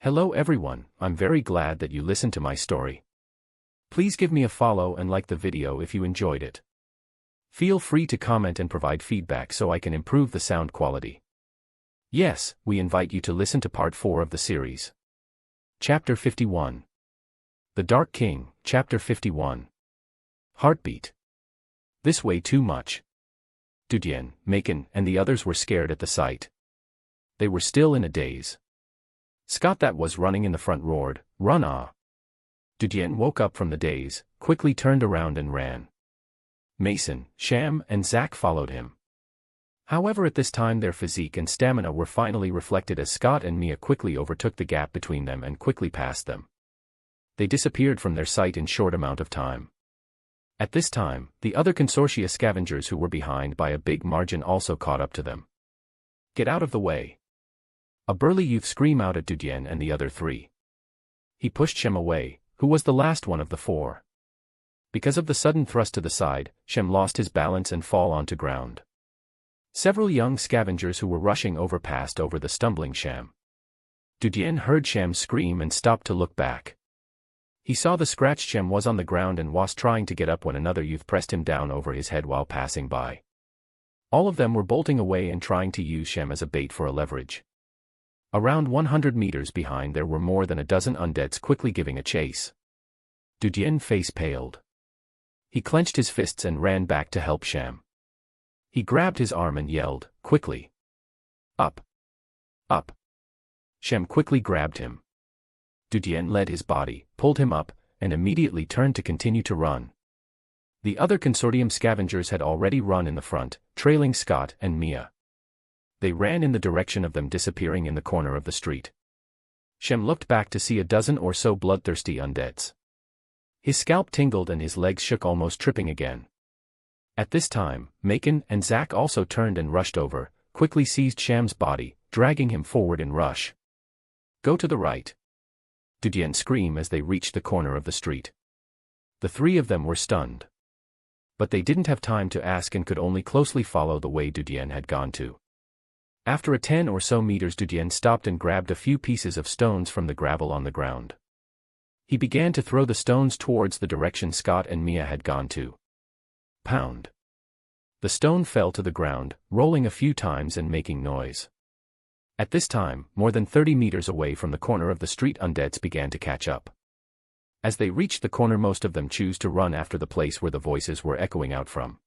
Hello everyone, I'm very glad that you listened to my story. Please give me a follow and like the video if you enjoyed it. Feel free to comment and provide feedback so I can improve the sound quality. Yes, we invite you to listen to part 4 of the series. Chapter 51. The Dark King, Chapter 51. Heartbeat. This way too much. Dudien, Macon, and the others were scared at the sight. They were still in a daze. Scott that was running in the front roared, "Run ah!" Dudien woke up from the daze, quickly turned around and ran. Mason, Sham, and Zach followed him. However, at this time their physique and stamina were finally reflected as Scott and Mia quickly overtook the gap between them and quickly passed them. They disappeared from their sight in short amount of time. At this time, the other consortia scavengers who were behind by a big margin also caught up to them. "Get out of the way!" A burly youth screamed out at Dudien and the other three. He pushed Shem away, who was the last one of the four. Because of the sudden thrust to the side, Shem lost his balance and fall onto ground. Several young scavengers who were rushing over passed over the stumbling Shem. Dudien heard Shem scream and stopped to look back. He saw the scratched Shem was on the ground and was trying to get up when another youth pressed him down over his head while passing by. All of them were bolting away and trying to use Shem as a bait for a leverage. Around 100 meters behind there were more than a dozen undeads quickly giving a chase. Dudien's face paled. He clenched his fists and ran back to help Shem. He grabbed his arm and yelled, "Quickly! Up! Up!" Shem quickly grabbed him. Dudien led his body, pulled him up, and immediately turned to continue to run. The other consortium scavengers had already run in the front, trailing Scott and Mia. They ran in the direction of them disappearing in the corner of the street. Shem looked back to see a dozen or so bloodthirsty undeads. His scalp tingled and his legs shook, almost tripping again. At this time, Macon and Zach also turned and rushed over, quickly seized Shem's body, dragging him forward in rush. "Go to the right!" Dudien screamed as they reached the corner of the street. The three of them were stunned. But they didn't have time to ask and could only closely follow the way Dudien had gone to. After a 10 or so meters, Dudien stopped and grabbed a few pieces of stones from the gravel on the ground. He began to throw the stones towards the direction Scott and Mia had gone to. Pound. The stone fell to the ground, rolling a few times and making noise. At this time, more than 30 meters away from the corner of the street, undeads began to catch up. As they reached the corner, most of them chose to run after the place where the voices were echoing out from.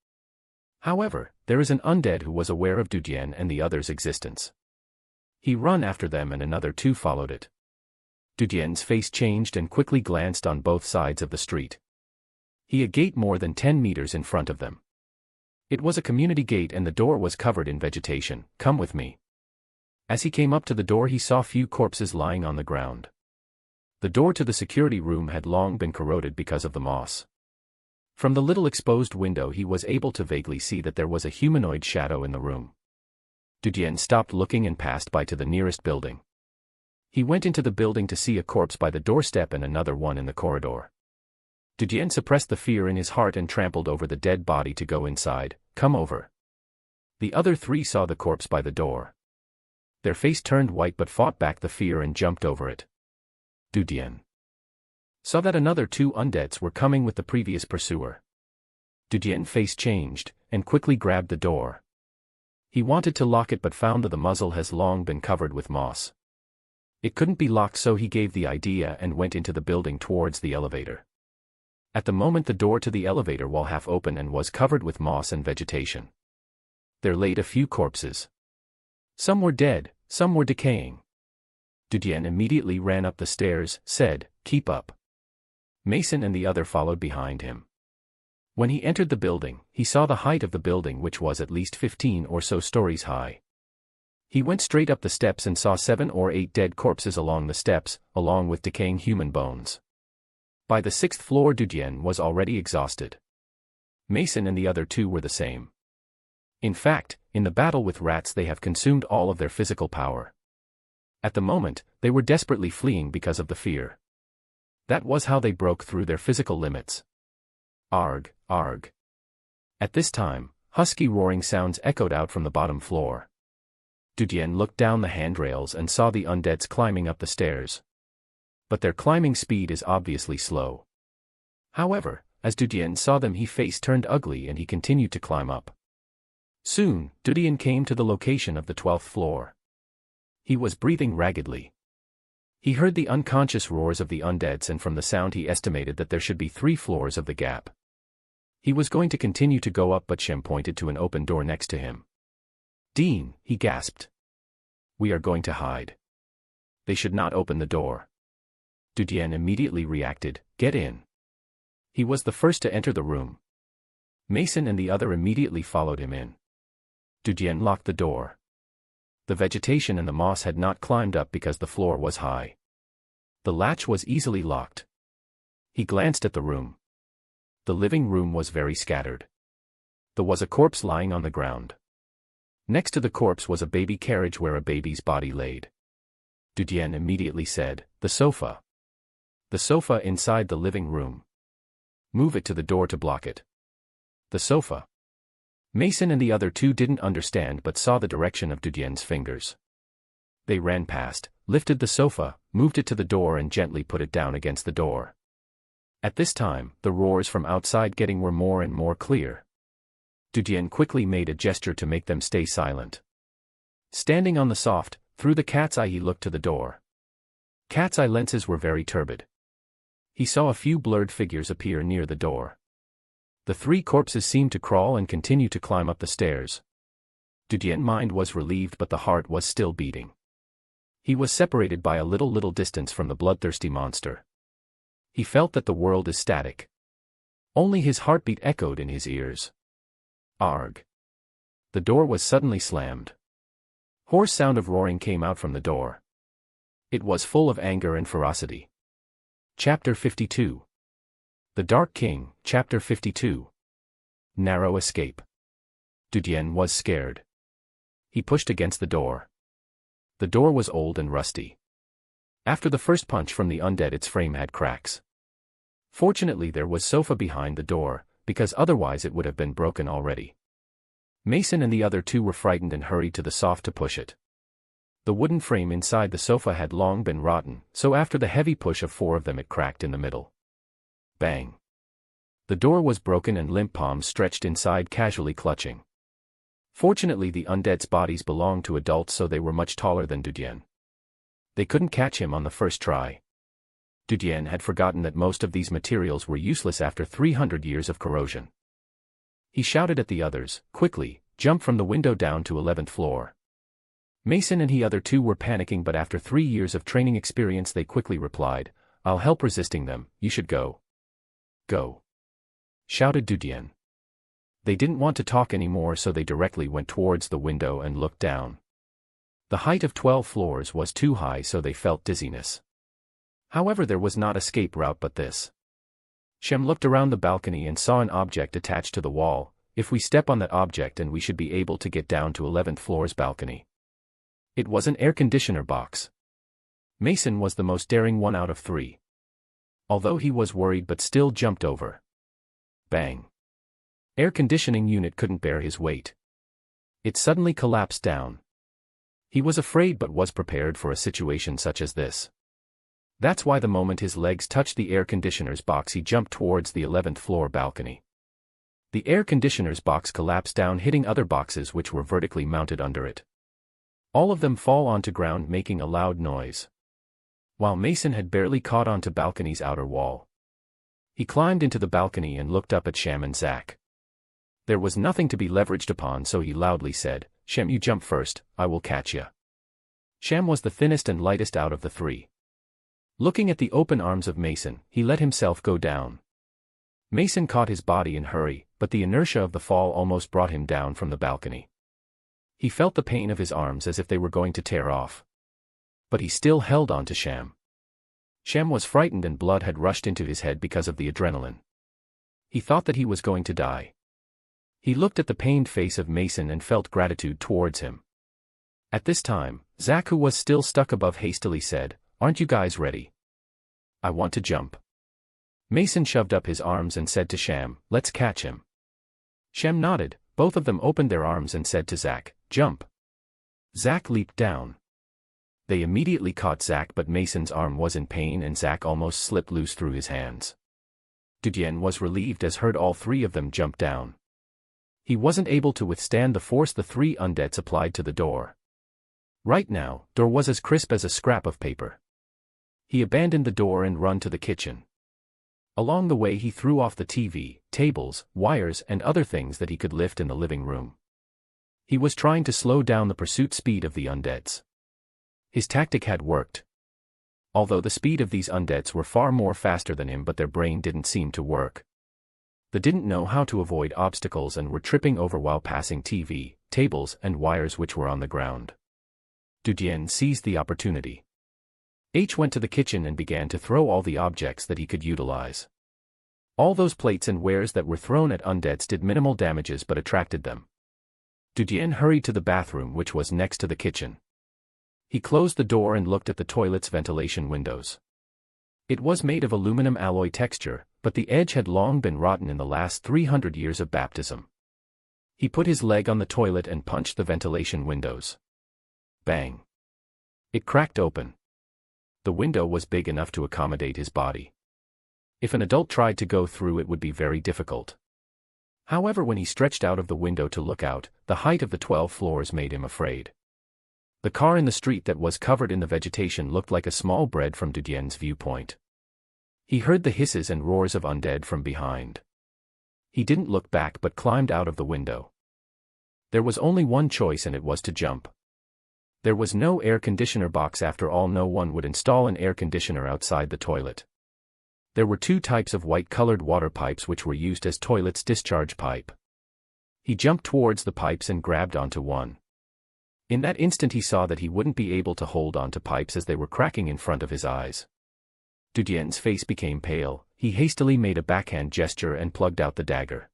However, there is an undead who was aware of Dudien and the others' existence. He ran after them and another two followed it. Dudien's face changed and quickly glanced on both sides of the street. He a gate more than 10 meters in front of them. It was a community gate and the door was covered in vegetation. "Come with me." As he came up to the door, he saw few corpses lying on the ground. The door to the security room had long been corroded because of the moss. From the little exposed window he was able to vaguely see that there was a humanoid shadow in the room. Dudien stopped looking and passed by to the nearest building. He went into the building to see a corpse by the doorstep and another one in the corridor. Dudien suppressed the fear in his heart and trampled over the dead body to go inside. "Come over." The other three saw the corpse by the door. Their face turned white but fought back the fear and jumped over it. Dudien saw that another two undeads were coming with the previous pursuer. Dudien's face changed, and quickly grabbed the door. He wanted to lock it but found that the muzzle has long been covered with moss. It couldn't be locked, so he gave the idea and went into the building towards the elevator. At the moment the door to the elevator wall half open and was covered with moss and vegetation. There laid a few corpses. Some were dead, some were decaying. Dudien immediately ran up the stairs, said, "Keep up." Mason and the other followed behind him. When he entered the building, he saw the height of the building, which was at least 15 or so stories high. He went straight up the steps and saw 7 or 8 dead corpses along the steps, along with decaying human bones. By the 6th floor, Dudien was already exhausted. Mason and the other two were the same. In fact, in the battle with rats they have consumed all of their physical power. At the moment, they were desperately fleeing because of the fear. That was how they broke through their physical limits. Arg, arg. At this time, husky roaring sounds echoed out from the bottom floor. Dudien looked down the handrails and saw the undeads climbing up the stairs. But their climbing speed is obviously slow. However, as Dudien saw them, his face turned ugly and he continued to climb up. Soon, Dudien came to the location of the 12th floor. He was breathing raggedly. He heard the unconscious roars of the undeads, and from the sound he estimated that there should be 3 floors of the gap. He was going to continue to go up, but Shem pointed to an open door next to him. "Dean," he gasped. "We are going to hide. They should not open the door." Dudien immediately reacted, "Get in." He was the first to enter the room. Mason and the other immediately followed him in. Dudien locked the door. The vegetation and the moss had not climbed up because the floor was high. The latch was easily locked. He glanced at the room. The living room was very scattered. There was a corpse lying on the ground. Next to the corpse was a baby carriage where a baby's body laid. Dudien immediately said, "The sofa." "The sofa inside the living room. Move it to the door to block it." "The sofa." Mason and the other 2 didn't understand but saw the direction of Dudien's fingers. They ran past, lifted the sofa, moved it to the door and gently put it down against the door. At this time, the roars from outside were more and more clear. Dudien quickly made a gesture to make them stay silent. Standing on the soft, through the cat's eye, he looked to the door. Cat's eye lenses were very turbid. He saw a few blurred figures appear near the door. The 3 corpses seemed to crawl and continue to climb up the stairs. Dudien's mind was relieved, but the heart was still beating. He was separated by a little distance from the bloodthirsty monster. He felt that the world is static. Only his heartbeat echoed in his ears. Arg! The door was suddenly slammed. Hoarse sound of roaring came out from the door. It was full of anger and ferocity. Chapter 52. The Dark King, Chapter 52. Narrow escape. Dudien was scared. He pushed against the door. The door was old and rusty. After the first punch from the undead, its frame had cracks. Fortunately, there was sofa behind the door, because otherwise it would have been broken already. Mason and the other 2 were frightened and hurried to the sofa to push it. The wooden frame inside the sofa had long been rotten, so after the heavy push of 4 of them, it cracked in the middle. Bang! The door was broken and limp palms stretched inside, casually clutching. Fortunately, the undead's bodies belonged to adults, so they were much taller than Dudien. They couldn't catch him on the first try. Dudien had forgotten that most of these materials were useless after 300 years of corrosion. He shouted at the others, "Quickly, jump from the window down to 11th floor." Mason and the other 2 were panicking, but after 3 years of training experience they quickly replied, "I'll help resisting them, you should go." "Go!" shouted Dudien. They didn't want to talk anymore, so they directly went towards the window and looked down. The height of 12 floors was too high, so they felt dizziness. However, there was not escape route but this. Shem looked around the balcony and saw an object attached to the wall. "If we step on that object, and we should be able to get down to 11th floor's balcony." It was an air conditioner box. Mason was the most daring one out of 3. Although he was worried, but still jumped over. Bang! Air conditioning unit couldn't bear his weight. It suddenly collapsed down. He was afraid but was prepared for a situation such as this. That's why the moment his legs touched the air conditioner's box, he jumped towards the 11th floor balcony. The air conditioner's box collapsed down, hitting other boxes which were vertically mounted under it. All of them fall onto ground, making a loud noise. While Mason had barely caught onto balcony's outer wall. He climbed into the balcony and looked up at Shem and Zach. There was nothing to be leveraged upon, so he loudly said, "Shem, you jump first, I will catch ya." Shem was the thinnest and lightest out of the 3. Looking at the open arms of Mason, he let himself go down. Mason caught his body in a hurry, but the inertia of the fall almost brought him down from the balcony. He felt the pain of his arms as if they were going to tear off. But he still held on to Shem. Shem was frightened and blood had rushed into his head because of the adrenaline. He thought that he was going to die. He looked at the pained face of Mason and felt gratitude towards him. At this time, Zach, who was still stuck above, hastily said, "Aren't you guys ready? I want to jump." Mason shoved up his arms and said to Shem, "Let's catch him." Shem nodded. Both of them opened their arms and said to Zach, "Jump." Zack leaped down. They immediately caught Zack, but Mason's arm was in pain and Zack almost slipped loose through his hands. Dudien was relieved as heard all three of them jump down. He wasn't able to withstand the force the three undeads applied to the door. Right now, door was as crisp as a scrap of paper. He abandoned the door and ran to the kitchen. Along the way he threw off the TV, tables, wires and other things that he could lift in the living room. He was trying to slow down the pursuit speed of the undeads. His tactic had worked. Although the speed of these undeads were far more faster than him, but their brain didn't seem to work. They didn't know how to avoid obstacles and were tripping over while passing TV, tables and wires which were on the ground. Dudien seized the opportunity. H went to the kitchen and began to throw all the objects that he could utilize. All those plates and wares that were thrown at undeads did minimal damages but attracted them. Dudien hurried to the bathroom which was next to the kitchen. He closed the door and looked at the toilet's ventilation windows. It was made of aluminum alloy texture, but the edge had long been rotten in the last 300 years of baptism. He put his leg on the toilet and punched the ventilation windows. Bang! It cracked open. The window was big enough to accommodate his body. If an adult tried to go through, it would be very difficult. However, when he stretched out of the window to look out, the height of the 12 floors made him afraid. The car in the street that was covered in the vegetation looked like a small bread from Dudien's viewpoint. He heard the hisses and roars of undead from behind. He didn't look back but climbed out of the window. There was only one choice and it was to jump. There was no air conditioner box after all. No one would install an air conditioner outside the toilet. There were two types of white-colored water pipes which were used as toilets' discharge pipe. He jumped towards the pipes and grabbed onto one. In that instant he saw that he wouldn't be able to hold onto pipes as they were cracking in front of his eyes. Dudien's face became pale. He hastily made a backhand gesture and plugged out the dagger.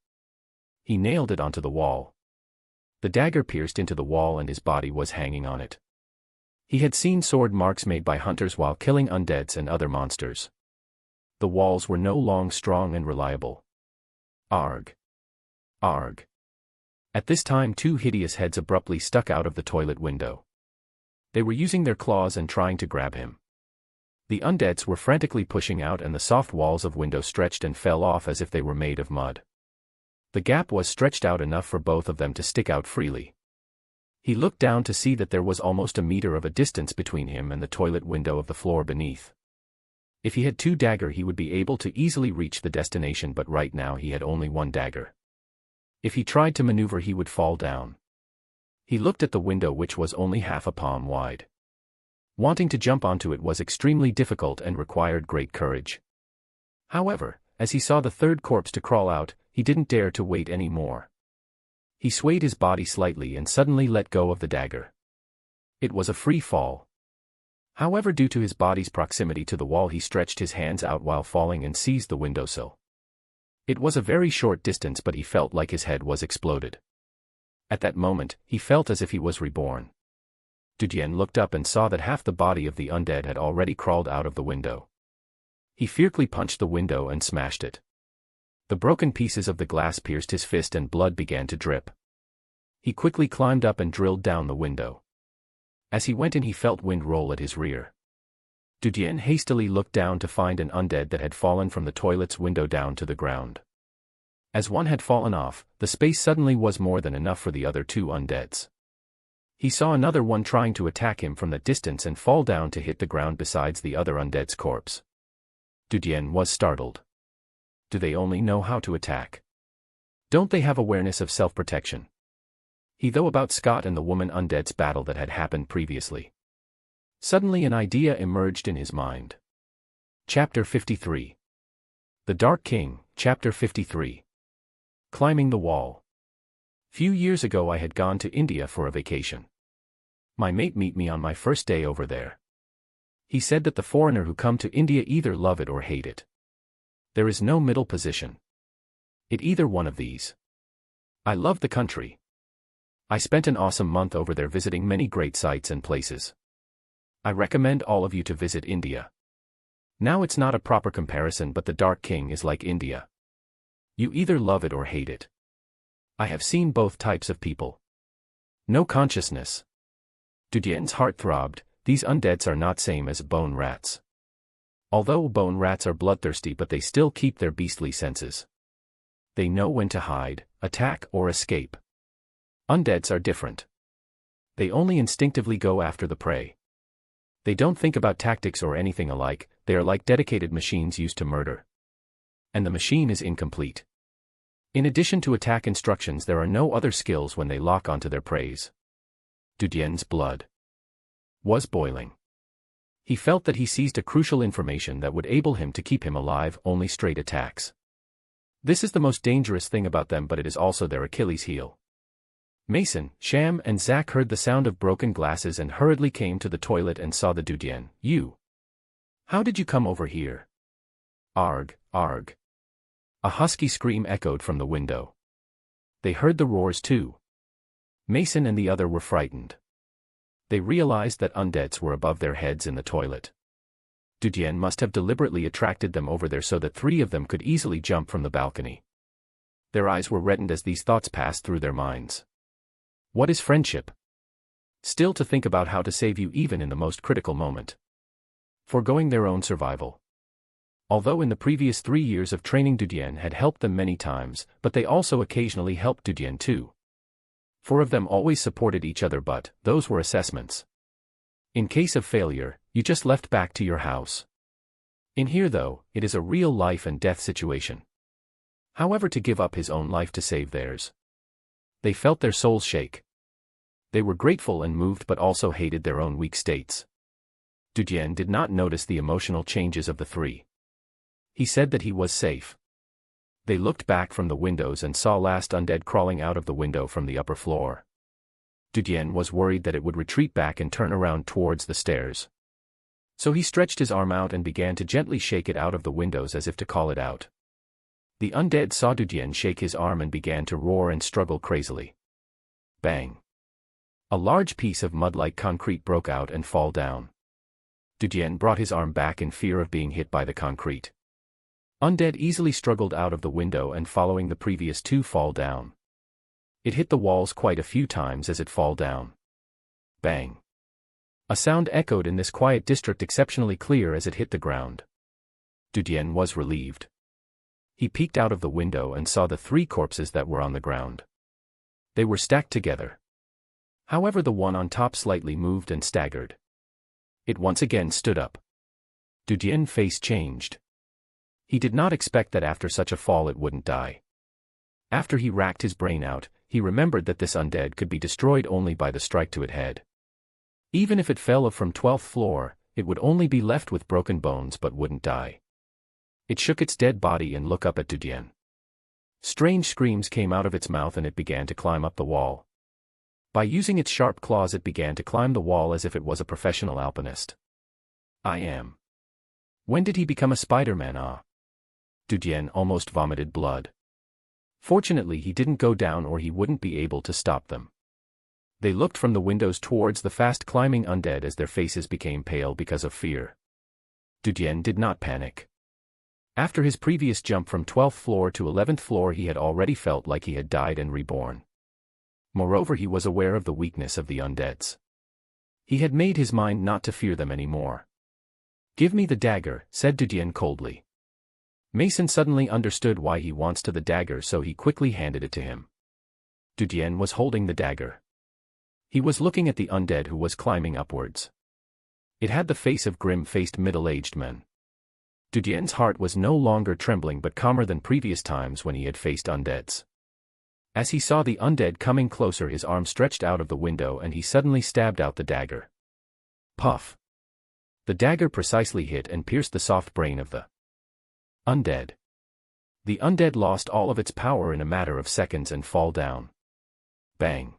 He nailed it onto the wall. The dagger pierced into the wall and his body was hanging on it. He had seen sword marks made by hunters while killing undeads and other monsters. The walls were no longer strong and reliable. Arg! Arg! At this time two hideous heads abruptly stuck out of the toilet window. They were using their claws and trying to grab him. The undeads were frantically pushing out and the soft walls of window stretched and fell off as if they were made of mud. The gap was stretched out enough for both of them to stick out freely. He looked down to see that there was almost a meter of a distance between him and the toilet window of the floor beneath. If he had two dagger he would be able to easily reach the destination, but right now he had only one dagger. If he tried to maneuver he would fall down. He looked at the window which was only half a palm wide. Wanting to jump onto it was extremely difficult and required great courage. However, as he saw the third corpse to crawl out, he didn't dare to wait any more. He swayed his body slightly and suddenly let go of the dagger. It was a free fall. However, due to his body's proximity to the wall he stretched his hands out while falling and seized the windowsill. It was a very short distance but he felt like his head was exploded. At that moment, he felt as if he was reborn. Dudien looked up and saw that half the body of the undead had already crawled out of the window. He fiercely punched the window and smashed it. The broken pieces of the glass pierced his fist and blood began to drip. He quickly climbed up and drilled down the window. As he went in he felt wind roll at his rear. Dudien hastily looked down to find an undead that had fallen from the toilet's window down to the ground. As one had fallen off, the space suddenly was more than enough for the other two undeads. He saw another one trying to attack him from that distance and fall down to hit the ground besides the other undead's corpse. Dudien was startled. Do they only know how to attack? Don't they have awareness of self-protection? He thought about Scott and the woman undead's battle that had happened previously. Suddenly an idea emerged in his mind. Chapter 53. The Dark King, Chapter 53. Climbing the Wall. Few years ago I had gone to India for a vacation. My mate met me on my first day over there. He said that the foreigner who come to India either love it or hate it. There is no middle position. It either one of these. I love the country. I spent an awesome month over there visiting many great sites and places. I recommend all of you to visit India. Now it's not a proper comparison, but the Dark King is like India. You either love it or hate it. I have seen both types of people. No consciousness. Dudien's heart throbbed. These undeads are not same as bone rats. Although bone rats are bloodthirsty, but they still keep their beastly senses. They know when to hide, attack, or escape. Undeads are different. They only instinctively go after the prey. They don't think about tactics or anything alike, they are like dedicated machines used to murder. And the machine is incomplete. In addition to attack instructions, there are no other skills when they lock onto their preys. Dudien's blood was boiling. He felt that he seized a crucial information that would enable him to keep him alive: only straight attacks. This is the most dangerous thing about them, but it is also their Achilles heel. Mason, Sham, and Zack heard the sound of broken glasses and hurriedly came to the toilet and saw the Dudien. You. How did you come over here? Arg, arg. A husky scream echoed from the window. They heard the roars too. Mason and the other were frightened. They realized that undeads were above their heads in the toilet. Dudien must have deliberately attracted them over there so that three of them could easily jump from the balcony. Their eyes were reddened as these thoughts passed through their minds. What is friendship? Still to think about how to save you even in the most critical moment. Foregoing their own survival. Although in the previous 3 years of training Dudien had helped them many times, but they also occasionally helped Dudien too. 4 of them always supported each other, but those were assessments. In case of failure, you just left back to your house. In here though, it is a real life and death situation. However, to give up his own life to save theirs. They felt their souls shake. They were grateful and moved, but also hated their own weak states. Dudien did not notice the emotional changes of the 3. He said that he was safe. They looked back from the windows and saw last undead crawling out of the window from the upper floor. Dudien was worried that it would retreat back and turn around towards the stairs. So he stretched his arm out and began to gently shake it out of the windows as if to call it out. The undead saw Dudien shake his arm and began to roar and struggle crazily. Bang! A large piece of mud-like concrete broke out and fall down. Dudien brought his arm back in fear of being hit by the concrete. Undead easily struggled out of the window and following the previous 2 fall down. It hit the walls quite a few times as it fall down. Bang! A sound echoed in this quiet district exceptionally clear as it hit the ground. Dudien was relieved. He peeked out of the window and saw the 3 corpses that were on the ground. They were stacked together. However, the one on top slightly moved and staggered. It once again stood up. Dudien's face changed. He did not expect that after such a fall it wouldn't die. After he racked his brain out, he remembered that this undead could be destroyed only by the strike to its head. Even if it fell from 12th floor, it would only be left with broken bones but wouldn't die. It shook its dead body and looked up at Dudien. Strange screams came out of its mouth and it began to climb up the wall. By using its sharp claws it began to climb the wall as if it was a professional alpinist. I am. When did he become a Spider-Man? Dudien almost vomited blood. Fortunately he didn't go down or he wouldn't be able to stop them. They looked from the windows towards the fast-climbing undead as their faces became pale because of fear. Dudien did not panic. After his previous jump from 12th floor to 11th floor he had already felt like he had died and reborn. Moreover, he was aware of the weakness of the undeads. He had made his mind not to fear them anymore. Give me the dagger, said Dudien coldly. Mason suddenly understood why he wants the dagger, so he quickly handed it to him. Dudien was holding the dagger. He was looking at the undead who was climbing upwards. It had the face of grim-faced middle-aged men. Dudien's heart was no longer trembling but calmer than previous times when he had faced undeads. As he saw the undead coming closer, his arm stretched out of the window and he suddenly stabbed out the dagger. Puff! The dagger precisely hit and pierced the soft brain of the undead. The undead lost all of its power in a matter of seconds and fall down. Bang!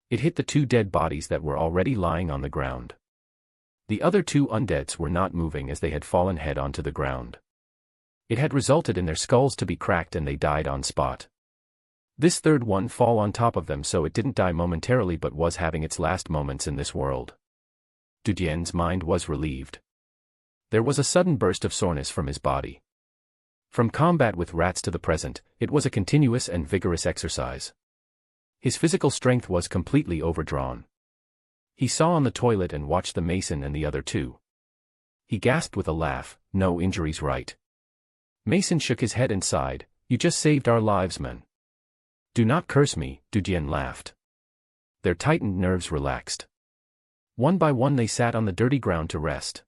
It hit the 2 dead bodies that were already lying on the ground. The other 2 undeads were not moving as they had fallen head onto the ground. It had resulted in their skulls to be cracked and they died on spot. This third one fall on top of them, so it didn't die momentarily but was having its last moments in this world. Dudien's mind was relieved. There was a sudden burst of soreness from his body. From combat with rats to the present, it was a continuous and vigorous exercise. His physical strength was completely overdrawn. He saw on the toilet and watched the mason and the other two. He gasped with a laugh, "No injuries, right?" Mason shook his head and sighed, "You just saved our lives, man." "Do not curse me," Dudian laughed. Their tightened nerves relaxed. One by one they sat on the dirty ground to rest.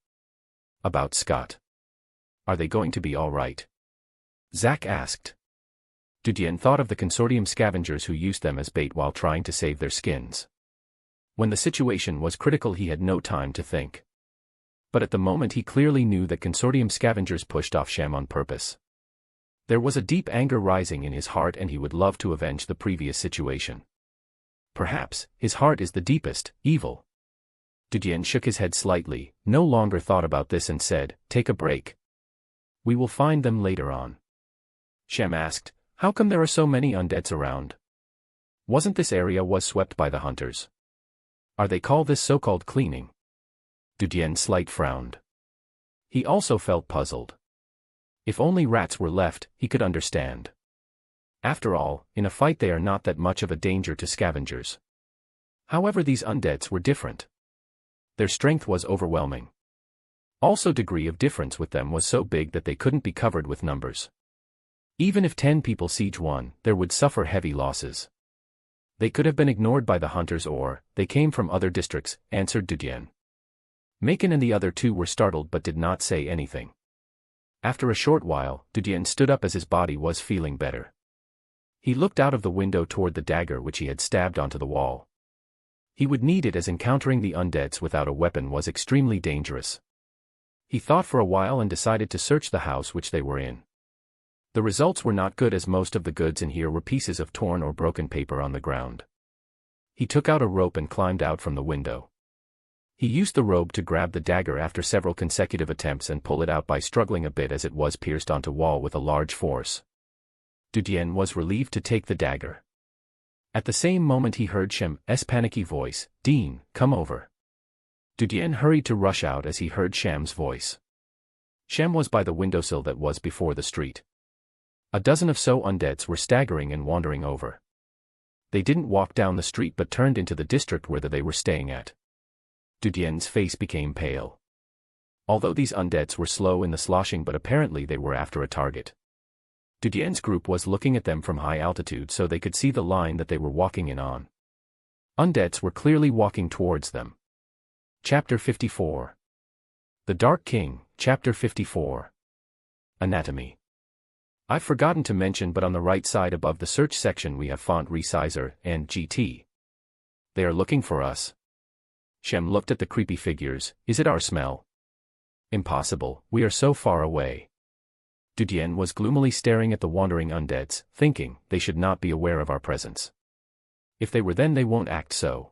"About Scott. Are they going to be all right?" Zack asked. Dudian thought of the consortium scavengers who used them as bait while trying to save their skins. When the situation was critical he had no time to think. But at the moment he clearly knew that consortium scavengers pushed off Shem on purpose. There was a deep anger rising in his heart and he would love to avenge the previous situation. Perhaps, his heart is the deepest, evil. Dudian shook his head slightly, no longer thought about this and said, "Take a break. We will find them later on." Shem asked, "How come there are so many undeads around? Wasn't this area was swept by the hunters? Are they call this so-called cleaning?" Dudian slight frowned. He also felt puzzled. If only rats were left, he could understand. After all, in a fight they are not that much of a danger to scavengers. However, these undeads were different. Their strength was overwhelming. Also, degree of difference with them was so big that they couldn't be covered with numbers. Even if 10 people siege one, there would suffer heavy losses. They could have been ignored by the hunters or, they came from other districts, answered Dudian. Macon and the other two were startled but did not say anything. After a short while, Dudian stood up as his body was feeling better. He looked out of the window toward the dagger which he had stabbed onto the wall. He would need it as encountering the undeads without a weapon was extremely dangerous. He thought for a while and decided to search the house which they were in. The results were not good as most of the goods in here were pieces of torn or broken paper on the ground. He took out a rope and climbed out from the window. He used the rope to grab the dagger after several consecutive attempts and pull it out by struggling a bit as it was pierced onto wall with a large force. Dudian was relieved to take the dagger. At the same moment he heard Shem's panicky voice, "Dean, come over." Dudian hurried to rush out as he heard Sham's voice. Shem was by the windowsill that was before the street. A dozen of so undeads were staggering and wandering over. They didn't walk down the street but turned into the district where they were staying at. Dudian's face became pale. Although these undeads were slow in the sloshing but apparently they were after a target. Dudian's group was looking at them from high altitude so they could see the line that they were walking in on. Undeads were clearly walking towards them. Chapter 54. The Dark King, Chapter 54. Anatomy. I've forgotten to mention but on the right side above the search section we have font resizer and GT. They are looking for us. Shem looked at the creepy figures. Is it our smell? Impossible, we are so far away. Dudian was gloomily staring at the wandering undeads, thinking, they should not be aware of our presence. If they were then they won't act so.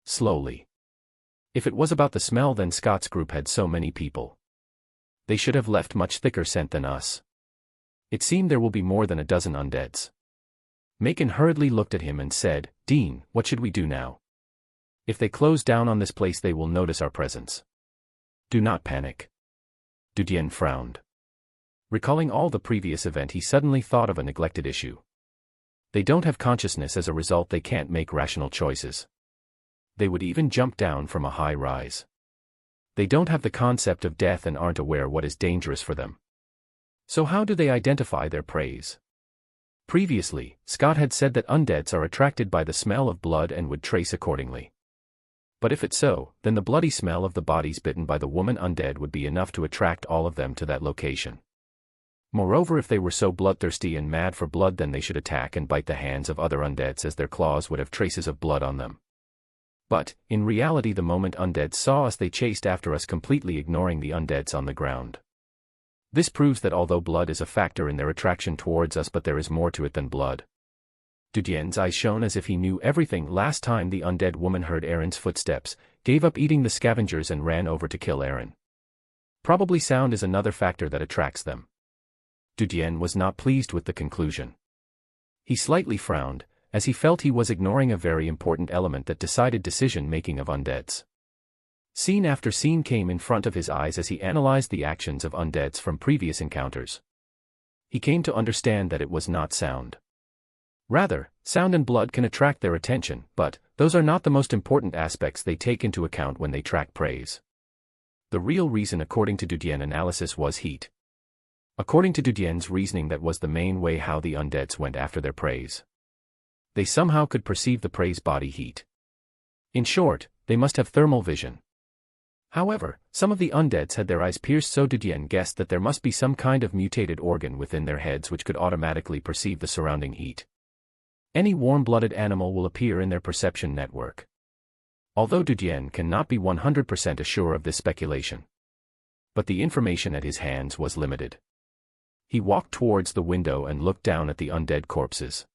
Slowly. If it was about the smell then Scott's group had so many people. They should have left much thicker scent than us. It seemed there will be more than a dozen undeads. Macon hurriedly looked at him and said, "Dean, what should we do now? If they close down on this place they will notice our presence. Do not panic." Dudian frowned. Recalling all the previous event he suddenly thought of a neglected issue. They don't have consciousness, as a result they can't make rational choices. They would even jump down from a high rise. They don't have the concept of death and aren't aware what is dangerous for them. So how do they identify their prey? Previously, Scott had said that undeads are attracted by the smell of blood and would trace accordingly. But if it's so, then the bloody smell of the bodies bitten by the woman undead would be enough to attract all of them to that location. Moreover, if they were so bloodthirsty and mad for blood then they should attack and bite the hands of other undeads as their claws would have traces of blood on them. But, in reality the moment undeads saw us they chased after us completely ignoring the undeads on the ground. This proves that although blood is a factor in their attraction towards us but there is more to it than blood. Dudian's eyes shone as if he knew everything. Last time the undead woman heard Aaron's footsteps, gave up eating the scavengers and ran over to kill Aaron. Probably sound is another factor that attracts them. Dudian was not pleased with the conclusion. He slightly frowned, as he felt he was ignoring a very important element that decided decision-making of undeads. Scene after scene came in front of his eyes as he analyzed the actions of undeads from previous encounters. He came to understand that it was not sound. Rather, sound and blood can attract their attention, but those are not the most important aspects they take into account when they track preys. The real reason according to Dudien analysis was heat. According to Dudien's reasoning, that was the main way how the undeads went after their preys. They somehow could perceive the prey's body heat. In short, they must have thermal vision. However, some of the undeads had their eyes pierced, so Dudien guessed that there must be some kind of mutated organ within their heads which could automatically perceive the surrounding heat. Any warm-blooded animal will appear in their perception network. Although Dudien cannot be 100% sure of this speculation. But the information at his hands was limited. He walked towards the window and looked down at the undead corpses.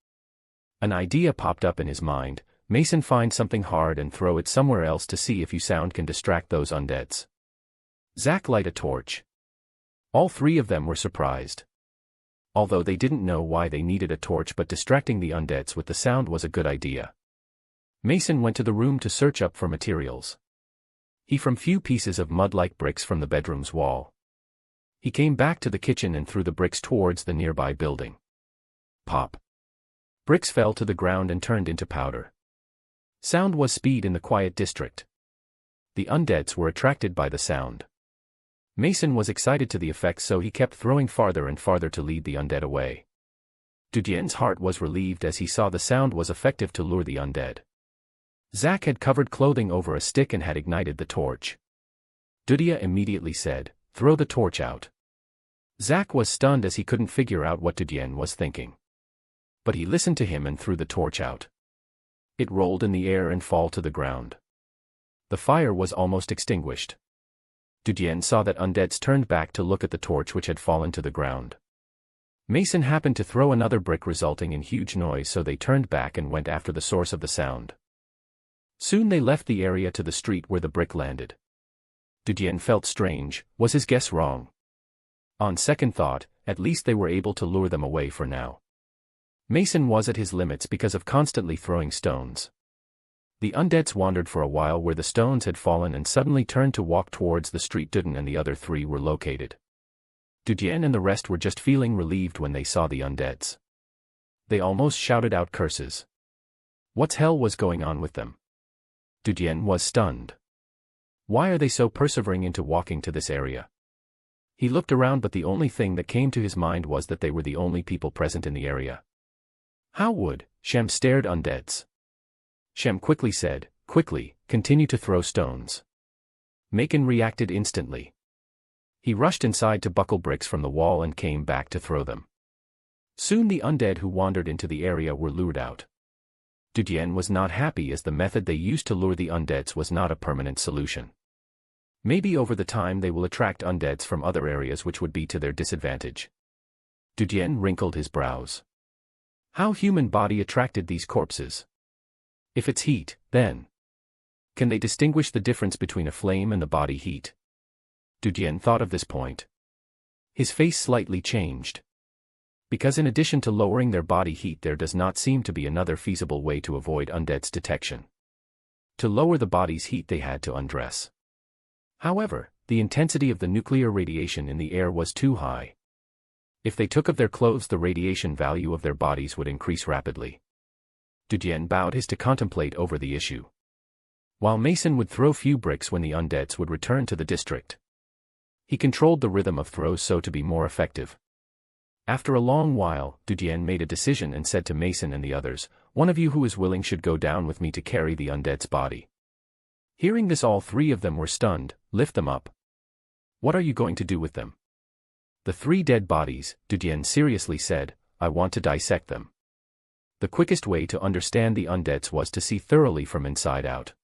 An idea popped up in his mind. Mason, find something hard and throw it somewhere else to see if your sound can distract those undeads. Zach, light a torch. All three of them were surprised. Although they didn't know why they needed a torch, but distracting the undeads with the sound was a good idea. Mason went to the room to search up for materials. He found few pieces of mud-like bricks from the bedroom's wall. He came back to the kitchen and threw the bricks towards the nearby building. Pop! Bricks fell to the ground and turned into powder. Sound was speed in the quiet district. The undeads were attracted by the sound. Mason was excited to the effect, so he kept throwing farther and farther to lead the undead away. Dudien's heart was relieved as he saw the sound was effective to lure the undead. Zach had covered clothing over a stick and had ignited the torch. Dudia immediately said, "Throw the torch out." Zach was stunned as he couldn't figure out what Dudien was thinking. But he listened to him and threw the torch out. It rolled in the air and fell to the ground. The fire was almost extinguished. Dudien saw that undeads turned back to look at the torch which had fallen to the ground. Mason happened to throw another brick, resulting in huge noise, so they turned back and went after the source of the sound. Soon they left the area to the street where the brick landed. Dudien felt strange. Was his guess wrong? On second thought, at least they were able to lure them away for now. Mason was at his limits because of constantly throwing stones. The undeads wandered for a while where the stones had fallen and suddenly turned to walk towards the street Dudien and the other three were located. Dudien and the rest were just feeling relieved when they saw the undeads. They almost shouted out curses. What hell was going on with them? Dudien was stunned. Why are they so persevering into walking to this area? He looked around, but the only thing that came to his mind was that they were the only people present in the area. How would Shem stared undeads? Shem quickly said, "Quickly, continue to throw stones." Macon reacted instantly. He rushed inside to buckle bricks from the wall and came back to throw them. Soon the undead who wandered into the area were lured out. Dudien was not happy as the method they used to lure the undeads was not a permanent solution. Maybe over the time they will attract undeads from other areas which would be to their disadvantage. Dudien wrinkled his brows. How human body attracted these corpses? If it's heat, then can they distinguish the difference between a flame and the body heat? Dudien thought of this point. His face slightly changed. Because in addition to lowering their body heat, there does not seem to be another feasible way to avoid undead's detection. To lower the body's heat they had to undress. However, the intensity of the nuclear radiation in the air was too high. If they took off their clothes, the radiation value of their bodies would increase rapidly. Dudien bowed his head to contemplate over the issue. While Mason would throw few bricks when the undeads would return to the district. He controlled the rhythm of throws so to be more effective. After a long while, Dudien made a decision and said to Mason and the others, "One of you who is willing should go down with me to carry the undead's body." Hearing this, all three of them were stunned. "Lift them up. What are you going to do with them?" "The 3 dead bodies," Dudien seriously said. "I want to dissect them." The quickest way to understand the undeads was to see thoroughly from inside out.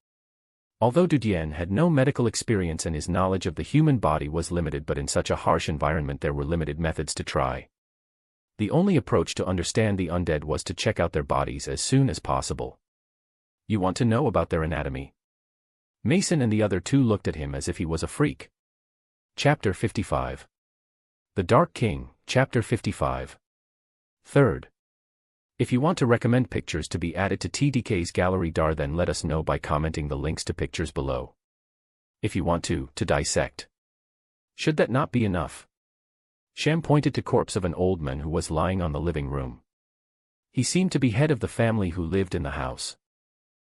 Although Dudien had no medical experience and his knowledge of the human body was limited, but in such a harsh environment there were limited methods to try. The only approach to understand the undead was to check out their bodies as soon as possible. "You want to know about their anatomy?" Mason and the other two looked at him as if he was a freak. Chapter 55. The Dark King, Chapter 55. Third. If you want to recommend pictures to be added to TDK's gallery dar, then let us know by commenting the links to pictures below. If you want to dissect. Should that not be enough? Shem pointed to corpse of an old man who was lying on the living room. He seemed to be head of the family who lived in the house.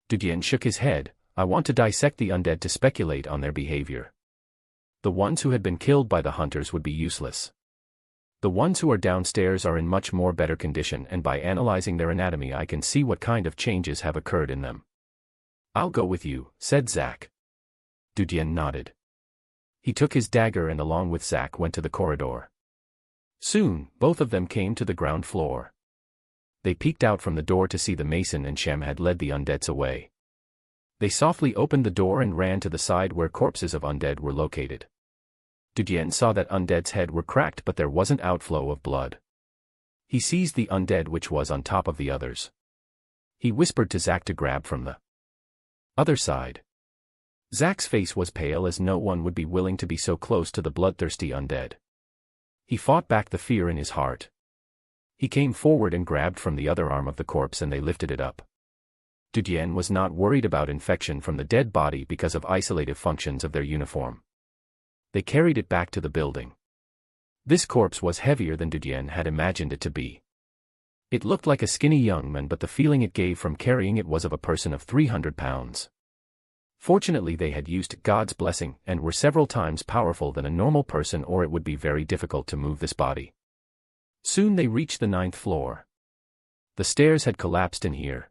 Dudien shook his head. I want to dissect the undead to speculate on their behavior. The ones who had been killed by the hunters would be useless. The ones who are downstairs are in much more better condition, and by analyzing their anatomy I can see what kind of changes have occurred in them. I'll go with you, said Zack. Dudien nodded. He took his dagger and along with Zack went to the corridor. Soon, both of them came to the ground floor. They peeked out from the door to see the mason and Shem had led the undeads away. They softly opened the door and ran to the side where corpses of undead were located. Dudien saw that undead's head were cracked, but there wasn't outflow of blood. He seized the undead which was on top of the others. He whispered to Zack to grab from the other side. Zack's face was pale, as no one would be willing to be so close to the bloodthirsty undead. He fought back the fear in his heart. He came forward and grabbed from the other arm of the corpse and they lifted it up. Dudien was not worried about infection from the dead body because of isolative functions of their uniform. They carried it back to the building. This corpse was heavier than Dudien had imagined it to be. It looked like a skinny young man, but the feeling it gave from carrying it was of a person of 300 pounds. Fortunately they had used God's blessing and were several times powerful than a normal person, or it would be very difficult to move this body. Soon they reached the 9th floor. The stairs had collapsed in here.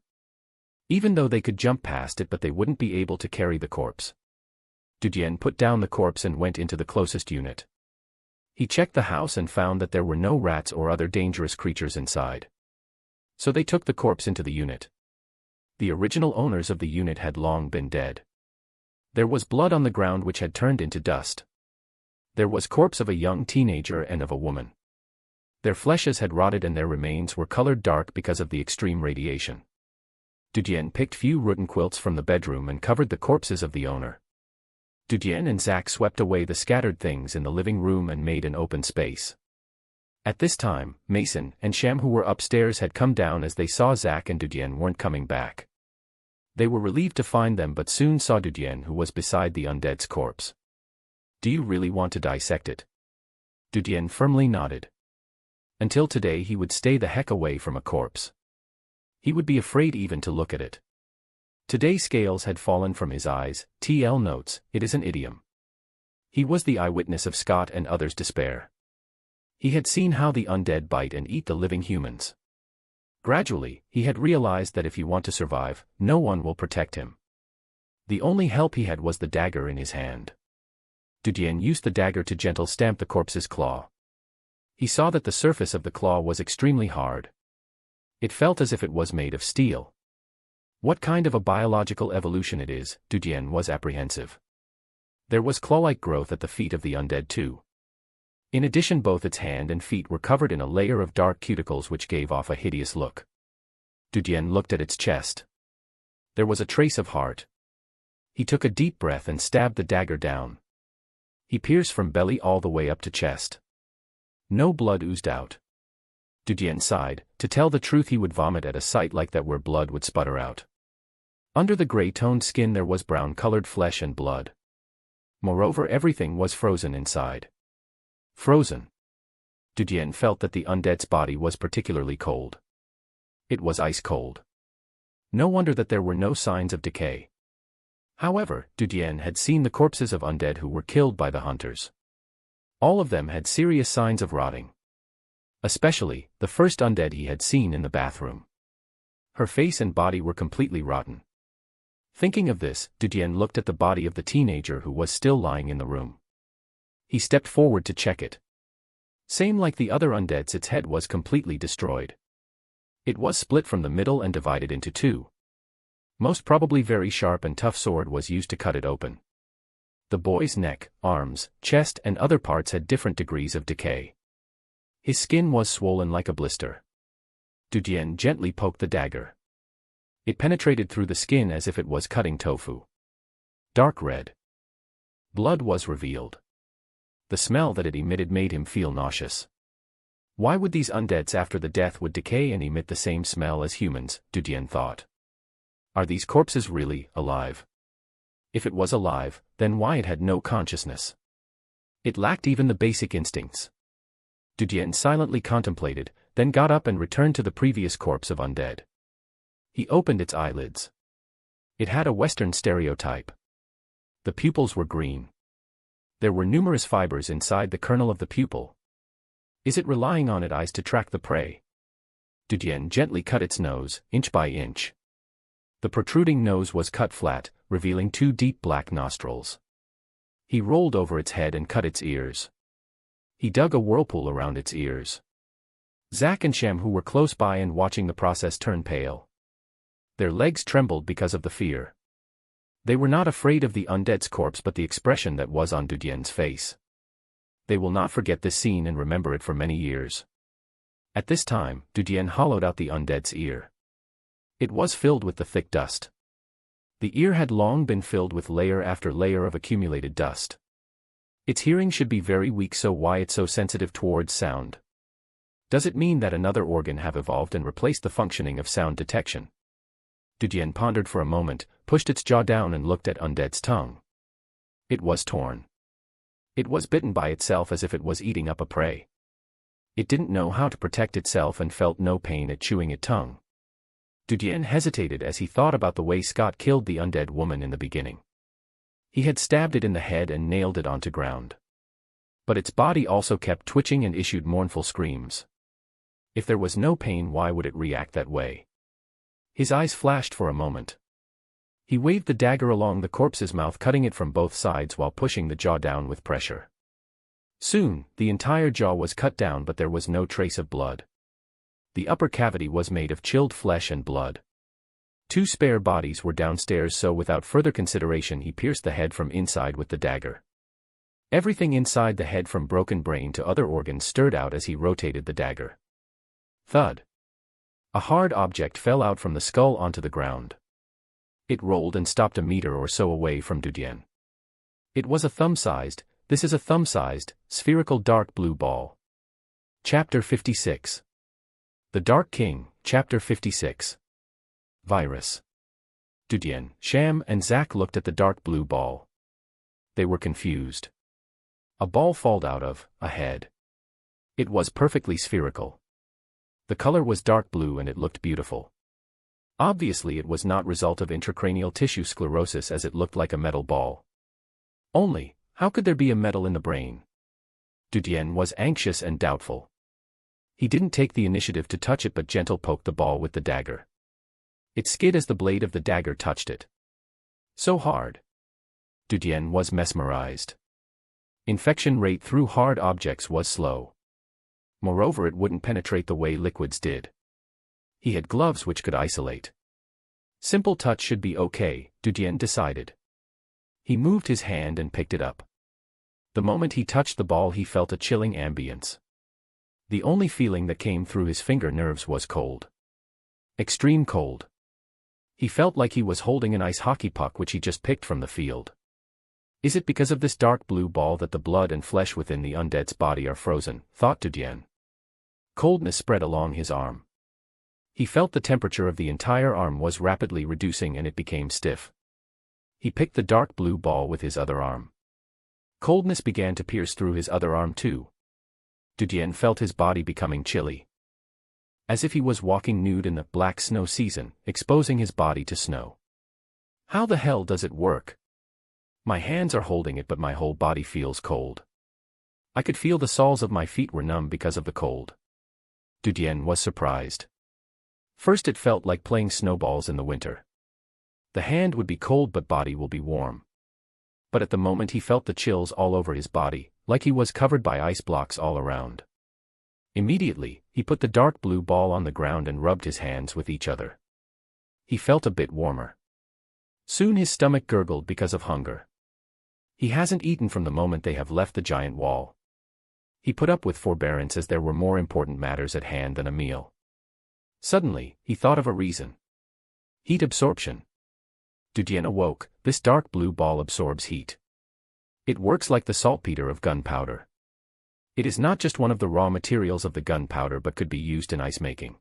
Even though they could jump past it, but they wouldn't be able to carry the corpse. Dudien put down the corpse and went into the closest unit. He checked the house and found that there were no rats or other dangerous creatures inside. So they took the corpse into the unit. The original owners of the unit had long been dead. There was blood on the ground which had turned into dust. There was corpse of a young teenager and of a woman. Their fleshes had rotted and their remains were colored dark because of the extreme radiation. Dudien picked few rotten quilts from the bedroom and covered the corpses of the owner. Dudien and Zack swept away the scattered things in the living room and made an open space. At this time, Mason and Shem, who were upstairs, had come down as they saw Zack and Dudien weren't coming back. They were relieved to find them, but soon saw Dudien, who was beside the undead's corpse. Do you really want to dissect it? Dudien firmly nodded. Until today he would stay the heck away from a corpse. He would be afraid even to look at it. Today scales had fallen from his eyes. TL notes, it is an idiom. He was the eyewitness of Scott and others' despair. He had seen how the undead bite and eat the living humans. Gradually, he had realized that if he want to survive, no one will protect him. The only help he had was the dagger in his hand. Dudien used the dagger to gently stamp the corpse's claw. He saw that the surface of the claw was extremely hard. It felt as if it was made of steel. What kind of a biological evolution it is, Dudien was apprehensive. There was claw-like growth at the feet of the undead too. In addition, both its hand and feet were covered in a layer of dark cuticles which gave off a hideous look. Dudien looked at its chest. There was a trace of heart. He took a deep breath and stabbed the dagger down. He pierced from belly all the way up to chest. No blood oozed out. Dudien sighed. To tell the truth, he would vomit at a sight like that where blood would sputter out. Under the gray-toned skin there was brown-colored flesh and blood. Moreover, everything was frozen inside. Frozen. Dudien felt that the undead's body was particularly cold. It was ice cold. No wonder that there were no signs of decay. However, Dudien had seen the corpses of undead who were killed by the hunters. All of them had serious signs of rotting. Especially, the first undead he had seen in the bathroom. Her face and body were completely rotten. Thinking of this, Dudien looked at the body of the teenager who was still lying in the room. He stepped forward to check it. Same like the other undeads, its head was completely destroyed. It was split from the middle and divided into two. Most probably very sharp and tough sword was used to cut it open. The boy's neck, arms, chest and other parts had different degrees of decay. His skin was swollen like a blister. Dudien gently poked the dagger. It penetrated through the skin as if it was cutting tofu. Dark red. Blood was revealed. The smell that it emitted made him feel nauseous. Why would these undeads after the death would decay and emit the same smell as humans, Dudien thought. Are these corpses really alive? If it was alive, then why it had no consciousness? It lacked even the basic instincts. Dudien silently contemplated. then got up and returned to the previous corpse of undead. He opened its eyelids. It had a Western stereotype. The pupils were green. There were numerous fibers inside the kernel of the pupil. Is it relying on its eyes to track the prey? Dudien gently cut its nose, inch by inch. The protruding nose was cut flat, revealing 2 deep black nostrils. He rolled over its head and cut its ears. He dug a whirlpool around its ears. Zack and Shem, who were close by and watching the process, turned pale. Their legs trembled because of the fear. They were not afraid of the undead's corpse but the expression that was on Dudien's face. They will not forget this scene and remember it for many years. At this time, Dudien hollowed out the undead's ear. It was filled with the thick dust. The ear had long been filled with layer after layer of accumulated dust. Its hearing should be very weak, so why it's so sensitive towards sound? Does it mean that another organ have evolved and replaced the functioning of sound detection? Dudien pondered for a moment, pushed its jaw down and looked at undead's tongue. It was torn. It was bitten by itself as if it was eating up a prey. It didn't know how to protect itself and felt no pain at chewing its tongue. Dudien hesitated as he thought about the way Scott killed the undead woman in the beginning. He had stabbed it in the head and nailed it onto ground. But its body also kept twitching and issued mournful screams. If there was no pain, why would it react that way? His eyes flashed for a moment. He waved the dagger along the corpse's mouth, cutting it from both sides while pushing the jaw down with pressure. Soon, the entire jaw was cut down, but there was no trace of blood. The upper cavity was made of chilled flesh and blood. 2 spare bodies were downstairs, so without further consideration he pierced the head from inside with the dagger. Everything inside the head, from broken brain to other organs, stirred out as he rotated the dagger. Thud. A hard object fell out from the skull onto the ground. It rolled and stopped a meter or so away from Dudien. It was a thumb-sized, spherical dark blue ball. Chapter 56. The Dark King, Chapter 56. Virus. Dudien, Shem, and Zack looked at the dark blue ball. They were confused. A ball falled out of a head. It was perfectly spherical. The color was dark blue and it looked beautiful. Obviously it was not result of intracranial tissue sclerosis, as it looked like a metal ball. Only, how could there be a metal in the brain? Dudien was anxious and doubtful. He didn't take the initiative to touch it but gentle poked the ball with the dagger. It skid as the blade of the dagger touched it. So hard. Dudien was mesmerized. Infection rate through hard objects was slow. Moreover, it wouldn't penetrate the way liquids did. He had gloves which could isolate. Simple touch should be okay, Dudien decided. He moved his hand and picked it up. The moment he touched the ball he felt a chilling ambience. The only feeling that came through his finger nerves was cold. Extreme cold. He felt like he was holding an ice hockey puck which he just picked from the field. Is it because of this dark blue ball that the blood and flesh within the undead's body are frozen, thought Dudien. Coldness spread along his arm. He felt the temperature of the entire arm was rapidly reducing and it became stiff. He picked the dark blue ball with his other arm. Coldness began to pierce through his other arm too. Dudien felt his body becoming chilly. As if he was walking nude in the black snow season, exposing his body to snow. How the hell does it work? My hands are holding it but my whole body feels cold. I could feel the soles of my feet were numb because of the cold. Dudien was surprised. First it felt like playing snowballs in the winter. The hand would be cold but body will be warm. But at the moment he felt the chills all over his body, like he was covered by ice blocks all around. Immediately, he put the dark blue ball on the ground and rubbed his hands with each other. He felt a bit warmer. Soon his stomach gurgled because of hunger. He hasn't eaten from the moment they have left the giant wall. He put up with forbearance as there were more important matters at hand than a meal. Suddenly, he thought of a reason. Heat absorption. Dudien awoke. This dark blue ball absorbs heat. It works like the saltpeter of gunpowder. It is not just one of the raw materials of the gunpowder but could be used in ice making.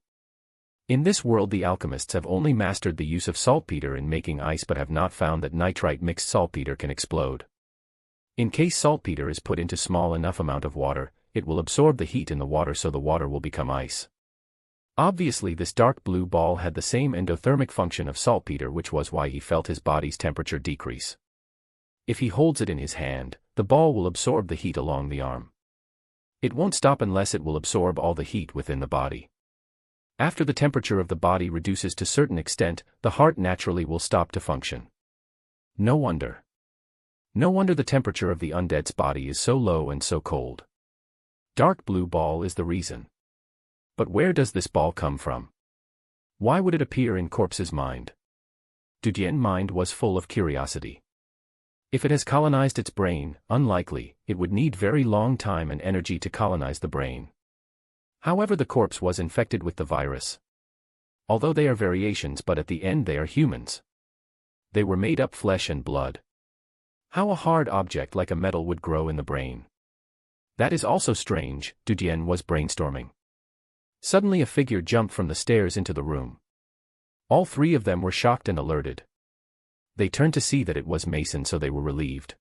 In this world the alchemists have only mastered the use of saltpeter in making ice but have not found that nitrite mixed saltpeter can explode. In case saltpeter is put into small enough amount of water, it will absorb the heat in the water so the water will become ice. Obviously this dark blue ball had the same endothermic function of saltpeter, which was why he felt his body's temperature decrease. If he holds it in his hand, the ball will absorb the heat along the arm. It won't stop unless it will absorb all the heat within the body. After the temperature of the body reduces to a certain extent, the heart naturally will stop to function. No wonder. No wonder the temperature of the undead's body is so low and so cold. Dark blue ball is the reason. But where does this ball come from? Why would it appear in corpse's mind? Dudien's mind was full of curiosity. If it has colonized its brain, unlikely, it would need very long time and energy to colonize the brain. However, the corpse was infected with the virus. Although they are variations, but at the end they are humans. They were made up flesh and blood. How a hard object like a metal would grow in the brain? That is also strange, Dudien was brainstorming. Suddenly a figure jumped from the stairs into the room. All three of them were shocked and alerted. They turned to see that it was Mason, so they were relieved.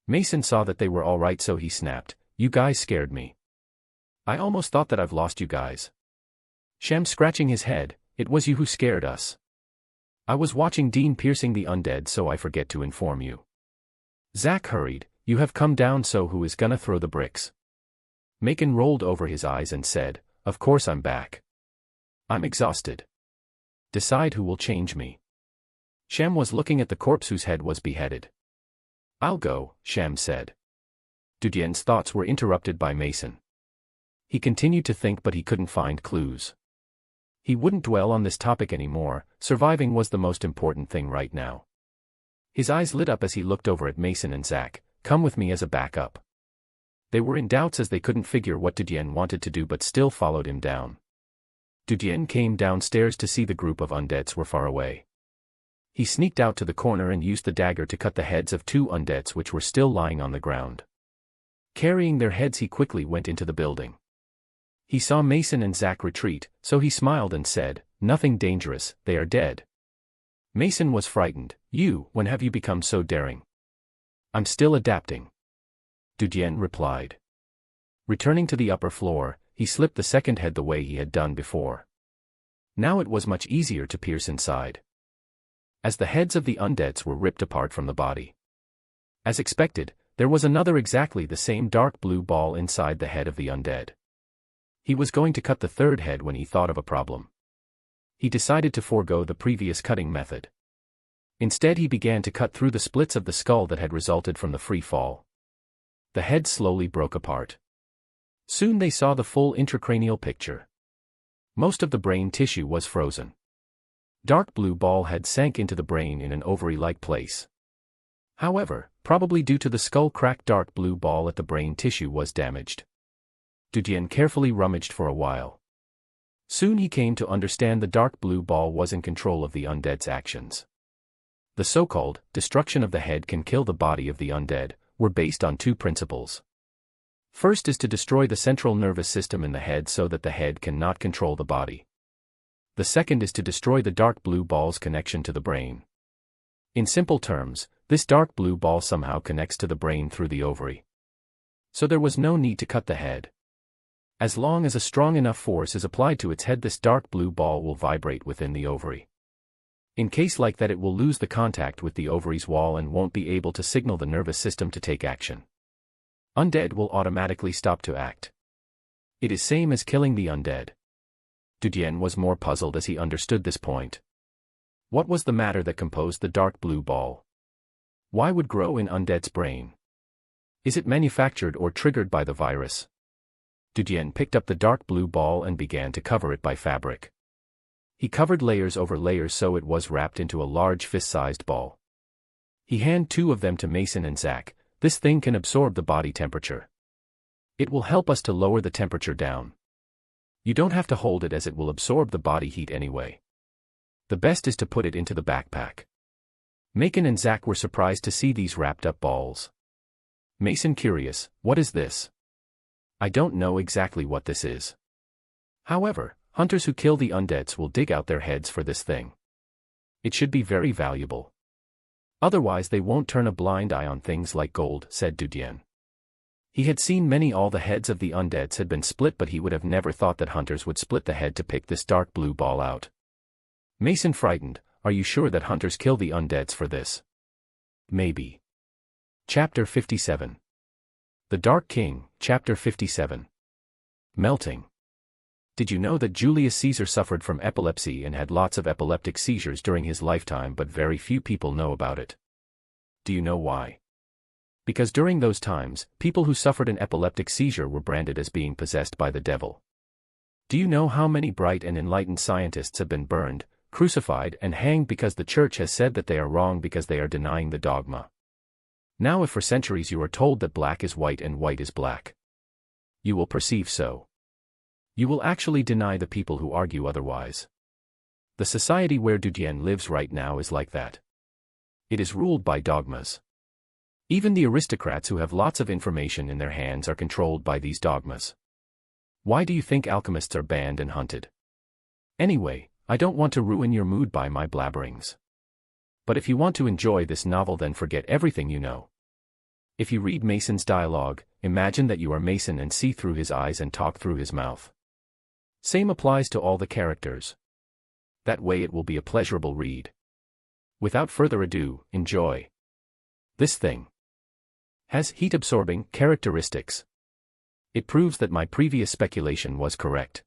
Mason saw that they were all right, so he snapped, "You guys scared me. I almost thought that I've lost you guys." Shem scratching his head, "It was you who scared us. I was watching Dean piercing the undead, so I forget to inform you." Zack hurried, "You have come down, so who is gonna throw the bricks?" Macon rolled over his eyes and said, "Of course I'm back. I'm exhausted. Decide who will change me." Shem was looking at the corpse whose head was beheaded. "I'll go," Shem said. Dudien's thoughts were interrupted by Mason. He continued to think, but he couldn't find clues. He wouldn't dwell on this topic anymore. Surviving was the most important thing right now. His eyes lit up as he looked over at Mason and Zack. "Come with me as a backup." They were in doubts as they couldn't figure what Dudien wanted to do, but still followed him down. Dudien came downstairs to see the group of undeads were far away. He sneaked out to the corner and used the dagger to cut the heads of 2 undeads which were still lying on the ground. Carrying their heads, he quickly went into the building. He saw Mason and Zack retreat, so he smiled and said, "Nothing dangerous, they are dead." Mason was frightened. When have you become so daring?" "I'm still adapting," Dudien replied. Returning to the upper floor, he slipped the second head the way he had done before. Now it was much easier to pierce inside. As the heads of the undeads were ripped apart from the body. As expected, there was another exactly the same dark blue ball inside the head of the undead. He was going to cut the third head when he thought of a problem. He decided to forego the previous cutting method. Instead, he began to cut through the splits of the skull that had resulted from the free fall. The head slowly broke apart. Soon they saw the full intracranial picture. Most of the brain tissue was frozen. Dark blue ball had sank into the brain in an ovary-like place. However, probably due to the skull crack, dark blue ball at the brain tissue was damaged. Dudien carefully rummaged for a while. Soon he came to understand the dark blue ball was in control of the undead's actions. The so-called destruction of the head can kill the body of the undead were based on 2 principles. First is to destroy the central nervous system in the head so that the head cannot control the body. The second is to destroy the dark blue ball's connection to the brain. In simple terms, this dark blue ball somehow connects to the brain through the ovary. So there was no need to cut the head. As long as a strong enough force is applied to its head, this dark blue ball will vibrate within the ovary. In case like that, it will lose the contact with the ovary's wall and won't be able to signal the nervous system to take action. Undead will automatically stop to act. It is same as killing the undead. Dudien was more puzzled as he understood this point. What was the matter that composed the dark blue ball? Why would grow in undead's brain? Is it manufactured or triggered by the virus? Dudien picked up the dark blue ball and began to cover it by fabric. He covered layers over layers so it was wrapped into a large fist-sized ball. He handed 2 of them to Mason and Zack. "This thing can absorb the body temperature. It will help us to lower the temperature down. You don't have to hold it as it will absorb the body heat anyway. The best is to put it into the backpack." Macon and Zack were surprised to see these wrapped up balls. Mason curious, "What is this?" "I don't know exactly what this is. However, hunters who kill the undeads will dig out their heads for this thing. It should be very valuable. Otherwise they won't turn a blind eye on things like gold," said Dudien. He had seen many. All the heads of the undeads had been split, but he would have never thought that hunters would split the head to pick this dark blue ball out. Mason frightened, "Are you sure that hunters kill the undeads for this?" "Maybe." Chapter 57. The Dark King, Chapter 57. Melting. Did you know that Julius Caesar suffered from epilepsy and had lots of epileptic seizures during his lifetime, but very few people know about it? Do you know why? Because during those times, people who suffered an epileptic seizure were branded as being possessed by the devil. Do you know how many bright and enlightened scientists have been burned, crucified, and hanged because the church has said that they are wrong because they are denying the dogma? Now, if for centuries you are told that black is white and white is black, you will perceive so. You will actually deny the people who argue otherwise. The society where Dudien lives right now is like that. It is ruled by dogmas. Even the aristocrats who have lots of information in their hands are controlled by these dogmas. Why do you think alchemists are banned and hunted? Anyway, I don't want to ruin your mood by my blabberings. But if you want to enjoy this novel, then forget everything you know. If you read Mason's dialogue, imagine that you are Mason and see through his eyes and talk through his mouth. Same applies to all the characters. That way it will be a pleasurable read. Without further ado, enjoy. This thing has heat-absorbing characteristics. It proves that my previous speculation was correct.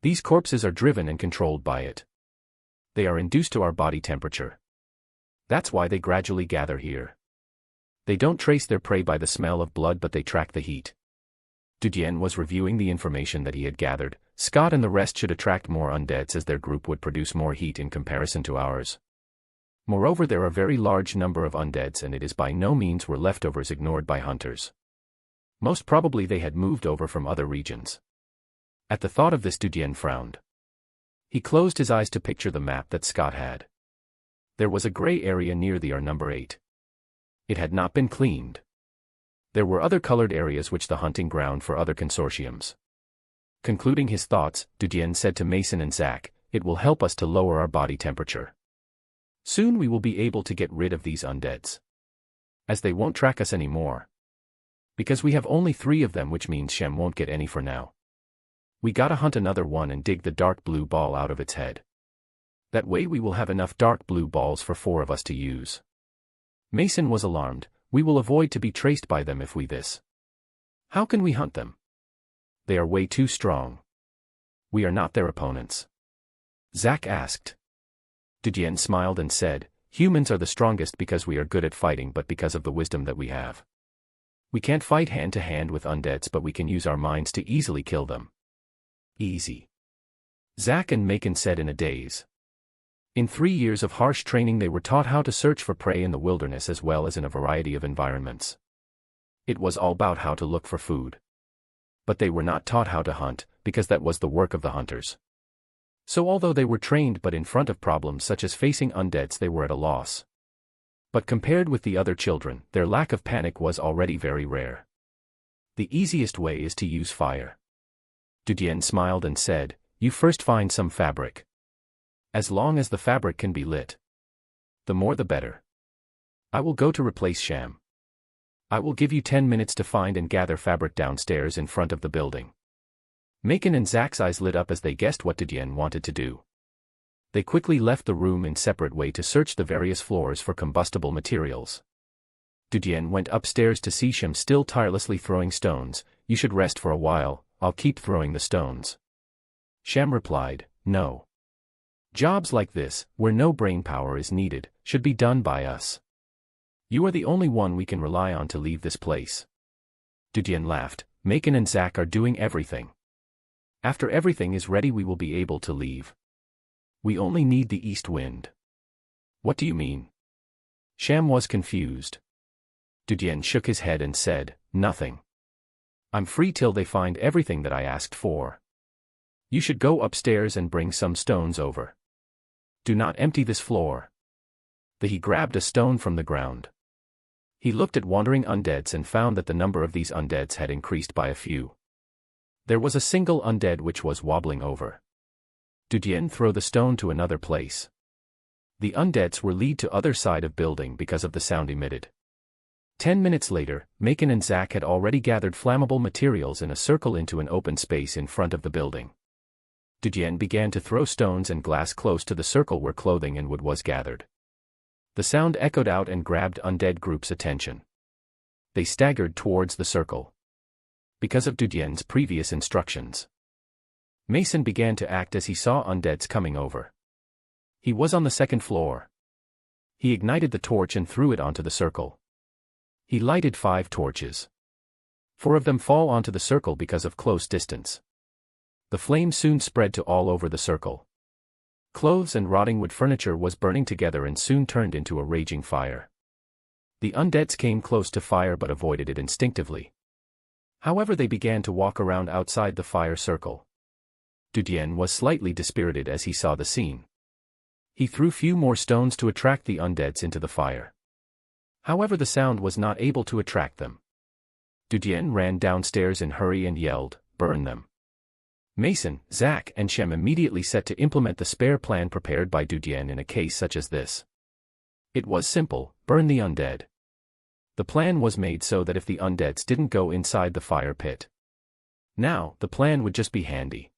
These corpses are driven and controlled by it. They are induced to our body temperature. That's why they gradually gather here. They don't trace their prey by the smell of blood, but they track the heat. Dudien was reviewing the information that he had gathered. Scott and the rest should attract more undeads, as their group would produce more heat in comparison to ours. Moreover, there are a very large number of undeads, and it is by no means were leftovers ignored by hunters. Most probably they had moved over from other regions. At the thought of this, Dudien frowned. He closed his eyes to picture the map that Scott had. There was a gray area near the number 8. It had not been cleaned. There were other colored areas, which the hunting ground for other consortiums. Concluding his thoughts, Dudien said to Mason and Zach, "It will help us to lower our body temperature. Soon we will be able to get rid of these undeads, as they won't track us anymore. Because we have only 3 of them, which means Shem won't get any for now. We gotta hunt another one and dig the dark blue ball out of its head. That way we will have enough dark blue balls for 4 of us to use." Mason was alarmed. "We will avoid to be traced by them if we this. How can we hunt them? They are way too strong. We are not their opponents." Zach asked. Dudien smiled and said, "Humans are the strongest because we are good at fighting, but because of the wisdom that we have. We can't fight hand to hand with undeads, but we can use our minds to easily kill them." "Easy," Zach and Macon said in a daze. In 3 years of harsh training, they were taught how to search for prey in the wilderness as well as in a variety of environments. It was all about how to look for food. But they were not taught how to hunt, because that was the work of the hunters. So although they were trained, but in front of problems such as facing undeads, they were at a loss. But compared with the other children, their lack of panic was already very rare. The easiest way is to use fire. Dudien smiled and said, "You first find some fabric. As long as the fabric can be lit, the more the better. I will go to replace Sham. I will give you 10 minutes to find and gather fabric downstairs in front of the building." Macon and Zach's eyes lit up as they guessed what Dudien wanted to do. They quickly left the room in separate way to search the various floors for combustible materials. Dudien went upstairs to see Shem still tirelessly throwing stones. "You should rest for a while, I'll keep throwing the stones." Shem replied, "No. Jobs like this, where no brain power is needed, should be done by us. You are the only one we can rely on to leave this place." Dudien laughed. "Macon and Zach are doing everything. After everything is ready, we will be able to leave. We only need the east wind." "What do you mean?" Sham was confused. Dudien shook his head and said, "Nothing. I'm free till they find everything that I asked for. You should go upstairs and bring some stones over. Do not empty this floor." He grabbed a stone from the ground. He looked at wandering undeads and found that the number of these undeads had increased by a few. There was a single undead which was wobbling over. Dudien throw the stone to another place. The undeads were lead to other side of building because of the sound emitted. 10 minutes later, Macon and Zack had already gathered flammable materials in a circle into an open space in front of the building. Dudien began to throw stones and glass close to the circle where clothing and wood was gathered. The sound echoed out and grabbed Undead Group's attention. They staggered towards the circle. Because of Dudien's previous instructions, Mason began to act as he saw undeads coming over. He was on the second floor. He ignited the torch and threw it onto the circle. He lighted 5 torches. 4 of them fall onto the circle because of close distance. The flame soon spread to all over the circle. Clothes and rotting wood furniture was burning together and soon turned into a raging fire. The undeads came close to fire but avoided it instinctively. However, they began to walk around outside the fire circle. Dudien was slightly dispirited as he saw the scene. He threw few more stones to attract the undeads into the fire. However, the sound was not able to attract them. Dudien ran downstairs in hurry and yelled, "Burn them!" Mason, Zack, and Shem immediately set to implement the spare plan prepared by Dudien in a case such as this. It was simple: burn the undead. The plan was made so that if the undeads didn't go inside the fire pit, now the plan would just be handy.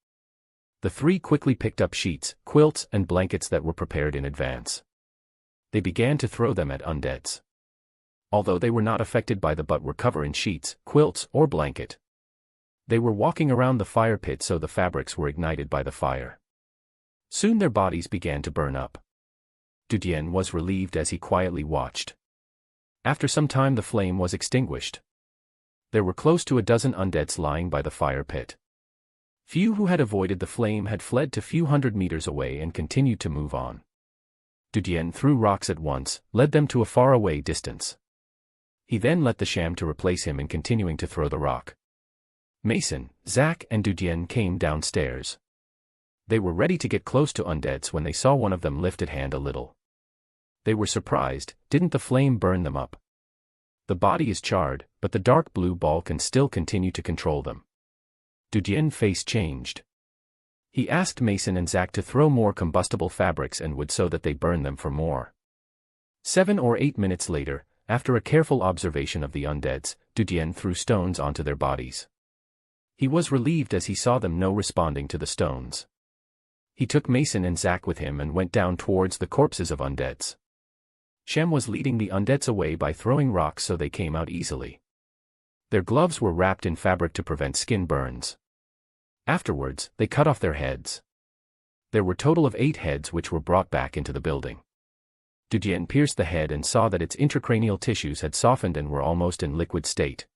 The 3 quickly picked up sheets, quilts, and blankets that were prepared in advance. They began to throw them at undeads. Although they were not affected by the but were covered in sheets, quilts, or blanket. They were walking around the fire pit so the fabrics were ignited by the fire. Soon their bodies began to burn up. Dudien was relieved as he quietly watched. After some time the flame was extinguished. There were close to a dozen undeads lying by the fire pit. Few who had avoided the flame had fled to few hundred meters away and continued to move on. Dudien threw rocks at once, led them to a faraway distance. He then let the sham to replace him in continuing to throw the rock. Mason, Zack, and Dudien came downstairs. They were ready to get close to undeads when they saw one of them lift his hand a little. They were surprised. Didn't the flame burn them up? The body is charred, but the dark blue ball can still continue to control them. Dudien's face changed. He asked Mason and Zack to throw more combustible fabrics and wood so that they burn them for more. 7 or 8 minutes later, after a careful observation of the undeads, Dudien threw stones onto their bodies. He was relieved as he saw them no responding to the stones. He took Mason and Zack with him and went down towards the corpses of undeads. Shem was leading the undeads away by throwing rocks so they came out easily. Their gloves were wrapped in fabric to prevent skin burns. Afterwards, they cut off their heads. There were a total of 8 heads which were brought back into the building. Dudien pierced the head and saw that its intracranial tissues had softened and were almost in liquid state.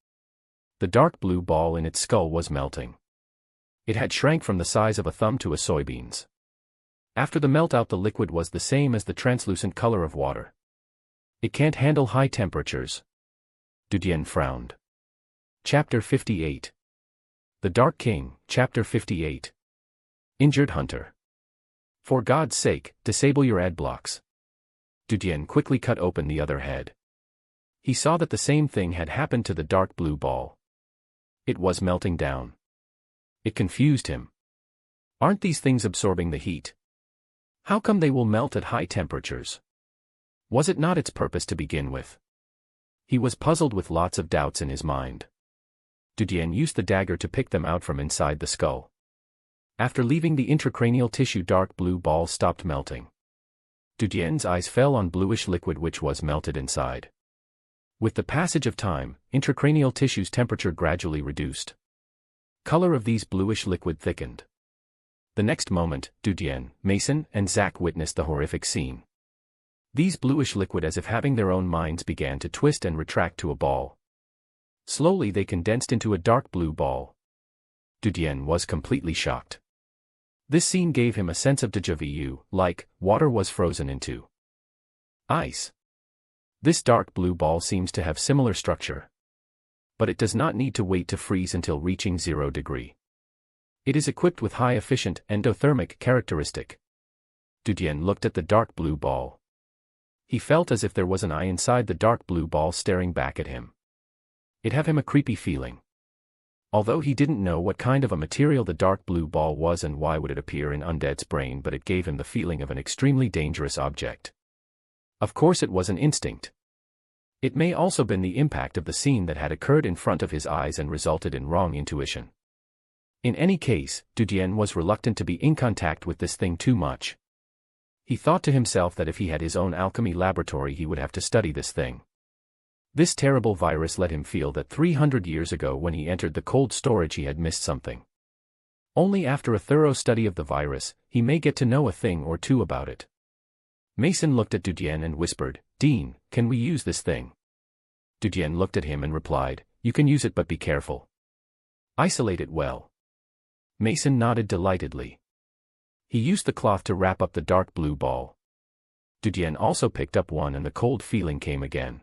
The dark blue ball in its skull was melting. It had shrank from the size of a thumb to a soybeans. After the melt-out, the liquid was the same as the translucent color of water. It can't handle high temperatures. Dudien frowned. Chapter 58. The Dark King, Chapter 58. Injured Hunter. For God's sake, disable your ad blocks. Dudien quickly cut open the other head. He saw that the same thing had happened to the dark blue ball. It was melting down. It confused him. Aren't these things absorbing the heat? How come they will melt at high temperatures? Was it not its purpose to begin with? He was puzzled with lots of doubts in his mind. Dudien used the dagger to pick them out from inside the skull. After leaving the intracranial tissue, dark blue ball stopped melting. Dudien's eyes fell on bluish liquid which was melted inside. With the passage of time, intracranial tissue's temperature gradually reduced. Color of these bluish liquid thickened. The next moment, Dudien, Mason, and Zack witnessed the horrific scene. These bluish liquid, as if having their own minds, began to twist and retract to a ball. Slowly they condensed into a dark blue ball. Dudien was completely shocked. This scene gave him a sense of déjà vu, like water was frozen into ice. This dark blue ball seems to have similar structure. But it does not need to wait to freeze until reaching 0 degree. It is equipped with high-efficient endothermic characteristic. Dudien looked at the dark blue ball. He felt as if there was an eye inside the dark blue ball staring back at him. It gave him a creepy feeling. Although he didn't know what kind of a material the dark blue ball was and why would it appear in Undead's brain, but it gave him the feeling of an extremely dangerous object. Of course it was an instinct. It may also been the impact of the scene that had occurred in front of his eyes and resulted in wrong intuition. In any case, Dudien was reluctant to be in contact with this thing too much. He thought to himself that if he had his own alchemy laboratory he would have to study this thing. This terrible virus let him feel that 300 years ago when he entered the cold storage he had missed something. Only after a thorough study of the virus, he may get to know a thing or two about it. Mason looked at Dudien and whispered, "Dean, can we use this thing?" Dudien looked at him and replied, "You can use it but be careful. Isolate it well." Mason nodded delightedly. He used the cloth to wrap up the dark blue ball. Dudien also picked up one and the cold feeling came again.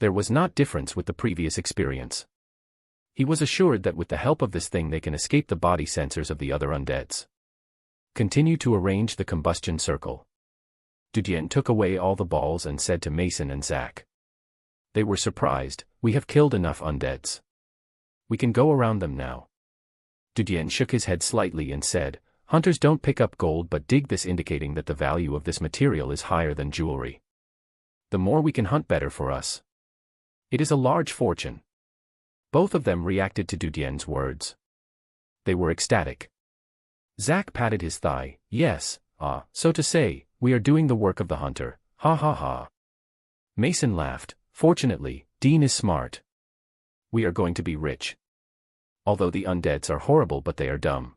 There was not difference with the previous experience. He was assured that with the help of this thing they can escape the body sensors of the other undeads. Continue to arrange the combustion circle. Dudien took away all the balls and said to Mason and Zack. They were surprised. "We have killed enough undeads. We can go around them now." Dudien shook his head slightly and said, "Hunters don't pick up gold but dig this, indicating that the value of this material is higher than jewelry. The more we can hunt better for us. It is a large fortune." Both of them reacted to Dudien's words. They were ecstatic. Zack patted his thigh. "Yes, so to say, we are doing the work of the hunter, ha ha ha." Mason laughed. "Fortunately, Dean is smart. We are going to be rich. Although the undeads are horrible but they are dumb.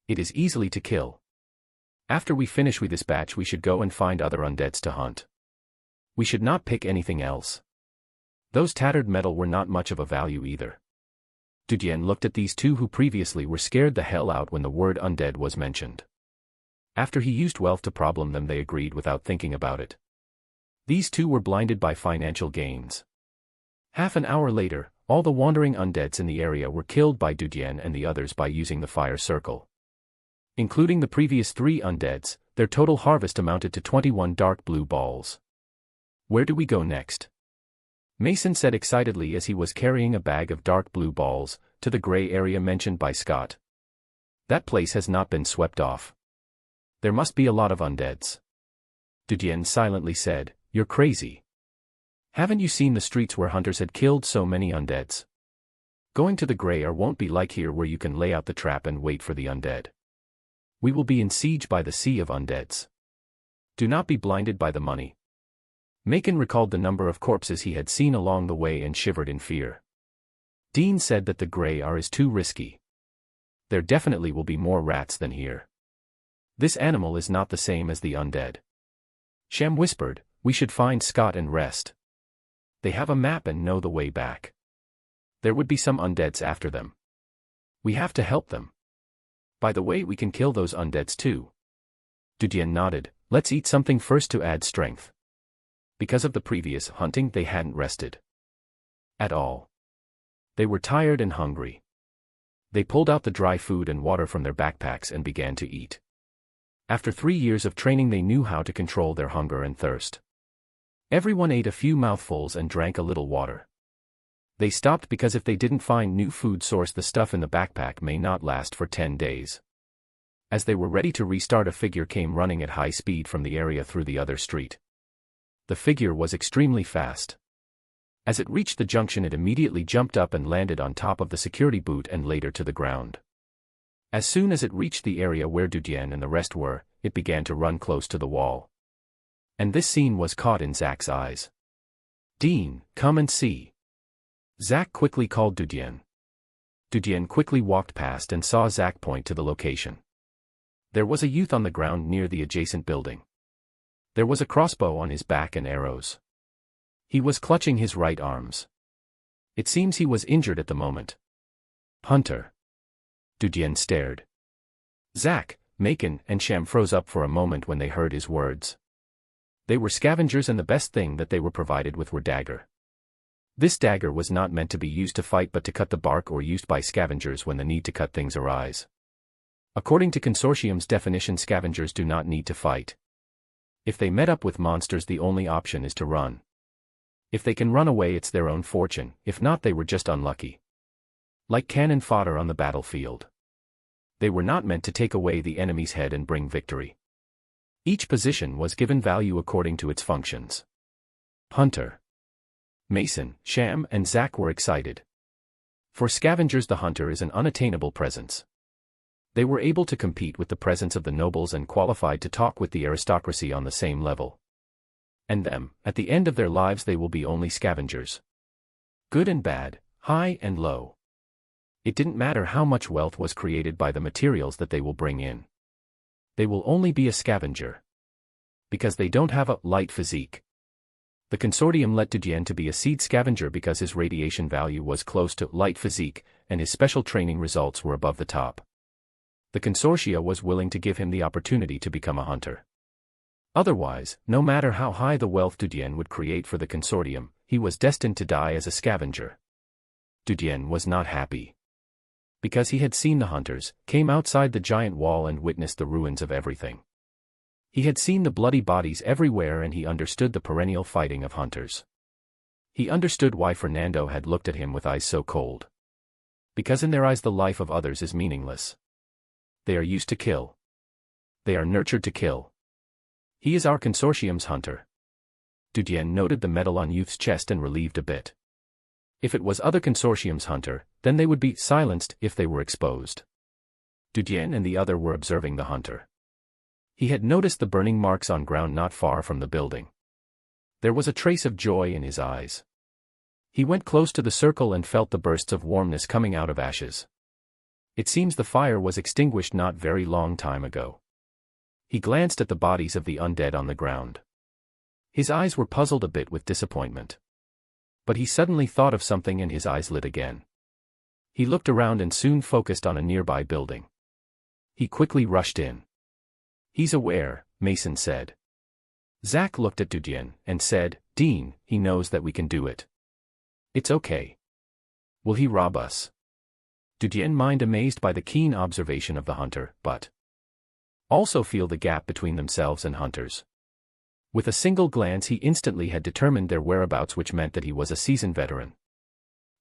It is easily to kill. After we finish with this batch we should go and find other undeads to hunt. We should not pick anything else. Those tattered metal were not much of a value either." Dudien looked at these two who previously were scared the hell out when the word undead was mentioned. After he used wealth to problem them they agreed without thinking about it. These two were blinded by financial gains. Half an hour later, all the wandering undeads in the area were killed by Dudien and the others by using the fire circle. Including the previous 3 undeads, their total harvest amounted to 21 dark blue balls. "Where do we go next?" Mason said excitedly as he was carrying a bag of dark blue balls, "To the gray area mentioned by Scott. That place has not been swept off. There must be a lot of undeads." Dudien silently said, "You're crazy. Haven't you seen the streets where hunters had killed so many undeads? Going to the gray area won't be like here where you can lay out the trap and wait for the undead. We will be in siege by the sea of undeads. Do not be blinded by the money." Macon recalled the number of corpses he had seen along the way and shivered in fear. Dean said that the gray area is too risky. There definitely will be more rats than here. This animal is not the same as the undead. Sham whispered, "We should find Scott and rest. They have a map and know the way back. There would be some undeads after them. We have to help them. By the way, we can kill those undeads too." Dudien nodded. "Let's eat something first to add strength." Because of the previous hunting they hadn't rested at all. They were tired and hungry. They pulled out the dry food and water from their backpacks and began to eat. After 3 years of training they knew how to control their hunger and thirst. Everyone ate a few mouthfuls and drank a little water. They stopped because if they didn't find new food source the stuff in the backpack may not last for 10 days. As they were ready to restart a figure came running at high speed from the area through the other street. The figure was extremely fast. As it reached the junction it immediately jumped up and landed on top of the security boot and later to the ground. As soon as it reached the area where Dudien and the rest were, it began to run close to the wall. And this scene was caught in Zack's eyes. "Dean, come and see." Zack quickly called Dudien. Dudien quickly walked past and saw Zack point to the location. There was a youth on the ground near the adjacent building. There was a crossbow on his back and arrows. He was clutching his right arms. It seems he was injured at the moment. "Hunter." Dudien stared. Zack, Macon, and Sham froze up for a moment when they heard his words. They were scavengers and the best thing that they were provided with were dagger. This dagger was not meant to be used to fight but to cut the bark or used by scavengers when the need to cut things arise. According to Consortium's definition scavengers do not need to fight. If they met up with monsters the only option is to run. If they can run away it's their own fortune, if not they were just unlucky. Like cannon fodder on the battlefield. They were not meant to take away the enemy's head and bring victory. Each position was given value according to its functions. Hunter. Mason, Sham, and Zack were excited. For scavengers, the hunter is an unattainable presence. They were able to compete with the presence of the nobles and qualified to talk with the aristocracy on the same level. And them, at the end of their lives they will be only scavengers. Good and bad, high and low. It didn't matter how much wealth was created by the materials that they will bring in. They will only be a scavenger. Because they don't have a light physique. The consortium let Dudien to be a seed scavenger because his radiation value was close to light physique, and his special training results were above the top. The consortia was willing to give him the opportunity to become a hunter. Otherwise, no matter how high the wealth Dudien would create for the consortium, he was destined to die as a scavenger. Dudien was not happy. Because he had seen the hunters, came outside the giant wall and witnessed the ruins of everything. He had seen the bloody bodies everywhere and he understood the perennial fighting of hunters. He understood why Fernando had looked at him with eyes so cold. Because in their eyes the life of others is meaningless. They are used to kill. They are nurtured to kill. He is our consortium's hunter. Dudien noted the medal on Youth's chest and relieved a bit. If it was other consortium's hunter, then they would be silenced if they were exposed. Dudien and the other were observing the hunter. He had noticed the burning marks on ground not far from the building. There was a trace of joy in his eyes. He went close to the circle and felt the bursts of warmness coming out of ashes. It seems the fire was extinguished not very long time ago. He glanced at the bodies of the undead on the ground. His eyes were puzzled a bit with disappointment. But he suddenly thought of something and his eyes lit again. He looked around and soon focused on a nearby building. He quickly rushed in. He's aware, Mason said. Zack looked at Dudien and said, Dean, he knows that we can do it. It's okay. Will he rob us? Dudien mind amazed by the keen observation of the hunter, but also feel the gap between themselves and hunters. With a single glance he instantly had determined their whereabouts, which meant that he was a seasoned veteran.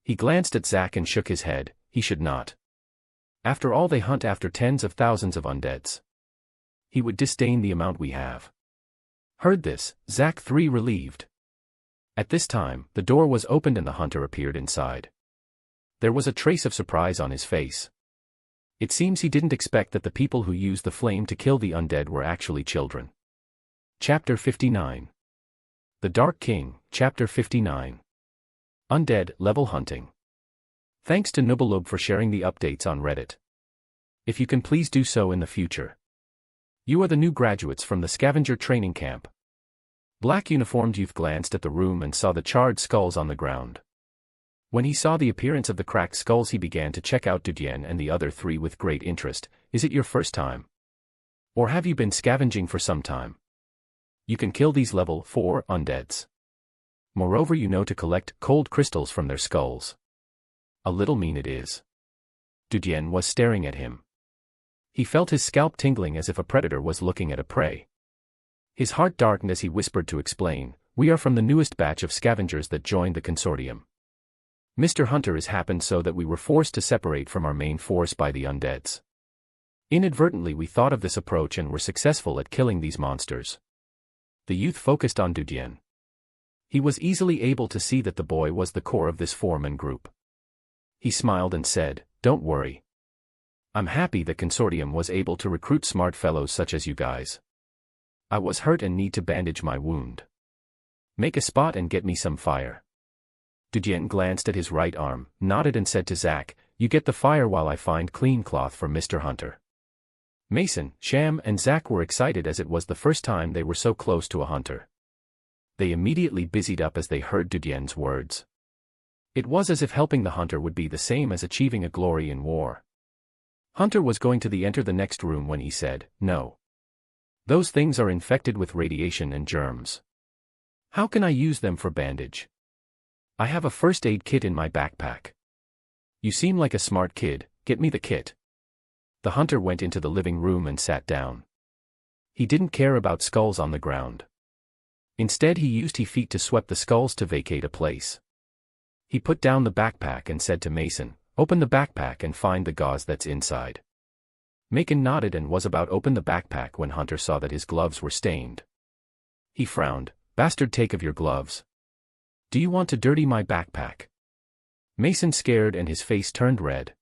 He glanced at Zack and shook his head. He should not. After all, they hunt after tens of thousands of undeads. He would disdain the amount we have. Heard this, Zack 3 relieved. At this time, the door was opened and the hunter appeared inside. There was a trace of surprise on his face. It seems he didn't expect that the people who used the flame to kill the undead were actually children. Chapter 59. The Dark King, Chapter 59. Undead Level Hunting. Thanks to Nubelub for sharing the updates on Reddit. If you can please do so in the future. You are the new graduates from the scavenger training camp. Black uniformed youth glanced at the room and saw the charred skulls on the ground. When he saw the appearance of the cracked skulls he began to check out Dudien and the other 3 with great interest. Is it your first time? Or have you been scavenging for some time? You can kill these level 4 undeads. Moreover, you know to collect cold crystals from their skulls. A little mean it is. Dudien was staring at him. He felt his scalp tingling as if a predator was looking at a prey. His heart darkened as he whispered to explain, we are from the newest batch of scavengers that joined the consortium. Mr. Hunter has happened so that we were forced to separate from our main force by the undeads. Inadvertently we thought of this approach and were successful at killing these monsters. The youth focused on Dudien. He was easily able to see that the boy was the core of this four-man group. He smiled and said, don't worry. I'm happy the consortium was able to recruit smart fellows such as you guys. I was hurt and need to bandage my wound. Make a spot and get me some fire. Dudien glanced at his right arm, nodded and said to Zack, you get the fire while I find clean cloth for Mr. Hunter. Mason, Sham and Zack were excited as it was the first time they were so close to a hunter. They immediately busied up as they heard Dudien's words. It was as if helping the hunter would be the same as achieving a glory in war. Hunter was going to enter the next room when he said, no. Those things are infected with radiation and germs. How can I use them for bandage? I have a first aid kit in my backpack. You seem like a smart kid, get me the kit. The hunter went into the living room and sat down. He didn't care about skulls on the ground. Instead he used his feet to sweep the skulls to vacate a place. He put down the backpack and said to Mason, open the backpack and find the gauze that's inside. Macon nodded and was about to open the backpack when Hunter saw that his gloves were stained. He frowned, bastard, take of your gloves. Do you want to dirty my backpack? Mason scared and his face turned red.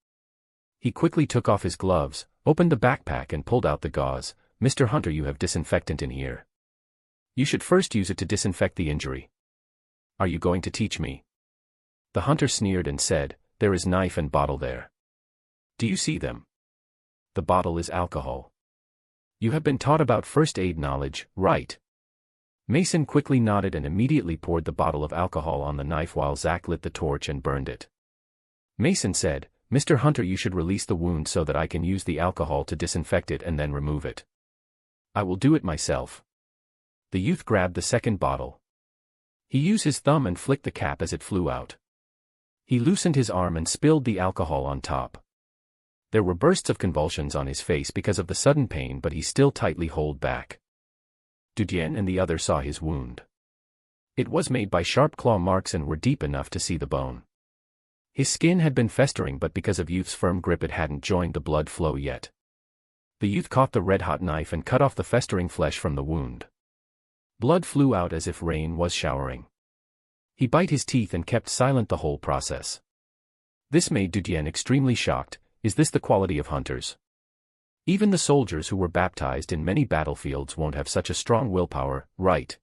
He quickly took off his gloves, opened the backpack and pulled out the gauze. Mr. Hunter, you have disinfectant in here. You should first use it to disinfect the injury. Are you going to teach me? The hunter sneered and said, there is knife and bottle there. Do you see them? The bottle is alcohol. You have been taught about first aid knowledge, right? Mason quickly nodded and immediately poured the bottle of alcohol on the knife while Zach lit the torch and burned it. Mason said, Mr. Hunter, you should release the wound so that I can use the alcohol to disinfect it and then remove it. I will do it myself. The youth grabbed the second bottle. He used his thumb and flicked the cap as it flew out. He loosened his arm and spilled the alcohol on top. There were bursts of convulsions on his face because of the sudden pain, but he still tightly held back. Dudien and the other saw his wound. It was made by sharp claw marks and were deep enough to see the bone. His skin had been festering, but because of youth's firm grip it hadn't joined the blood flow yet. The youth caught the red-hot knife and cut off the festering flesh from the wound. Blood flew out as if rain was showering. He bit his teeth and kept silent the whole process. This made Dudien extremely shocked. Is this the quality of hunters? Even the soldiers who were baptized in many battlefields won't have such a strong willpower, right?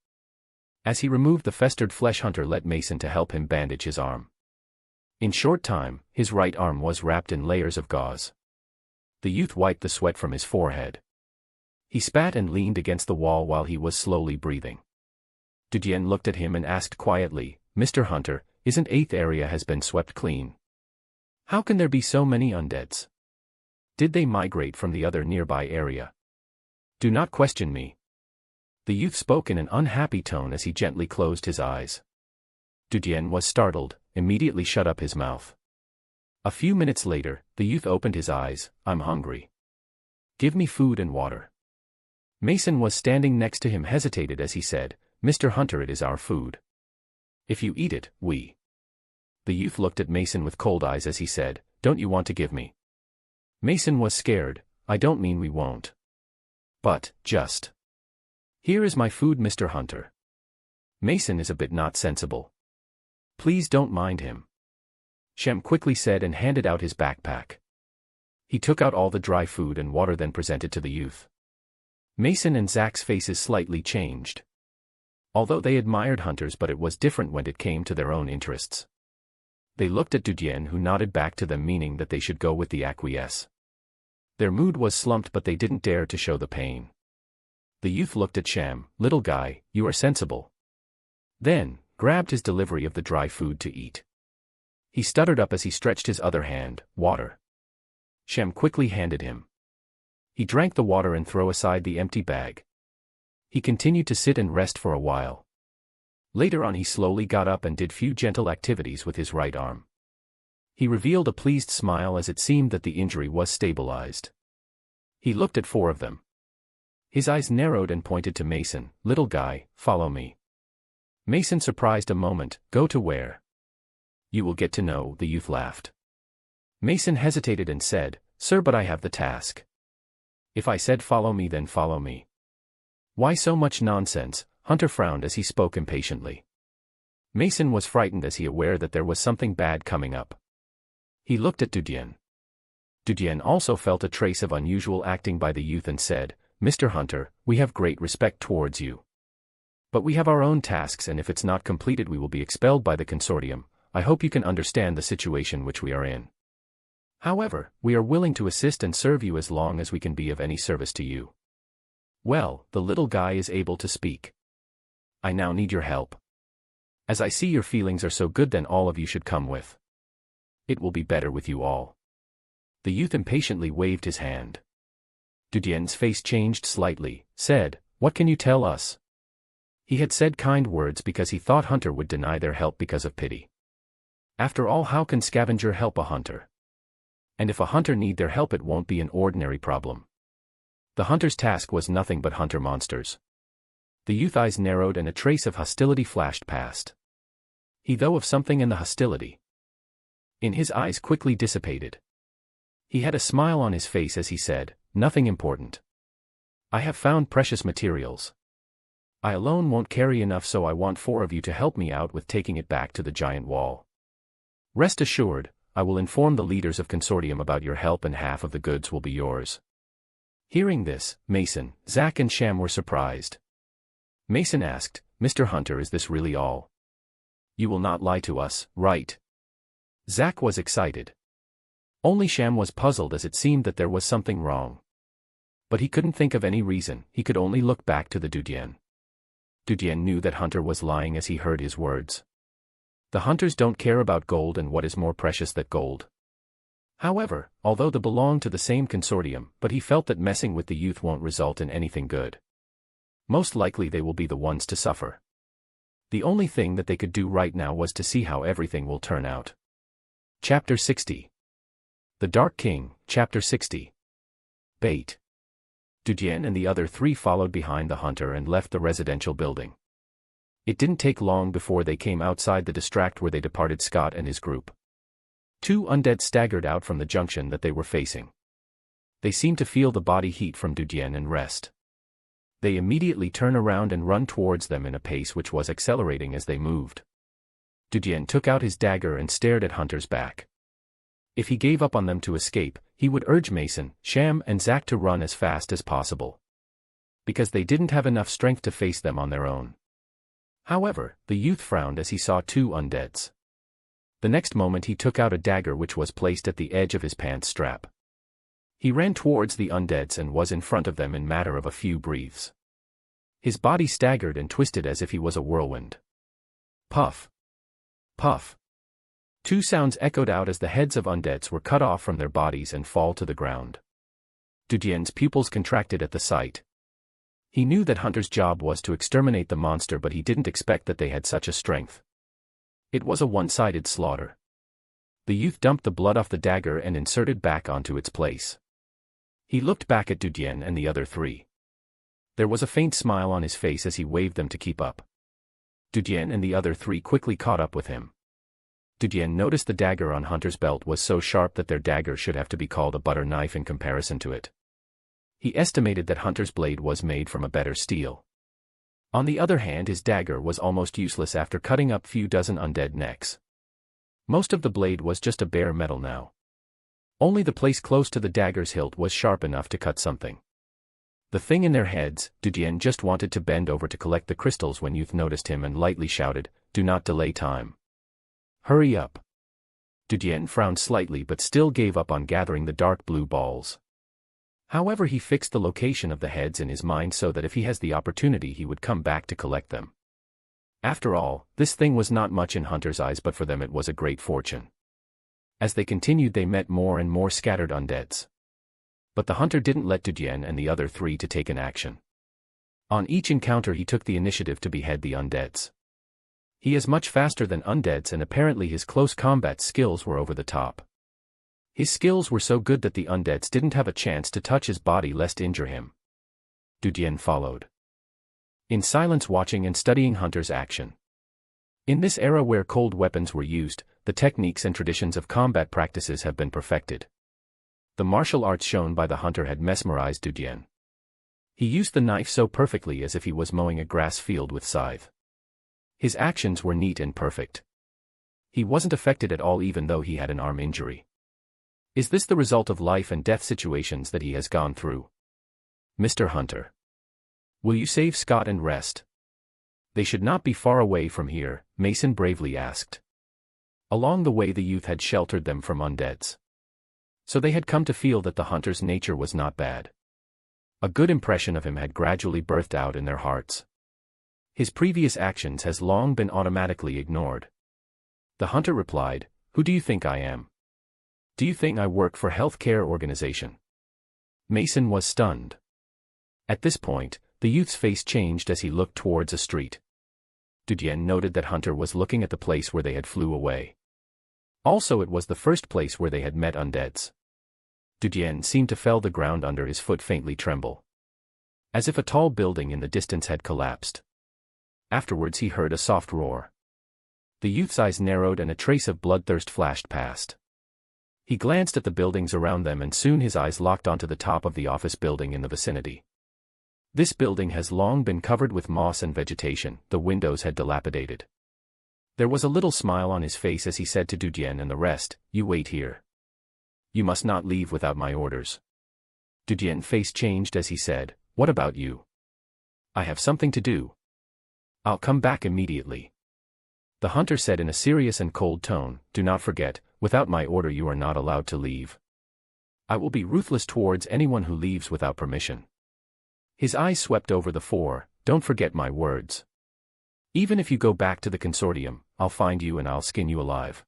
As he removed the festered flesh, Hunter let Mason to help him bandage his arm. In short time, his right arm was wrapped in layers of gauze. The youth wiped the sweat from his forehead. He spat and leaned against the wall while he was slowly breathing. Dudien looked at him and asked quietly, Mr. Hunter, isn't 8th area has been swept clean? How can there be so many undeads? Did they migrate from the other nearby area? Do not question me. The youth spoke in an unhappy tone as he gently closed his eyes. Dudien was startled, immediately shut up his mouth. A few minutes later, the youth opened his eyes. I'm hungry. Give me food and water. Mason was standing next to him, hesitated as he said, Mr. Hunter, it is our food. If you eat it, we. The youth looked at Mason with cold eyes as he said, don't you want to give me? Mason was scared. I don't mean we won't. But, just. Here is my food, Mr. Hunter. Mason is a bit not sensible. Please don't mind him. Shem quickly said and handed out his backpack. He took out all the dry food and water, then presented to the youth. Mason and Zach's faces slightly changed. Although they admired hunters, but it was different when it came to their own interests. They looked at Dudien, who nodded back to them, meaning that they should go with the acquiesce. Their mood was slumped, but they didn't dare to show the pain. The youth looked at Sham. Little guy, you are sensible. Then, grabbed his delivery of the dry food to eat. He stuttered up as he stretched his other hand. Water. Shem quickly handed him. He drank the water and threw aside the empty bag. He continued to sit and rest for a while. Later on he slowly got up and did few gentle activities with his right arm. He revealed a pleased smile as it seemed that the injury was stabilized. He looked at 4 of them. His eyes narrowed and pointed to Mason. Little guy, follow me. Mason surprised a moment. Go to where? You will get to know, the youth laughed. Mason hesitated and said, Sir, but I have the task. If I said follow me, then follow me. Why so much nonsense? Hunter frowned as he spoke impatiently. Mason was frightened as he aware that there was something bad coming up. He looked at Dudien. Dudien also felt a trace of unusual acting by the youth and said, Mr. Hunter, we have great respect towards you. But we have our own tasks, and if it's not completed we will be expelled by the consortium. I hope you can understand the situation which we are in. However, we are willing to assist and serve you as long as we can be of any service to you. Well, the little guy is able to speak. I now need your help. As I see your feelings are so good, then all of you should come with. It will be better with you all. The youth impatiently waved his hand. Dudien's face changed slightly, said, What can you tell us? He had said kind words because he thought Hunter would deny their help because of pity. After all, how can scavenger help a hunter? And if a hunter need their help, it won't be an ordinary problem. The hunter's task was nothing but hunter monsters. The youth's eyes narrowed and a trace of hostility flashed past. He thought of something, and the hostility in his eyes quickly dissipated. He had a smile on his face as he said, Nothing important. I have found precious materials. I alone won't carry enough, so I want 4 of you to help me out with taking it back to the giant wall. Rest assured, I will inform the leaders of Consortium about your help and half of the goods will be yours." Hearing this, Mason, Zack and Sham were surprised. Mason asked, "Mr. Hunter, is this really all? You will not lie to us, right?" Zack was excited. Only Sham was puzzled, as it seemed that there was something wrong. But he couldn't think of any reason. He could only look back to the Dudien. Dudien knew that Hunter was lying as he heard his words. The hunters don't care about gold and what is more precious than gold. However, although they belong to the same consortium, but he felt that messing with the youth won't result in anything good. Most likely they will be the ones to suffer. The only thing that they could do right now was to see how everything will turn out. Chapter 60. The Dark King, Chapter 60. Bait. Dudien and the other 3 followed behind the hunter and left the residential building. It didn't take long before they came outside the district where they departed Scott and his group. 2 undead staggered out from the junction that they were facing. They seemed to feel the body heat from Dudien and rest. They immediately turn around and run towards them in a pace which was accelerating as they moved. Dudien took out his dagger and stared at Hunter's back. If he gave up on them to escape, he would urge Mason, Sham and Zack to run as fast as possible. Because they didn't have enough strength to face them on their own. However, the youth frowned as he saw 2 undeads. The next moment he took out a dagger which was placed at the edge of his pants strap. He ran towards the undeads and was in front of them in matter of a few breaths. His body staggered and twisted as if he was a whirlwind. Puff. Puff. 2 sounds echoed out as the heads of undeads were cut off from their bodies and fall to the ground. Dudien's pupils contracted at the sight. He knew that Hunter's job was to exterminate the monster, but he didn't expect that they had such a strength. It was a one-sided slaughter. The youth dumped the blood off the dagger and inserted back onto its place. He looked back at Dudien and the other 3. There was a faint smile on his face as he waved them to keep up. Dudien and the other 3 quickly caught up with him. Dudien noticed the dagger on Hunter's belt was so sharp that their dagger should have to be called a butter knife in comparison to it. He estimated that Hunter's blade was made from a better steel. On the other hand, his dagger was almost useless after cutting up few dozen undead necks. Most of the blade was just a bare metal now. Only the place close to the dagger's hilt was sharp enough to cut something. The thing in their heads, Dudien just wanted to bend over to collect the crystals when youth noticed him and lightly shouted, "Do not delay time. Hurry up." Dudien frowned slightly but still gave up on gathering the dark blue balls. However, he fixed the location of the heads in his mind so that if he has the opportunity he would come back to collect them. After all, this thing was not much in Hunter's eyes, but for them it was a great fortune. As they continued they met more and more scattered undeads. But the hunter didn't let Dudien and the other 3 to take an action. On each encounter he took the initiative to behead the undeads. He is much faster than undeads and apparently his close combat skills were over the top. His skills were so good that the undeads didn't have a chance to touch his body lest injure him. Dudien followed, in silence, watching and studying Hunter's action. In this era where cold weapons were used, the techniques and traditions of combat practices have been perfected. The martial arts shown by the hunter had mesmerized Dudien. He used the knife so perfectly as if he was mowing a grass field with scythe. His actions were neat and perfect. He wasn't affected at all even though he had an arm injury. Is this the result of life and death situations that he has gone through? Mr. Hunter, will you save Scott and rest? They should not be far away from here, Mason bravely asked. Along the way the youth had sheltered them from undeads. So they had come to feel that the hunter's nature was not bad. A good impression of him had gradually birthed out in their hearts. His previous actions has long been automatically ignored. The hunter replied, "Who do you think I am? Do you think I work for a healthcare organization?" Mason was stunned. At this point, the youth's face changed as he looked towards a street. Dudien noted that Hunter was looking at the place where they had flew away. Also, it was the first place where they had met undeads. Dudien seemed to feel the ground under his foot faintly tremble. As if a tall building in the distance had collapsed. Afterwards he heard a soft roar. The youth's eyes narrowed and a trace of bloodthirst flashed past. He glanced at the buildings around them and soon his eyes locked onto the top of the office building in the vicinity. This building has long been covered with moss and vegetation, the windows had dilapidated. There was a little smile on his face as he said to Dudien and the rest, "You wait here. You must not leave without my orders." Dudien's face changed as he said, "What about you?" "I have something to do. I'll come back immediately." The hunter said in a serious and cold tone, "Do not forget, without my order you are not allowed to leave. I will be ruthless towards anyone who leaves without permission." His eyes swept over the four. "Don't forget my words. Even if you go back to the consortium, I'll find you and I'll skin you alive."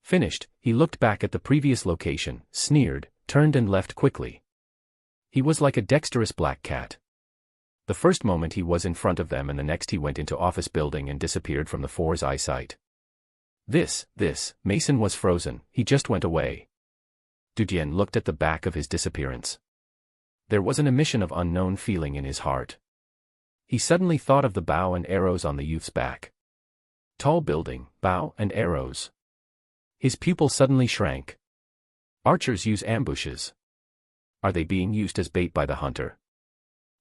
Finished, he looked back at the previous location, sneered, turned and left quickly. He was like a dexterous black cat. The first moment he was in front of them and the next he went into office building and disappeared from the four's eyesight. Mason was frozen, he just went away. Dudien looked at the back of his disappearance. There was an emission of unknown feeling in his heart. He suddenly thought of the bow and arrows on the youth's back. Tall building, bow and arrows. His pupil suddenly shrank. Archers use ambushes. Are they being used as bait by the hunter?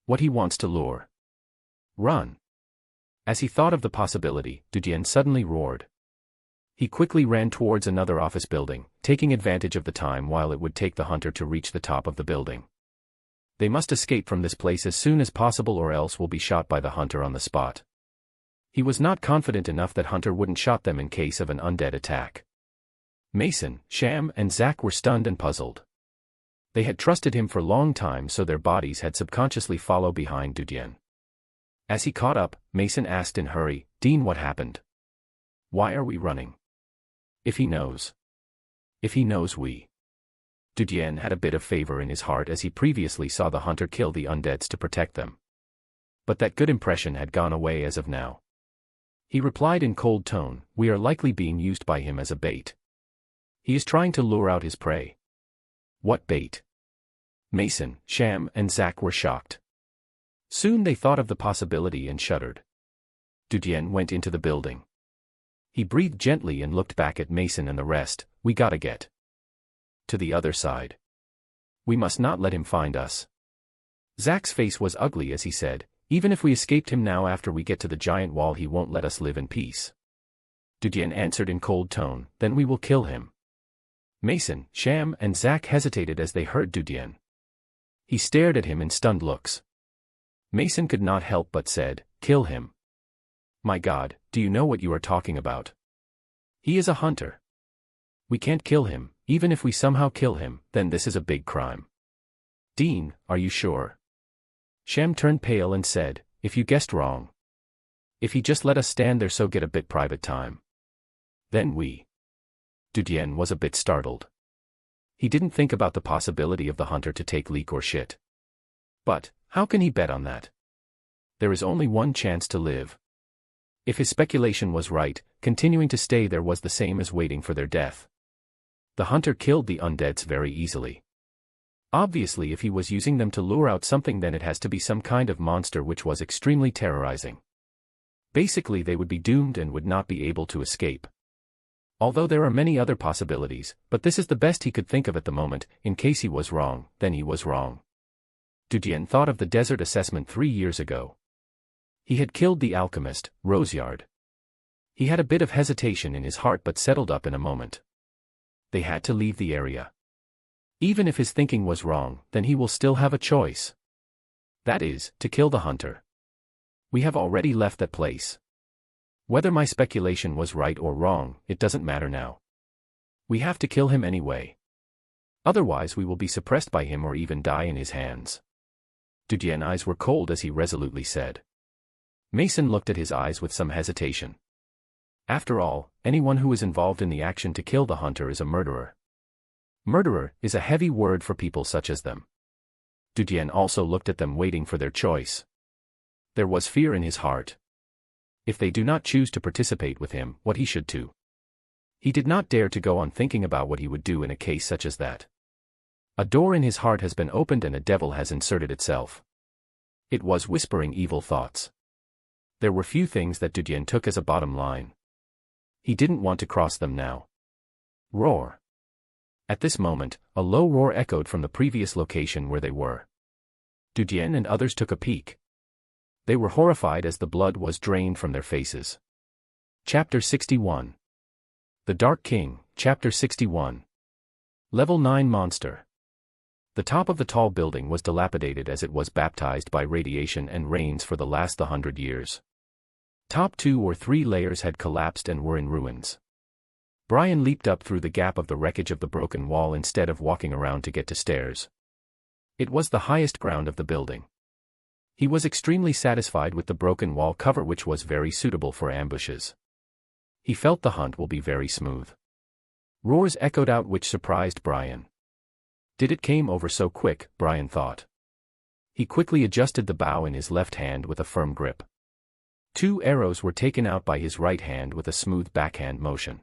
What he wants to lure. Run. As he thought of the possibility, Dudien suddenly roared. He quickly ran towards another office building, taking advantage of the time while it would take the hunter to reach the top of the building. They must escape from this place as soon as possible or else will be shot by the hunter on the spot. He was not confident enough that Hunter wouldn't shot them in case of an undead attack. Mason, Sham and Zack were stunned and puzzled. They had trusted him for a long time so their bodies had subconsciously followed behind Dudien. As he caught up, Mason asked in hurry, "Dean, what happened? Why are we running? If he knows we..." Dudien had a bit of favor in his heart as he previously saw the hunter kill the undeads to protect them. But that good impression had gone away as of now. He replied in cold tone, "We are likely being used by him as a bait. He is trying to lure out his prey." "What bait?" Mason, Sham and Zack were shocked. Soon they thought of the possibility and shuddered. Dudien went into the building. He breathed gently and looked back at Mason and the rest. "We gotta get to the other side. We must not let him find us." Zack's face was ugly as he said, "Even if we escaped him now after we get to the giant wall he won't let us live in peace." Dudien answered in cold tone, "Then we will kill him." Mason, Sham and Zack hesitated as they heard Dudien. He stared at him in stunned looks. Mason could not help but said, "Kill him." "My God, do you know what you are talking about? He is a hunter. We can't kill him. Even if we somehow kill him, then this is a big crime." "Dean, are you sure?" Sham turned pale and said, "If you guessed wrong. If he just let us stand there so get a bit private time. Then we..." Dudien was a bit startled. He didn't think about the possibility of the hunter to take leak or shit. But, how can he bet on that? There is only one chance to live. If his speculation was right, continuing to stay there was the same as waiting for their death. The hunter killed the undeads very easily. Obviously if he was using them to lure out something then it has to be some kind of monster which was extremely terrorizing. Basically they would be doomed and would not be able to escape. Although there are many other possibilities, but this is the best he could think of at the moment. In case he was wrong, then he was wrong. Dudien thought of the desert assessment 3 years ago. He had killed the alchemist, Roseyard. He had a bit of hesitation in his heart but settled up in a moment. They had to leave the area. Even if his thinking was wrong, then he will still have a choice. That is, to kill the hunter. We have already left that place. Whether my speculation was right or wrong, it doesn't matter now. We have to kill him anyway. Otherwise we will be suppressed by him or even die in his hands. Dudien's eyes were cold as he resolutely said. Mason looked at his eyes with some hesitation. After all, anyone who is involved in the action to kill the hunter is a murderer. Murderer is a heavy word for people such as them. Dudien also looked at them waiting for their choice. There was fear in his heart. If they do not choose to participate with him, what he should do. He did not dare to go on thinking about what he would do in a case such as that. A door in his heart has been opened and a devil has inserted itself. It was whispering evil thoughts. There were few things that Dudien took as a bottom line. He didn't want to cross them now. Roar. At this moment, a low roar echoed from the previous location where they were. Dujien and others took a peek. They were horrified as the blood was drained from their faces. Chapter 61. The Dark King, Chapter 61. Level 9 Monster. The top of the tall building was dilapidated as it was baptized by radiation and rains for the last 100 years. Top 2 or 3 layers had collapsed and were in ruins. Brian leaped up through the gap of the wreckage of the broken wall instead of walking around to get to stairs. It was the highest ground of the building. He was extremely satisfied with the broken wall cover, which was very suitable for ambushes. He felt the hunt will be very smooth. Roars echoed out, which surprised Brian. Did it came over so quick, Brian thought. He quickly adjusted the bow in his left hand with a firm grip. 2 arrows were taken out by his right hand with a smooth backhand motion.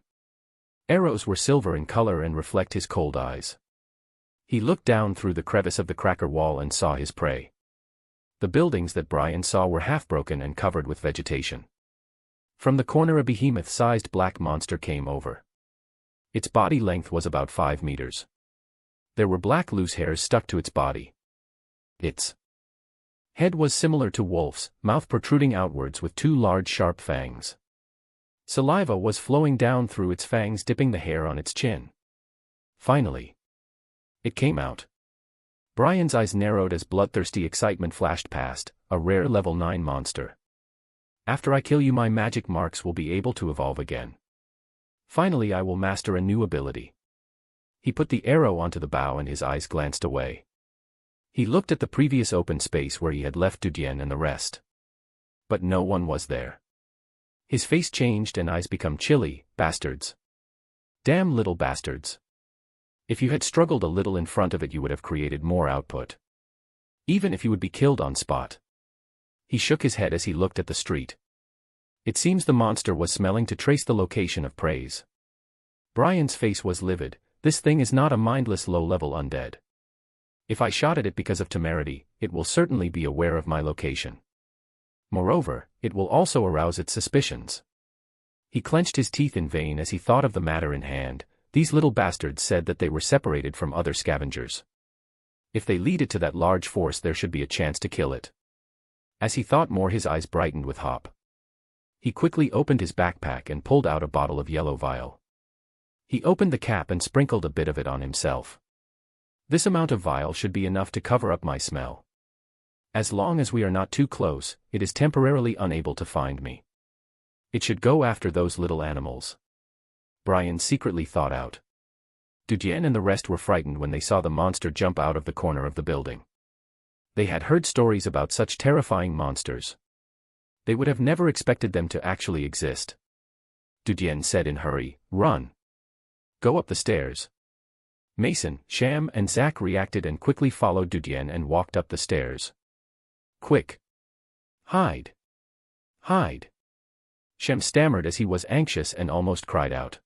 Arrows were silver in color and reflect his cold eyes. He looked down through the crevice of the cracker wall and saw his prey. The buildings that Brian saw were half broken and covered with vegetation. From the corner a behemoth-sized black monster came over. Its body length was about 5 meters. There were black loose hairs stuck to its body. Its head was similar to wolf's, mouth protruding outwards with 2 large sharp fangs. Saliva was flowing down through its fangs, dipping the hair on its chin. Finally, it came out. Brian's eyes narrowed as bloodthirsty excitement flashed past, a rare level 9 monster. After I kill you, my magic marks will be able to evolve again. Finally, I will master a new ability. He put the arrow onto the bow and his eyes glanced away. He looked at the previous open space where he had left Dujien and the rest. But no one was there. His face changed and eyes become chilly. Bastards. Damn little bastards. If you had struggled a little in front of it, you would have created more output. Even if you would be killed on spot. He shook his head as he looked at the street. It seems the monster was smelling to trace the location of praise. Brian's face was livid. This thing is not a mindless low-level undead. If I shot at it because of temerity, it will certainly be aware of my location. Moreover, it will also arouse its suspicions. He clenched his teeth in vain as he thought of the matter in hand. These little bastards said that they were separated from other scavengers. If they lead it to that large force, there should be a chance to kill it. As he thought more, his eyes brightened with hope. He quickly opened his backpack and pulled out a bottle of yellow vial. He opened the cap and sprinkled a bit of it on himself. This amount of vial should be enough to cover up my smell. As long as we are not too close, it is temporarily unable to find me. It should go after those little animals. Brian secretly thought out. Dujien and the rest were frightened when they saw the monster jump out of the corner of the building. They had heard stories about such terrifying monsters. They would have never expected them to actually exist. Dujien said in hurry, "Run. Go up the stairs." Mason, Sham, and Zach reacted and quickly followed Dujien and walked up the stairs. Quick. Hide. Hide. Shem stammered as he was anxious and almost cried out.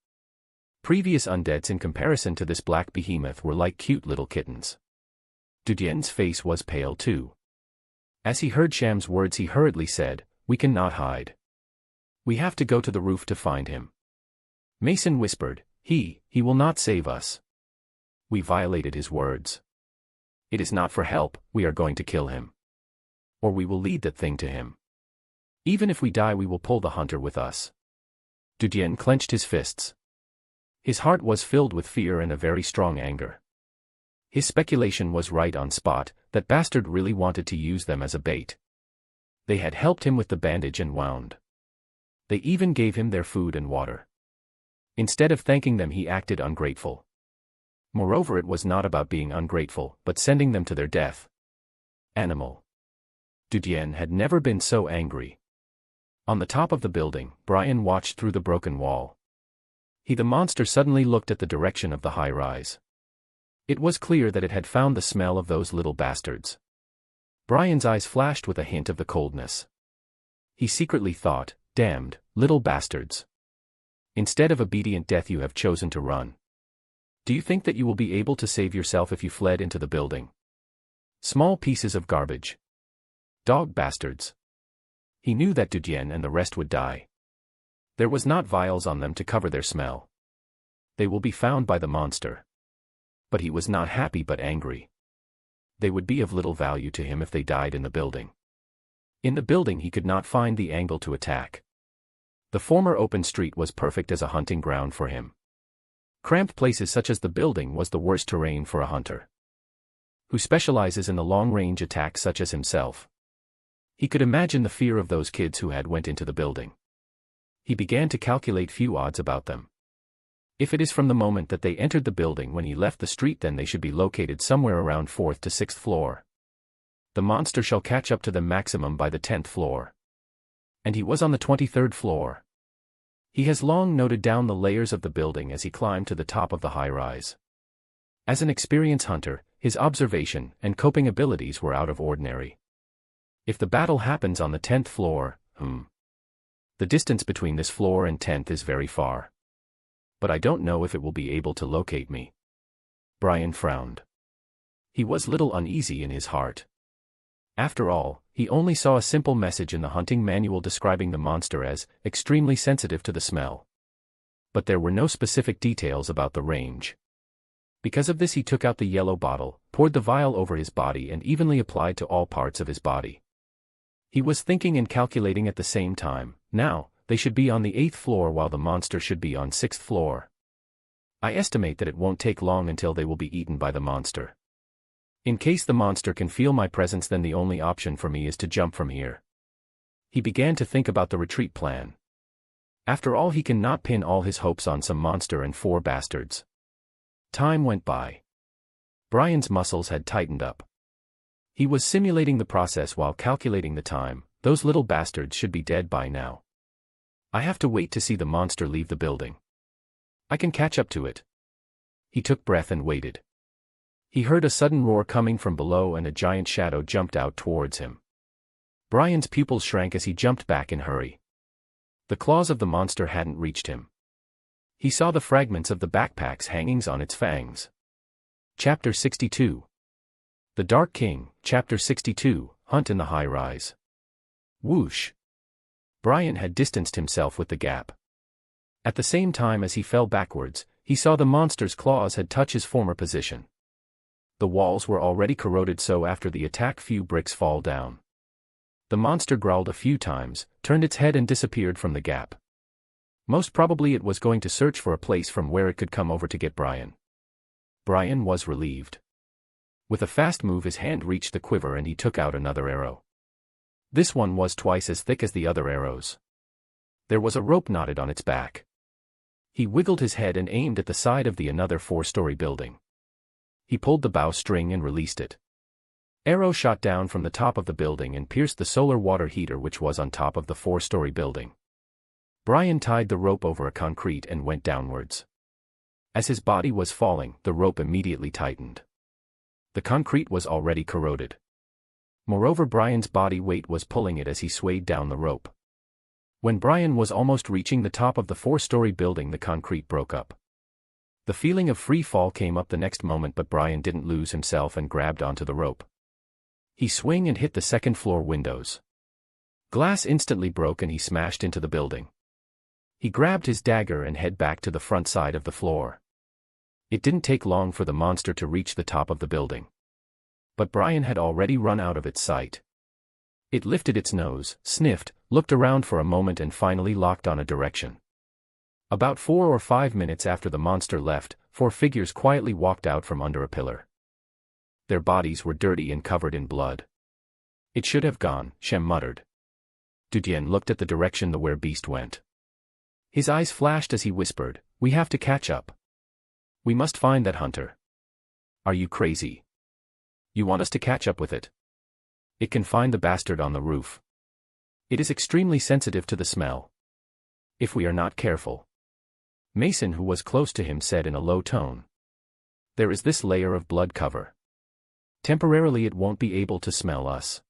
Previous undeads in comparison to this black behemoth were like cute little kittens. Dudien's face was pale too. As he heard Sham's words, he hurriedly said, "We cannot hide. We have to go to the roof to find him." Mason whispered, He will not save us. We violated his words. It is not for help, we are going to kill him. Or we will lead that thing to him. Even if we die, we will pull the hunter with us. Dudien clenched his fists. His heart was filled with fear and a very strong anger. His speculation was right on spot, that bastard really wanted to use them as a bait. They had helped him with the bandage and wound. They even gave him their food and water. Instead of thanking them, he acted ungrateful. Moreover, it was not about being ungrateful, but sending them to their death. Animal. Dudien had never been so angry. On the top of the building, Brian watched through the broken wall. The monster suddenly looked at the direction of the high-rise. It was clear that it had found the smell of those little bastards. Brian's eyes flashed with a hint of the coldness. He secretly thought, damned, little bastards. Instead of obedient death, you have chosen to run. Do you think that you will be able to save yourself if you fled into the building? Small pieces of garbage. Dog bastards. He knew that Dudien and the rest would die. There was not vials on them to cover their smell. They will be found by the monster. But he was not happy but angry. They would be of little value to him if they died in the building. In the building he could not find the angle to attack. The former open street was perfect as a hunting ground for him. Cramped places such as the building was the worst terrain for a hunter who specializes in the long-range attacks such as himself. He could imagine the fear of those kids who had went into the building. He began to calculate few odds about them. If it is from the moment that they entered the building when he left the street, then they should be located somewhere around 4th to 6th floor. The monster shall catch up to them maximum by the 10th floor. And he was on the 23rd floor. He has long noted down the layers of the building as he climbed to the top of the high-rise. As an experienced hunter, his observation and coping abilities were out of ordinary. If the battle happens on the 10th floor, the distance between this floor and 10th is very far. But I don't know if it will be able to locate me. Brian frowned. He was little uneasy in his heart. After all, he only saw a simple message in the hunting manual describing the monster as extremely sensitive to the smell. But there were no specific details about the range. Because of this, he took out the yellow bottle, poured the vial over his body and evenly applied to all parts of his body. He was thinking and calculating at the same time. Now, they should be on the 8th floor while the monster should be on 6th floor. I estimate that it won't take long until they will be eaten by the monster. In case the monster can feel my presence, then the only option for me is to jump from here. He began to think about the retreat plan. After all, he cannot pin all his hopes on some monster and 4 bastards. Time went by. Brian's muscles had tightened up. He was simulating the process while calculating the time. Those little bastards should be dead by now. I have to wait to see the monster leave the building. I can catch up to it. He took breath and waited. He heard a sudden roar coming from below and a giant shadow jumped out towards him. Brian's pupils shrank as he jumped back in a hurry. The claws of the monster hadn't reached him. He saw the fragments of the backpack's hangings on its fangs. Chapter 62. The Dark King, Chapter 62, Hunt in the High Rise. Whoosh. Brian had distanced himself with the gap. At the same time as he fell backwards, he saw the monster's claws had touched his former position. The walls were already corroded, so after the attack few bricks fall down. The monster growled a few times, turned its head and disappeared from the gap. Most probably it was going to search for a place from where it could come over to get Brian. Brian was relieved. With a fast move his hand reached the quiver and he took out another arrow. This one was twice as thick as the other arrows. There was a rope knotted on its back. He wiggled his head and aimed at the side of the another 4-story building. He pulled the bowstring and released it. Arrow shot down from the top of the building and pierced the solar water heater which was on top of the 4-story building. Brian tied the rope over a concrete and went downwards. As his body was falling, the rope immediately tightened. The concrete was already corroded. Moreover, Brian's body weight was pulling it as he swayed down the rope. When Brian was almost reaching the top of the 4-story building, the concrete broke up. The feeling of free fall came up the next moment, but Brian didn't lose himself and grabbed onto the rope. He swung and hit the 2nd floor windows. Glass instantly broke and he smashed into the building. He grabbed his dagger and headed back to the front side of the floor. It didn't take long for the monster to reach the top of the building. But Brian had already run out of its sight. It lifted its nose, sniffed, looked around for a moment and finally locked on a direction. About 4 or 5 minutes after the monster left, 4 figures quietly walked out from under a pillar. Their bodies were dirty and covered in blood. It should have gone, Shem muttered. Dudien looked at the direction the werebeast went. His eyes flashed as he whispered, "We have to catch up. We must find that hunter." "Are you crazy? You want us to catch up with it? It can find the bastard on the roof. It is extremely sensitive to the smell. If we are not careful." Mason, who was close to him, said in a low tone. "There is this layer of blood cover. Temporarily it won't be able to smell us."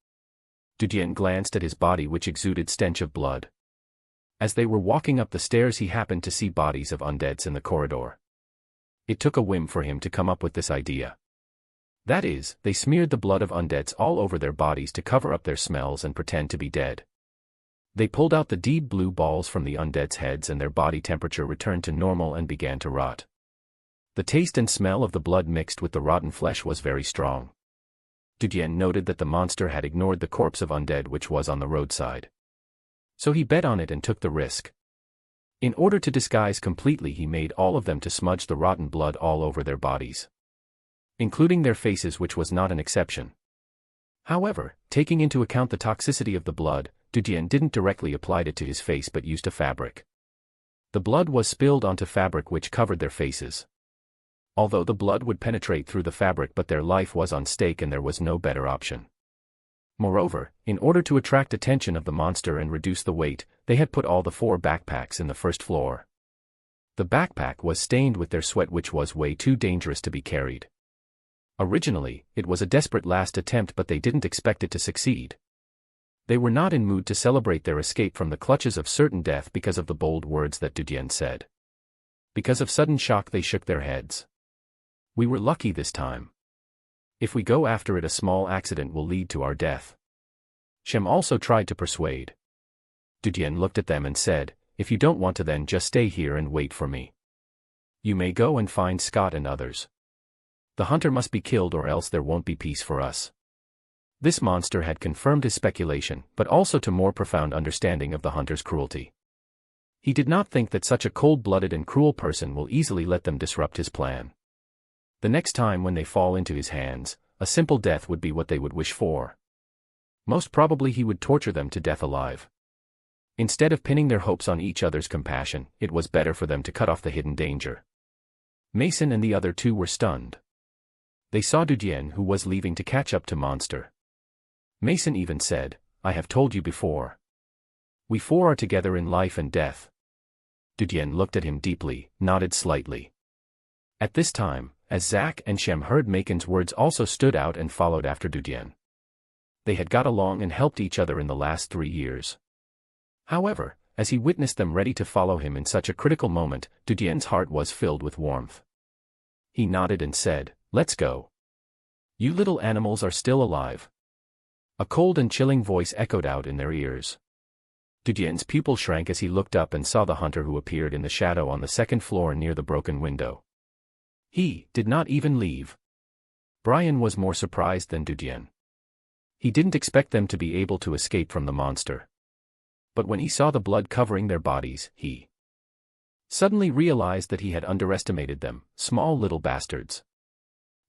Dudien glanced at his body which exuded stench of blood. As they were walking up the stairs he happened to see bodies of undeads in the corridor. It took a whim for him to come up with this idea. That is, they smeared the blood of undeads all over their bodies to cover up their smells and pretend to be dead. They pulled out the deep blue balls from the undeads' heads and their body temperature returned to normal and began to rot. The taste and smell of the blood mixed with the rotten flesh was very strong. Dudien noted that the monster had ignored the corpse of undead which was on the roadside. So he bet on it and took the risk. In order to disguise completely, he made all of them to smudge the rotten blood all over their bodies, including their faces, which was not an exception. However, taking into account the toxicity of the blood, Dudien didn't directly apply it to his face but used a fabric. The blood was spilled onto fabric which covered their faces. Although the blood would penetrate through the fabric, but their life was on stake and there was no better option. Moreover, in order to attract attention of the monster and reduce the weight, they had put all the 4 backpacks in the first floor. The backpack was stained with their sweat, which was way too dangerous to be carried. Originally, it was a desperate last attempt, but they didn't expect it to succeed. They were not in mood to celebrate their escape from the clutches of certain death because of the bold words that Dudien said. Because of sudden shock, they shook their heads. We were lucky this time. If we go after it, a small accident will lead to our death. Shem also tried to persuade. Dudien looked at them and said, if you don't want to, then just stay here and wait for me. You may go and find Scott and others. The hunter must be killed or else there won't be peace for us. This monster had confirmed his speculation, but also to more profound understanding of the hunter's cruelty. He did not think that such a cold-blooded and cruel person will easily let them disrupt his plan. The next time when they fall into his hands, a simple death would be what they would wish for. Most probably he would torture them to death alive. Instead of pinning their hopes on each other's compassion, it was better for them to cut off the hidden danger. Mason and the other 2 were stunned. They saw Dudien, who was leaving to catch up to monster. Mason even said, I have told you before. We 4 are together in life and death. Dudien looked at him deeply, nodded slightly. At this time, as Zach and Shem heard Macon's words, also stood out and followed after Dudien. They had got along and helped each other in the last 3 years. However, as he witnessed them ready to follow him in such a critical moment, Dudien's heart was filled with warmth. He nodded and said, let's go. You little animals are still alive. A cold and chilling voice echoed out in their ears. Dudien's pupil shrank as he looked up and saw the hunter, who appeared in the shadow on the 2nd floor near the broken window. He did not even leave. Brian was more surprised than Dudien. He didn't expect them to be able to escape from the monster. But when he saw the blood covering their bodies, he suddenly realized that he had underestimated them, small little bastards.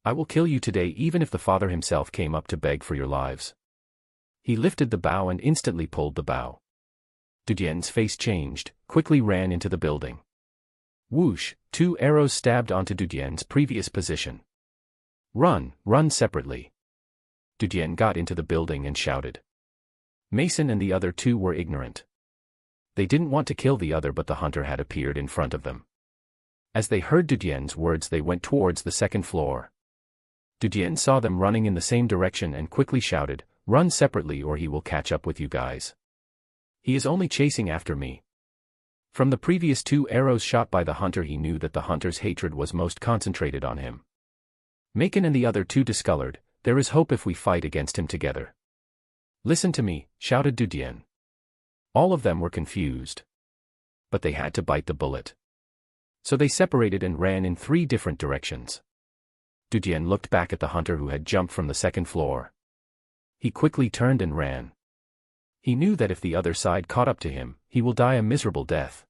I will kill you today, even if the father himself came up to beg for your lives. He lifted the bow and instantly pulled the bow. Dudien's face changed, quickly ran into the building. Whoosh, 2 arrows stabbed onto Dudien's previous position. Run, run separately. Dudien got into the building and shouted. Mason and the other 2 were ignorant. They didn't want to kill the other, but the hunter had appeared in front of them. As they heard Dudien's words, they went towards the 2nd floor. Dudien saw them running in the same direction and quickly shouted, run separately or he will catch up with you guys. He is only chasing after me. From the previous 2 arrows shot by the hunter, he knew that the hunter's hatred was most concentrated on him. Macon and the other 2 discolored. There is hope if we fight against him together. Listen to me, shouted Dudien. All of them were confused. But they had to bite the bullet. So they separated and ran in 3 different directions. Dudien looked back at the hunter who had jumped from the 2nd floor. He quickly turned and ran. He knew that if the other side caught up to him, he will die a miserable death.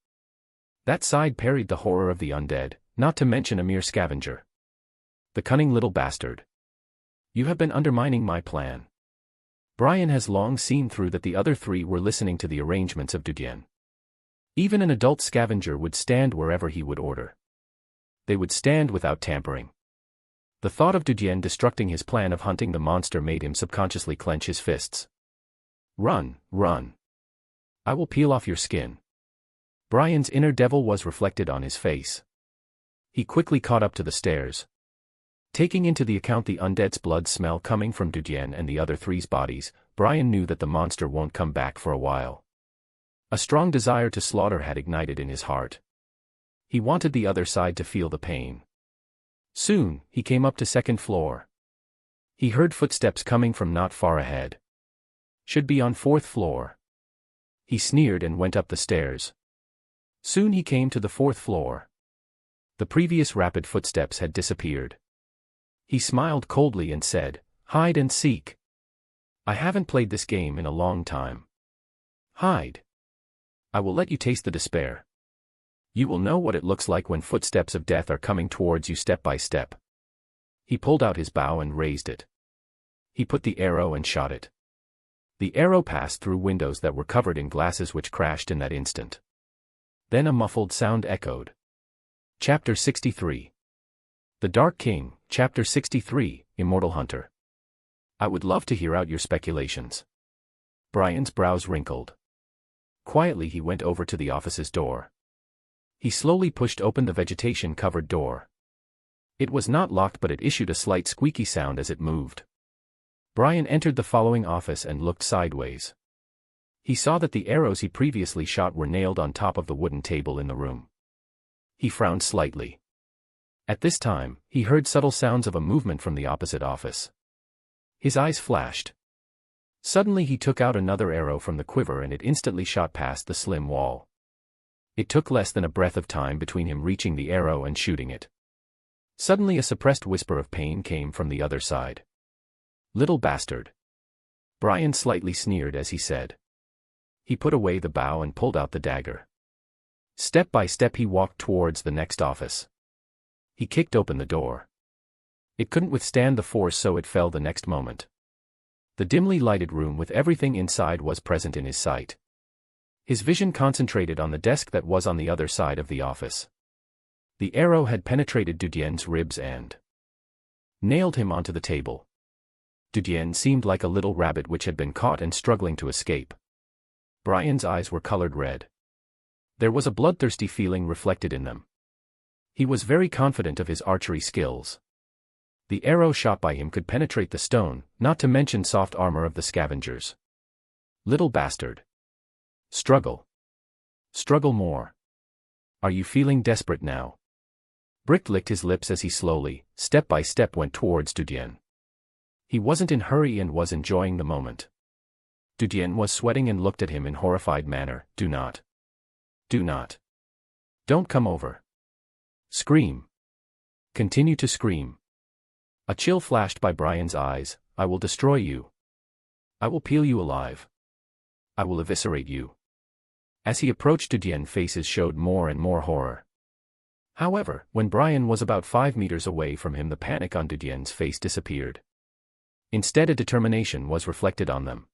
That side parried the horror of the undead, not to mention a mere scavenger. The cunning little bastard. You have been undermining my plan. Brian has long seen through that the other 3 were listening to the arrangements of Dudien. Even an adult scavenger would stand wherever he would order. They would stand without tampering. The thought of Dudien destructing his plan of hunting the monster made him subconsciously clench his fists. Run, run. I will peel off your skin. Brian's inner devil was reflected on his face. He quickly caught up to the stairs. Taking into the account the undead's blood smell coming from Dudien and the other 3's bodies, Brian knew that the monster won't come back for a while. A strong desire to slaughter had ignited in his heart. He wanted the other side to feel the pain. Soon, he came up to 2nd floor. He heard footsteps coming from not far ahead. Should be on 4th floor. He sneered and went up the stairs. Soon he came to the 4th floor. The previous rapid footsteps had disappeared. He smiled coldly and said, Hide and seek. I haven't played this game in a long time. Hide. I will let you taste the despair. You will know what it looks like when footsteps of death are coming towards you step by step. He pulled out his bow and raised it. He put the arrow and shot it. The arrow passed through windows that were covered in glasses which crashed in that instant. Then a muffled sound echoed. Chapter 63. The Dark King, Chapter 63, Immortal Hunter. I would love to hear out your speculations. Brian's brows wrinkled. Quietly he went over to the office's door. He slowly pushed open the vegetation-covered door. It was not locked, but it issued a slight squeaky sound as it moved. Brian entered the following office and looked sideways. He saw that the arrows he previously shot were nailed on top of the wooden table in the room. He frowned slightly. At this time, he heard subtle sounds of a movement from the opposite office. His eyes flashed. Suddenly he took out another arrow from the quiver and it instantly shot past the slim wall. It took less than a breath of time between him reaching the arrow and shooting it. Suddenly a suppressed whisper of pain came from the other side. Little bastard. Brian slightly sneered as he said. He put away the bow and pulled out the dagger. Step by step he walked towards the next office. He kicked open the door. It couldn't withstand the force, so it fell the next moment. The dimly lighted room with everything inside was present in his sight. His vision concentrated on the desk that was on the other side of the office. The arrow had penetrated Dudien's ribs and nailed him onto the table. Dudien seemed like a little rabbit which had been caught and struggling to escape. Brian's eyes were colored red. There was a bloodthirsty feeling reflected in them. He was very confident of his archery skills. The arrow shot by him could penetrate the stone, not to mention soft armor of the scavengers. Little bastard. Struggle. Struggle more. Are you feeling desperate now? Brick licked his lips as he slowly, step by step went towards Dudien. He wasn't in a hurry and was enjoying the moment. Dudien was sweating and looked at him in horrified manner. Do not. Do not. Don't come over. Scream. Continue to scream. A chill flashed by Brian's eyes. I will destroy you. I will peel you alive. I will eviscerate you. As he approached Dudien, faces showed more and more horror. However, when Brian was about 5 meters away from him, the panic on Dudien's face disappeared. Instead, a determination was reflected on them.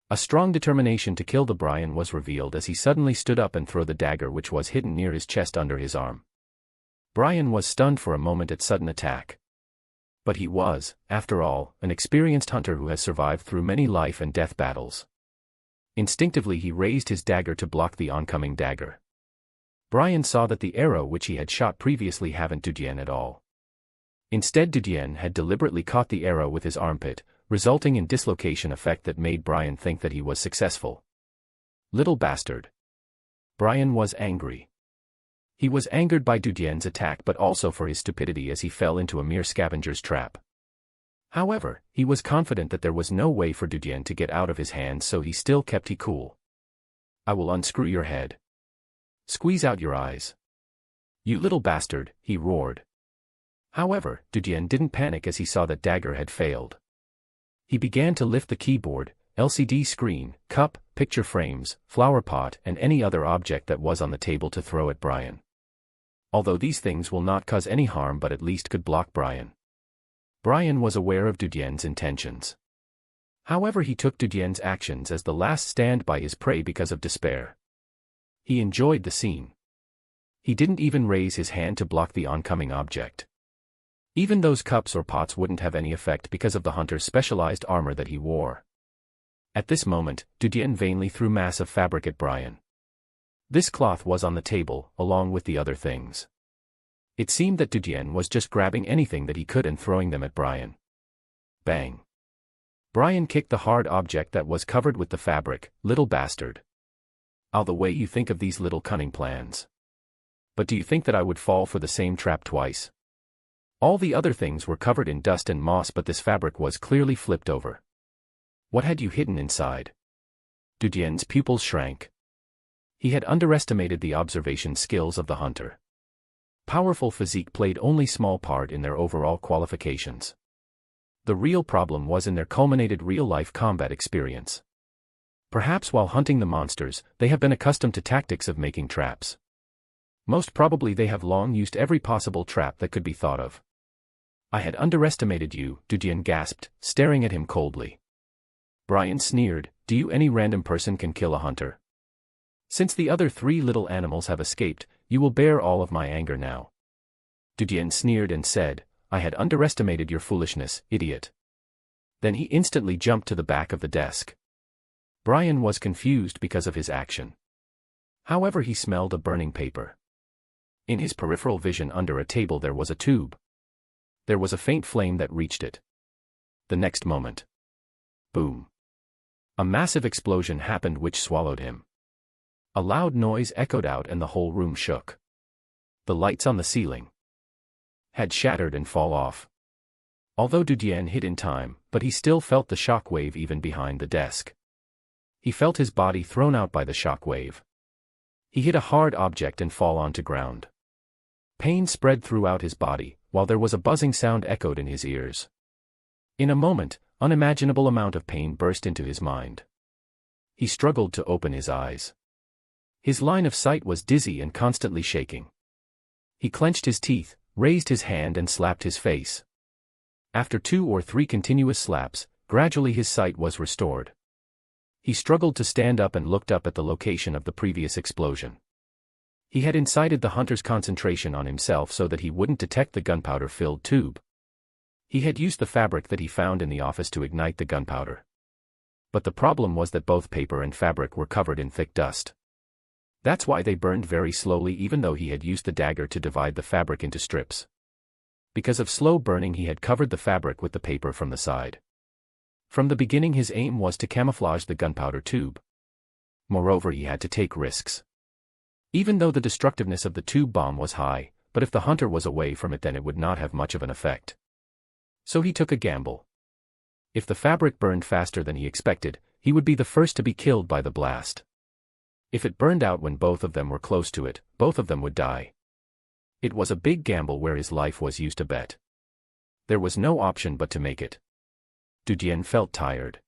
A strong determination to kill the Brian was revealed as he suddenly stood up and threw the dagger which was hidden near his chest under his arm. Brian was stunned for a moment at sudden attack. But he was, after all, an experienced hunter who has survived through many life and death battles. Instinctively he raised his dagger to block the oncoming dagger. Brian saw that the arrow which he had shot previously hadn't Dudien at all. Instead, Dudien had deliberately caught the arrow with his armpit, resulting in dislocation effect that made Brian think that he was successful. Little bastard. Brian was angry. He was angered by Dudien's attack but also for his stupidity as he fell into a mere scavenger's trap. However, he was confident that there was no way for Dudien to get out of his hands, so he still kept cool. I will unscrew your head. Squeeze out your eyes. You little bastard, he roared. However, Dudien didn't panic as he saw that dagger had failed. He began to lift the keyboard, LCD screen, cup, picture frames, flower pot and any other object that was on the table to throw at Brian. Although these things will not cause any harm but at least could block Brian. Brian was aware of Dudien's intentions. However, he took Dudien's actions as the last stand by his prey because of despair. He enjoyed the scene. He didn't even raise his hand to block the oncoming object. Even those cups or pots wouldn't have any effect because of the hunter's specialized armor that he wore. At this moment, Dudien vainly threw mass of fabric at Brian. This cloth was on the table, along with the other things. It seemed that Dudien was just grabbing anything that he could and throwing them at Brian. Bang. Brian kicked the hard object that was covered with the fabric. Little bastard. Oh, the way you think of these little cunning plans. But do you think that I would fall for the same trap twice? All the other things were covered in dust and moss, but this fabric was clearly flipped over. What had you hidden inside? Dudien's pupils shrank. He had underestimated the observation skills of the hunter. Powerful physique played only small part in their overall qualifications. The real problem was in their culminated real-life combat experience. Perhaps while hunting the monsters, they have been accustomed to tactics of making traps. Most probably they have long used every possible trap that could be thought of. I had underestimated you, Dudian gasped, staring at him coldly. Brian sneered, do you any random person can kill a hunter? Since the other 3 little animals have escaped, you will bear all of my anger now. Dudian sneered and said, I had underestimated your foolishness, idiot. Then he instantly jumped to the back of the desk. Brian was confused because of his action. However, he smelled a burning paper. In his peripheral vision under a table there was a tube. There was a faint flame that reached it. The next moment. Boom. A massive explosion happened which swallowed him. A loud noise echoed out and the whole room shook. The lights on the ceiling had shattered and fall off. Although Dudian hid in time, but he still felt the shock wave even behind the desk. He felt his body thrown out by the shock wave. He hit a hard object and fall onto ground. Pain spread throughout his body, while there was a buzzing sound echoed in his ears. In a moment, unimaginable amount of pain burst into his mind. He struggled to open his eyes. His line of sight was dizzy and constantly shaking. He clenched his teeth, raised his hand and slapped his face. After 2 or 3 continuous slaps, gradually his sight was restored. He struggled to stand up and looked up at the location of the previous explosion. He had incited the hunter's concentration on himself so that he wouldn't detect the gunpowder-filled tube. He had used the fabric that he found in the office to ignite the gunpowder. But the problem was that both paper and fabric were covered in thick dust. That's why they burned very slowly even though he had used the dagger to divide the fabric into strips. Because of slow burning he had covered the fabric with the paper from the side. From the beginning his aim was to camouflage the gunpowder tube. Moreover, he had to take risks. Even though the destructiveness of the tube bomb was high, but if the hunter was away from it then it would not have much of an effect. So he took a gamble. If the fabric burned faster than he expected, he would be the first to be killed by the blast. If it burned out when both of them were close to it, both of them would die. It was a big gamble where his life was used to bet. There was no option but to make it. Dudian felt tired.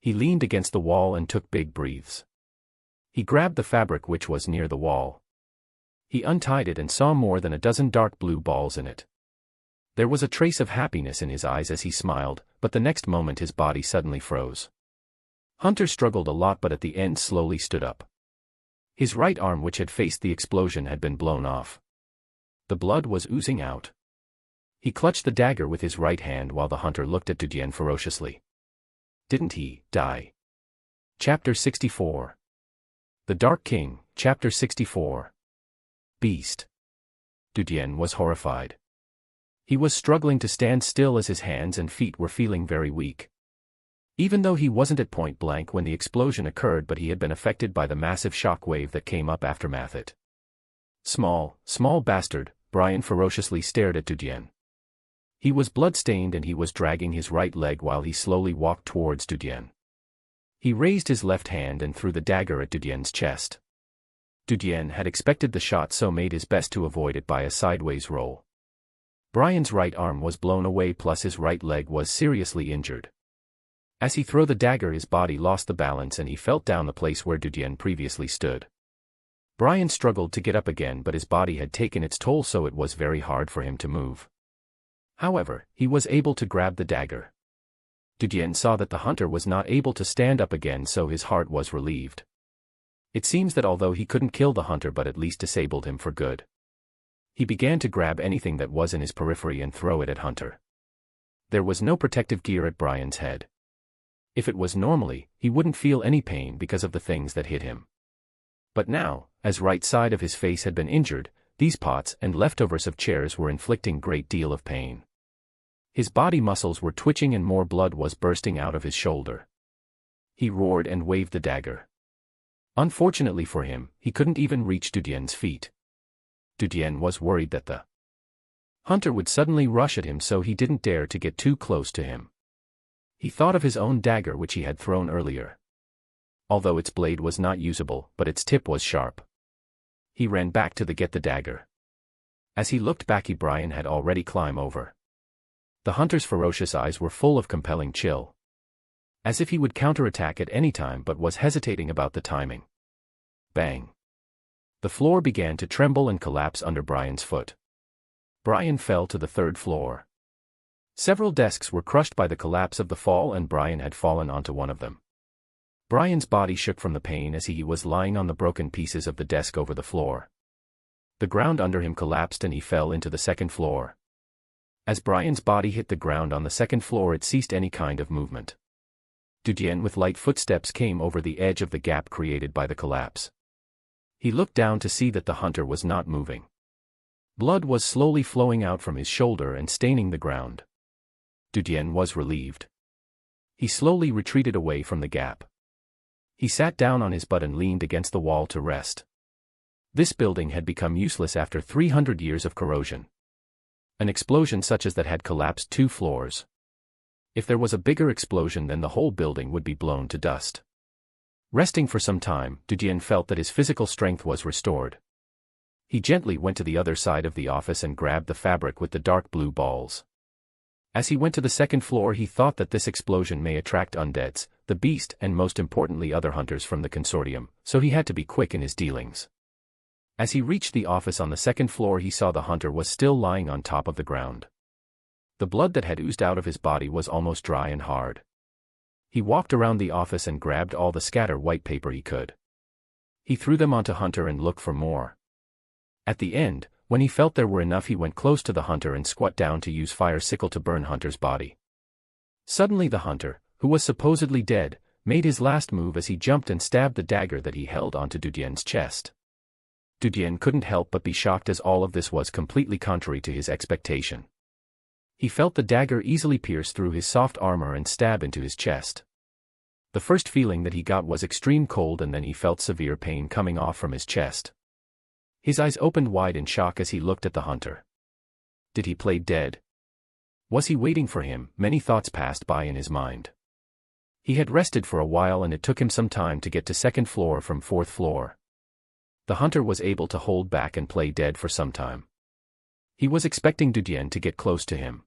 He leaned against the wall and took big breaths. He grabbed the fabric which was near the wall. He untied it and saw more than a dozen dark blue balls in it. There was a trace of happiness in his eyes as he smiled, but the next moment his body suddenly froze. Hunter struggled a lot but at the end slowly stood up. His right arm which had faced the explosion had been blown off. The blood was oozing out. He clutched the dagger with his right hand while the hunter looked at Dudian ferociously. Didn't he die? Chapter 64. The Dark King, Chapter 64. Beast. Dudian was horrified. He was struggling to stand still as his hands and feet were feeling very weak. Even though he wasn't at point blank when the explosion occurred, but he had been affected by the massive shock wave that came up aftermath it. Small bastard, Brian ferociously stared at Dudian. He was blood-stained and he was dragging his right leg while he slowly walked towards Dudian. He raised his left hand and threw the dagger at Dudian's chest. Dudian had expected the shot so made his best to avoid it by a sideways roll. Brian's right arm was blown away plus his right leg was seriously injured. As he threw the dagger his body lost the balance and he fell down the place where Dudian previously stood. Brian struggled to get up again but his body had taken its toll so it was very hard for him to move. However, he was able to grab the dagger. Dudian saw that the hunter was not able to stand up again so his heart was relieved. It seems that although he couldn't kill the hunter but at least disabled him for good. He began to grab anything that was in his periphery and throw it at Hunter. There was no protective gear at Brian's head. If it was normally, he wouldn't feel any pain because of the things that hit him. But now, as right side of his face had been injured, these pots and leftovers of chairs were inflicting great deal of pain. His body muscles were twitching and more blood was bursting out of his shoulder. He roared and waved the dagger. Unfortunately for him, he couldn't even reach Dudian's feet. Dudian was worried that the hunter would suddenly rush at him so he didn't dare to get too close to him. He thought of his own dagger which he had thrown earlier. Although its blade was not usable, but its tip was sharp. He ran back to get the dagger. As he looked back Brian had already climbed over. The hunter's ferocious eyes were full of compelling chill. As if he would counterattack at any time but was hesitating about the timing. Bang! The floor began to tremble and collapse under Brian's foot. Brian fell to the third floor. Several desks were crushed by the collapse of the fall and Brian had fallen onto one of them. Brian's body shook from the pain as he was lying on the broken pieces of the desk over the floor. The ground under him collapsed and he fell into the second floor. As Brian's body hit the ground on the second floor, it ceased any kind of movement. Dudien with light footsteps came over the edge of the gap created by the collapse. He looked down to see that the hunter was not moving. Blood was slowly flowing out from his shoulder and staining the ground. Dudien was relieved. He slowly retreated away from the gap. He sat down on his butt and leaned against the wall to rest. This building had become useless after 300 years of corrosion. An explosion such as that had collapsed 2 floors. If there was a bigger explosion, then the whole building would be blown to dust. Resting for some time, Dudien felt that his physical strength was restored. He gently went to the other side of the office and grabbed the fabric with the dark blue balls. As he went to the second floor, he thought that this explosion may attract undeads, the beast, and most importantly other hunters from the consortium, so he had to be quick in his dealings. As he reached the office on the second floor, he saw the hunter was still lying on top of the ground. The blood that had oozed out of his body was almost dry and hard. He walked around the office and grabbed all the scatter white paper he could. He threw them onto Hunter and looked for more. At the end, when he felt there were enough, he went close to the hunter and squat down to use fire sickle to burn Hunter's body. Suddenly the hunter, who was supposedly dead, made his last move as he jumped and stabbed the dagger that he held onto Dudien's chest. Dudien couldn't help but be shocked, as all of this was completely contrary to his expectation. He felt the dagger easily pierce through his soft armor and stab into his chest. The first feeling that he got was extreme cold, and then he felt severe pain coming off from his chest. His eyes opened wide in shock as he looked at the hunter. Did he play dead? Was he waiting for him? Many thoughts passed by in his mind. He had rested for a while and it took him some time to get to second floor from fourth floor. The hunter was able to hold back and play dead for some time. He was expecting Dudien to get close to him.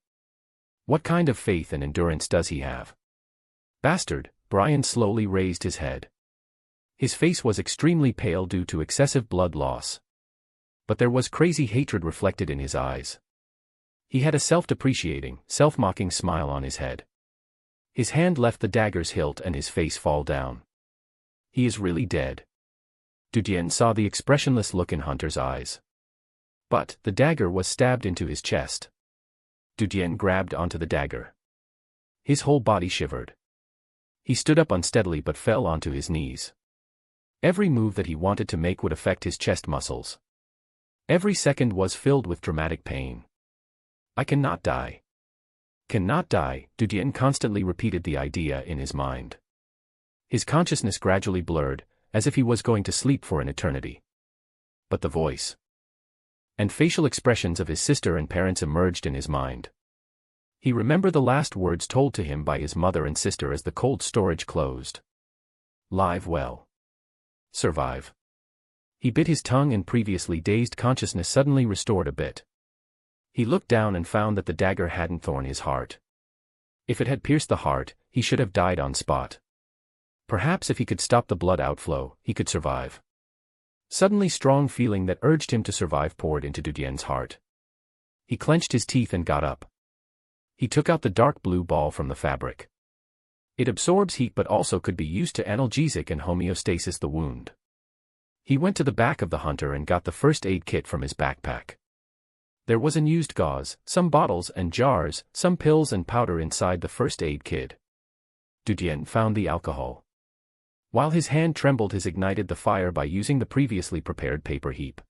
What kind of faith and endurance does he have? Bastard! Brian slowly raised his head. His face was extremely pale due to excessive blood loss. But there was crazy hatred reflected in his eyes. He had a self-depreciating, self-mocking smile on his head. His hand left the dagger's hilt and his face fall down. He is really dead. Dudien saw the expressionless look in Hunter's eyes. But the dagger was stabbed into his chest. Dudien grabbed onto the dagger. His whole body shivered. He stood up unsteadily but fell onto his knees. Every move that he wanted to make would affect his chest muscles. Every second was filled with dramatic pain. I cannot die. Cannot die, Dudien constantly repeated the idea in his mind. His consciousness gradually blurred, as if he was going to sleep for an eternity. But the voice and facial expressions of his sister and parents emerged in his mind. He remembered the last words told to him by his mother and sister as the cold storage closed. Live well. Survive. He bit his tongue and previously dazed consciousness suddenly restored a bit. He looked down and found that the dagger hadn't torn his heart. If it had pierced the heart, he should have died on spot. Perhaps if he could stop the blood outflow, he could survive. Suddenly strong feeling that urged him to survive poured into Dudien's heart. He clenched his teeth and got up. He took out the dark blue ball from the fabric. It absorbs heat but also could be used to analgesic and homeostasis the wound. He went to the back of the hunter and got the first aid kit from his backpack. There was unused gauze, some bottles and jars, some pills and powder inside the first aid kit. Dudien found the alcohol. While his hand trembled, he ignited the fire by using the previously prepared paper heap.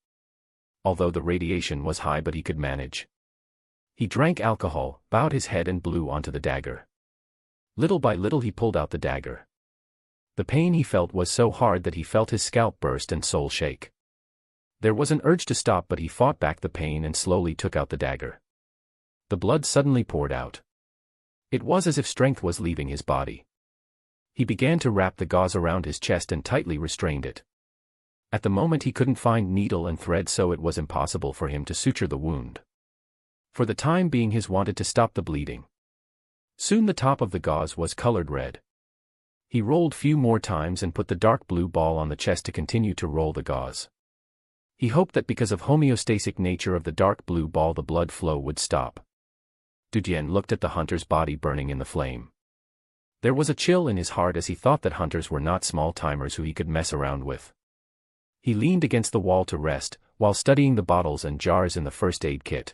Although the radiation was high, but he could manage. He drank alcohol, bowed his head and blew onto the dagger. Little by little he pulled out the dagger. The pain he felt was so hard that he felt his scalp burst and soul shake. There was an urge to stop, but he fought back the pain and slowly took out the dagger. The blood suddenly poured out. It was as if strength was leaving his body. He began to wrap the gauze around his chest and tightly restrained it. At the moment he couldn't find needle and thread, so it was impossible for him to suture the wound. For the time being his wanted to stop the bleeding. Soon the top of the gauze was colored red. He rolled few more times and put the dark blue ball on the chest to continue to roll the gauze. He hoped that because of homeostatic nature of the dark blue ball the blood flow would stop. Dudien looked at the hunter's body burning in the flame. There was a chill in his heart as he thought that hunters were not small-timers who he could mess around with. He leaned against the wall to rest, while studying the bottles and jars in the first aid kit.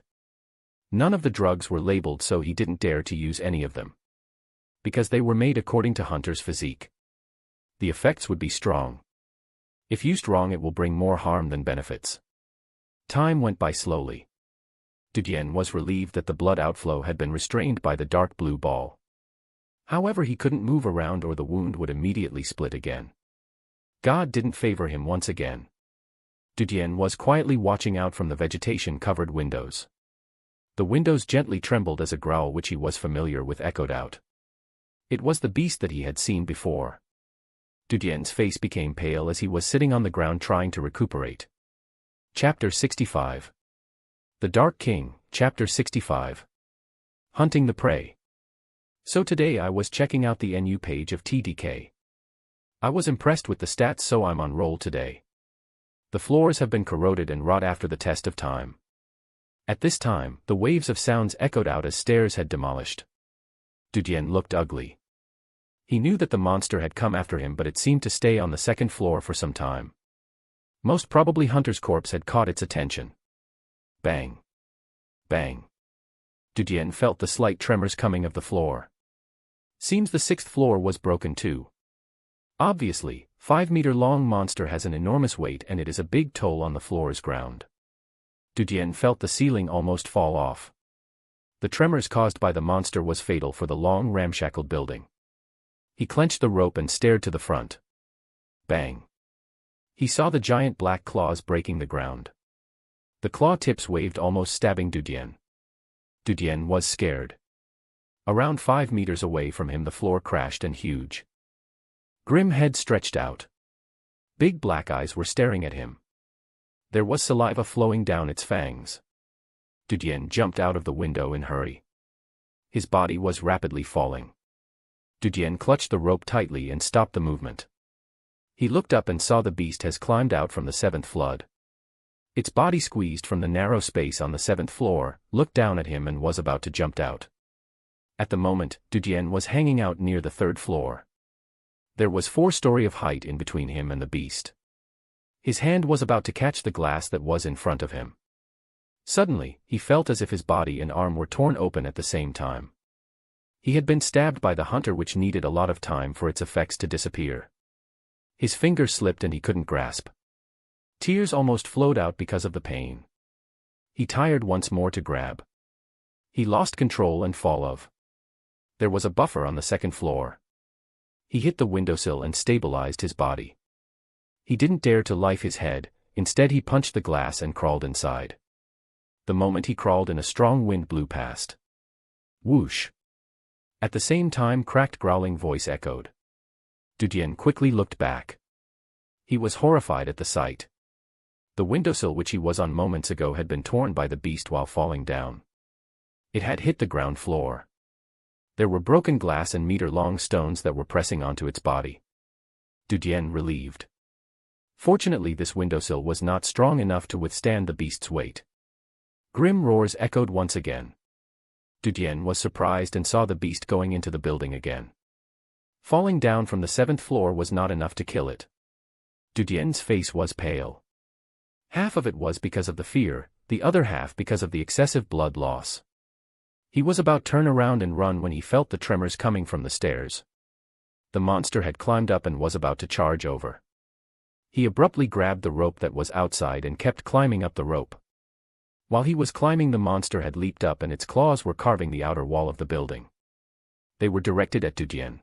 None of the drugs were labeled, so he didn't dare to use any of them. Because they were made according to Hunter's physique. The effects would be strong. If used wrong it will bring more harm than benefits. Time went by slowly. Dudien was relieved that the blood outflow had been restrained by the dark blue ball. However, he couldn't move around or the wound would immediately split again. God didn't favor him once again. Dudien was quietly watching out from the vegetation-covered windows. The windows gently trembled as a growl which he was familiar with echoed out. It was the beast that he had seen before. Dudien's face became pale as he was sitting on the ground trying to recuperate. Chapter 65. The Dark King, Chapter 65. Hunting the Prey. So today I was checking out the NU page of TDK. I was impressed with the stats, so I'm on roll today. The floors have been corroded and rot after the test of time. At this time, the waves of sounds echoed out as stairs had demolished. Dudien looked ugly. He knew that the monster had come after him, but it seemed to stay on the second floor for some time. Most probably Hunter's corpse had caught its attention. Bang. Bang. Dudien felt the slight tremors coming of the floor. Seems the sixth floor was broken too. Obviously, 5-meter-long monster has an enormous weight and it is a big toll on the floor's ground. Dudien felt the ceiling almost fall off. The tremors caused by the monster was fatal for the long ramshackled building. He clenched the rope and stared to the front. Bang. He saw the giant black claws breaking the ground. The claw tips waved, almost stabbing Dudien. Dudien was scared. Around 5 meters away from him the floor crashed and huge. Grim head stretched out. Big black eyes were staring at him. There was saliva flowing down its fangs. Dudien jumped out of the window in a hurry. His body was rapidly falling. Dudien clutched the rope tightly and stopped the movement. He looked up and saw the beast has climbed out from the 7th flood. Its body squeezed from the narrow space on the 7th floor, looked down at him and was about to jump out. At the moment, Dudien was hanging out near the 3rd floor. There was 4 stories of height in between him and the beast. His hand was about to catch the glass that was in front of him. Suddenly, he felt as if his body and arm were torn open at the same time. He had been stabbed by the hunter, which needed a lot of time for its effects to disappear. His finger slipped and he couldn't grasp. Tears almost flowed out because of the pain. He tried once more to grab. He lost control and fall of. There was a buffer on the 2nd floor. He hit the windowsill and stabilized his body. He didn't dare to lift his head, instead he punched the glass and crawled inside. The moment he crawled in, a strong wind blew past. Whoosh. At the same time, cracked growling voice echoed. Dudien quickly looked back. He was horrified at the sight. The windowsill which he was on moments ago had been torn by the beast while falling down. It had hit the ground floor. There were broken glass and meter-long stones that were pressing onto its body. Dudien relieved. Fortunately, this windowsill was not strong enough to withstand the beast's weight. Grim roars echoed once again. Dudien was surprised and saw the beast going into the building again. Falling down from the 7th floor was not enough to kill it. Dudien's face was pale. Half of it was because of the fear, the other half because of the excessive blood loss. He was about to turn around and run when he felt the tremors coming from the stairs. The monster had climbed up and was about to charge over. He abruptly grabbed the rope that was outside and kept climbing up the rope. While he was climbing, the monster had leaped up and its claws were carving the outer wall of the building. They were directed at Dudien.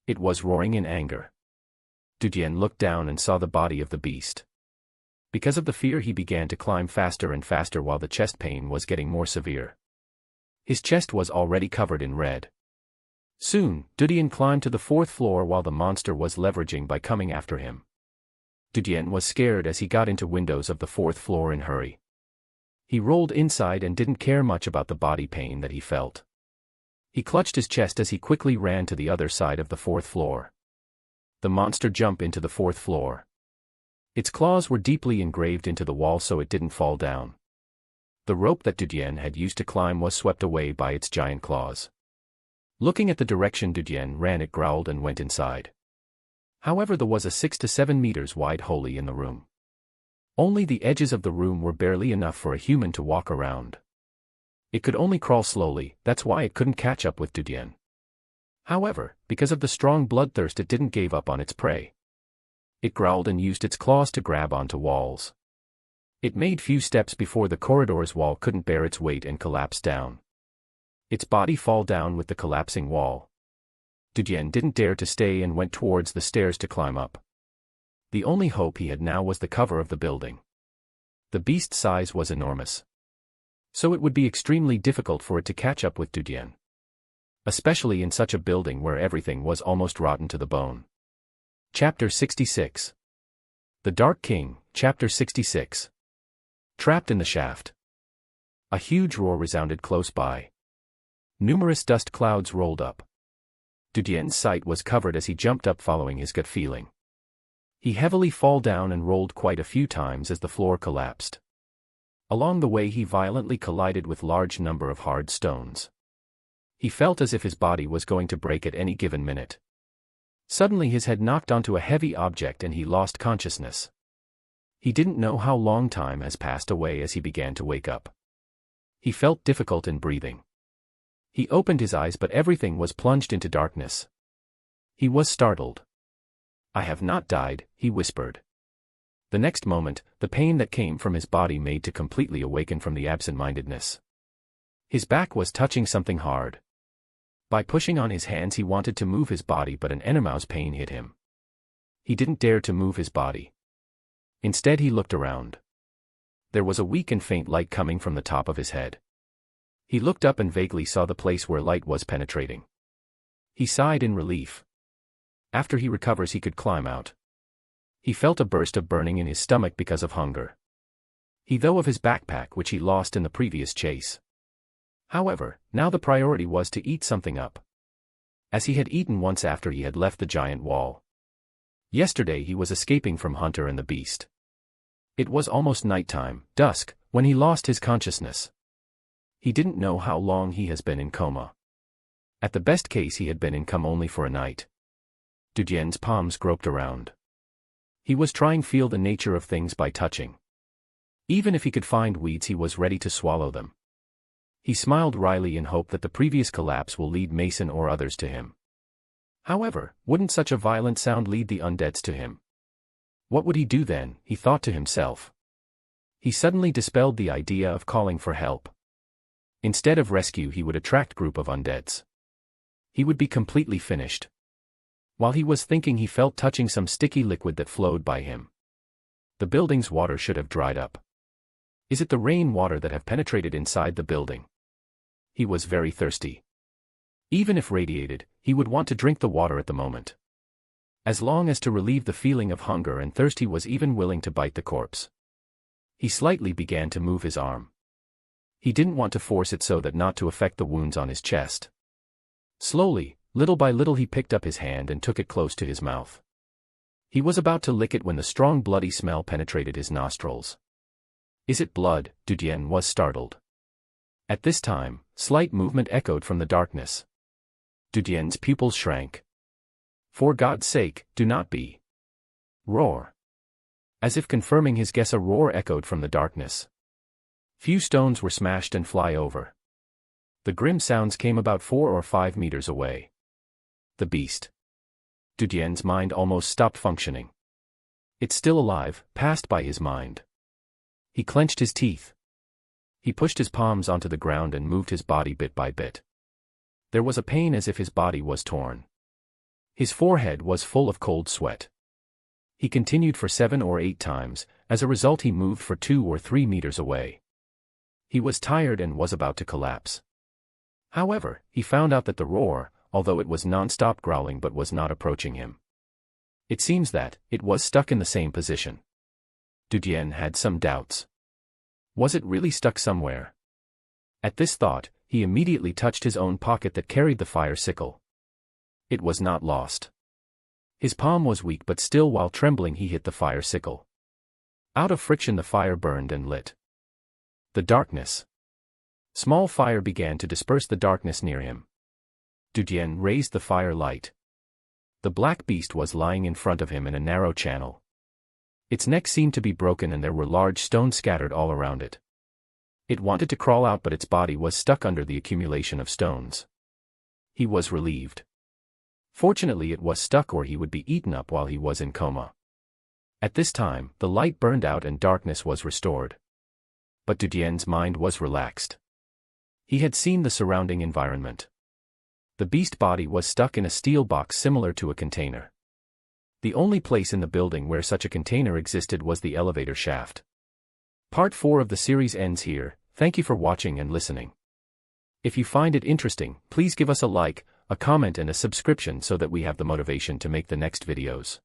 It was roaring in anger. Dudien looked down and saw the body of the beast. Because of the fear, he began to climb faster and faster while the chest pain was getting more severe. His chest was already covered in red. Soon, Dudien climbed to the 4th floor while the monster was leveraging by coming after him. Dudien was scared as he got into windows of the 4th floor in a hurry. He rolled inside and didn't care much about the body pain that he felt. He clutched his chest as he quickly ran to the other side of the fourth floor. The monster jumped into the fourth floor. Its claws were deeply engraved into the wall so it didn't fall down. The rope that Dudien had used to climb was swept away by its giant claws. Looking at the direction Dudien ran, it growled and went inside. However, there was a 6 to 7 meters wide hole in the room. Only the edges of the room were barely enough for a human to walk around. It could only crawl slowly, that's why it couldn't catch up with Dudien. However, because of the strong bloodthirst, it didn't give up on its prey. It growled and used its claws to grab onto walls. It made few steps before the corridor's wall couldn't bear its weight and collapsed down. Its body fell down with the collapsing wall. Dudien didn't dare to stay and went towards the stairs to climb up. The only hope he had now was the cover of the building. The beast's size was enormous, so it would be extremely difficult for it to catch up with Dudien, especially in such a building where everything was almost rotten to the bone. Chapter 66. The Dark King, Chapter 66. Trapped in the shaft. A huge roar resounded close by. Numerous dust clouds rolled up. Dudien's sight was covered as he jumped up following his gut feeling. He heavily fell down and rolled quite a few times as the floor collapsed. Along the way he violently collided with large number of hard stones. He felt as if his body was going to break at any given minute. Suddenly his head knocked onto a heavy object and he lost consciousness. He didn't know how long time has passed away as he began to wake up. He felt difficult in breathing. He opened his eyes but everything was plunged into darkness. He was startled. "I have not died," he whispered. The next moment, the pain that came from his body made to completely awaken from the absent-mindedness. His back was touching something hard. By pushing on his hands he wanted to move his body but an enormous pain hit him. He didn't dare to move his body. Instead he looked around. There was a weak and faint light coming from the top of his head. He looked up and vaguely saw the place where light was penetrating. He sighed in relief. After he recovers he could climb out. He felt a burst of burning in his stomach because of hunger. He thought of his backpack which he lost in the previous chase. However, now the priority was to eat something up, as he had eaten once after he had left the giant wall. Yesterday he was escaping from Hunter and the beast. It was almost nighttime, dusk, when he lost his consciousness. He didn't know how long he has been in coma. At the best case he had been in coma only for a night. Dudien's palms groped around. He was trying to feel the nature of things by touching. Even if he could find weeds he was ready to swallow them. He smiled wryly in hope that the previous collapse will lead Mason or others to him. However, wouldn't such a violent sound lead the undeads to him? What would he do then, he thought to himself. He suddenly dispelled the idea of calling for help. Instead of rescue he would attract group of undeads. He would be completely finished. While he was thinking he felt touching some sticky liquid that flowed by him. The building's water should have dried up. Is it the rain water that have penetrated inside the building? He was very thirsty. Even if radiated, he would want to drink the water at the moment. As long as to relieve the feeling of hunger and thirst he was even willing to bite the corpse. He slightly began to move his arm. He didn't want to force it so that not to affect the wounds on his chest. Slowly, little by little he picked up his hand and took it close to his mouth. He was about to lick it when the strong bloody smell penetrated his nostrils. Is it blood? Dudien was startled. At this time, slight movement echoed from the darkness. Dudien's pupils shrank. For God's sake, do not be. Roar. As if confirming his guess, a roar echoed from the darkness. Few stones were smashed and fly over. The grim sounds came about 4 or 5 meters away. The beast. Dudien's mind almost stopped functioning. It's still alive, passed by his mind. He clenched his teeth. He pushed his palms onto the ground and moved his body bit by bit. There was a pain as if his body was torn. His forehead was full of cold sweat. He continued for 7 or 8 times, as a result he moved for 2 or 3 meters away. He was tired and was about to collapse. However, he found out that the roar, although it was non-stop growling but was not approaching him. It seems that it was stuck in the same position. Dudien had some doubts. Was it really stuck somewhere? At this thought, he immediately touched his own pocket that carried the fire sickle. It was not lost. His palm was weak, but still, while trembling, he hit the fire sickle. Out of friction, the fire burned and lit. The darkness. Small fire began to disperse the darkness near him. Dudian raised the fire light. The black beast was lying in front of him in a narrow channel. Its neck seemed to be broken and there were large stones scattered all around it. It wanted to crawl out, but its body was stuck under the accumulation of stones. He was relieved. Fortunately, it was stuck, or he would be eaten up while he was in coma. At this time, the light burned out and darkness was restored. But Dudien's mind was relaxed. He had seen the surrounding environment. The beast body was stuck in a steel box similar to a container. The only place in the building where such a container existed was the elevator shaft. Part 4 of the series ends here. Thank you for watching and listening. If you find it interesting, please give us a like, a comment and a subscription so that we have the motivation to make the next videos.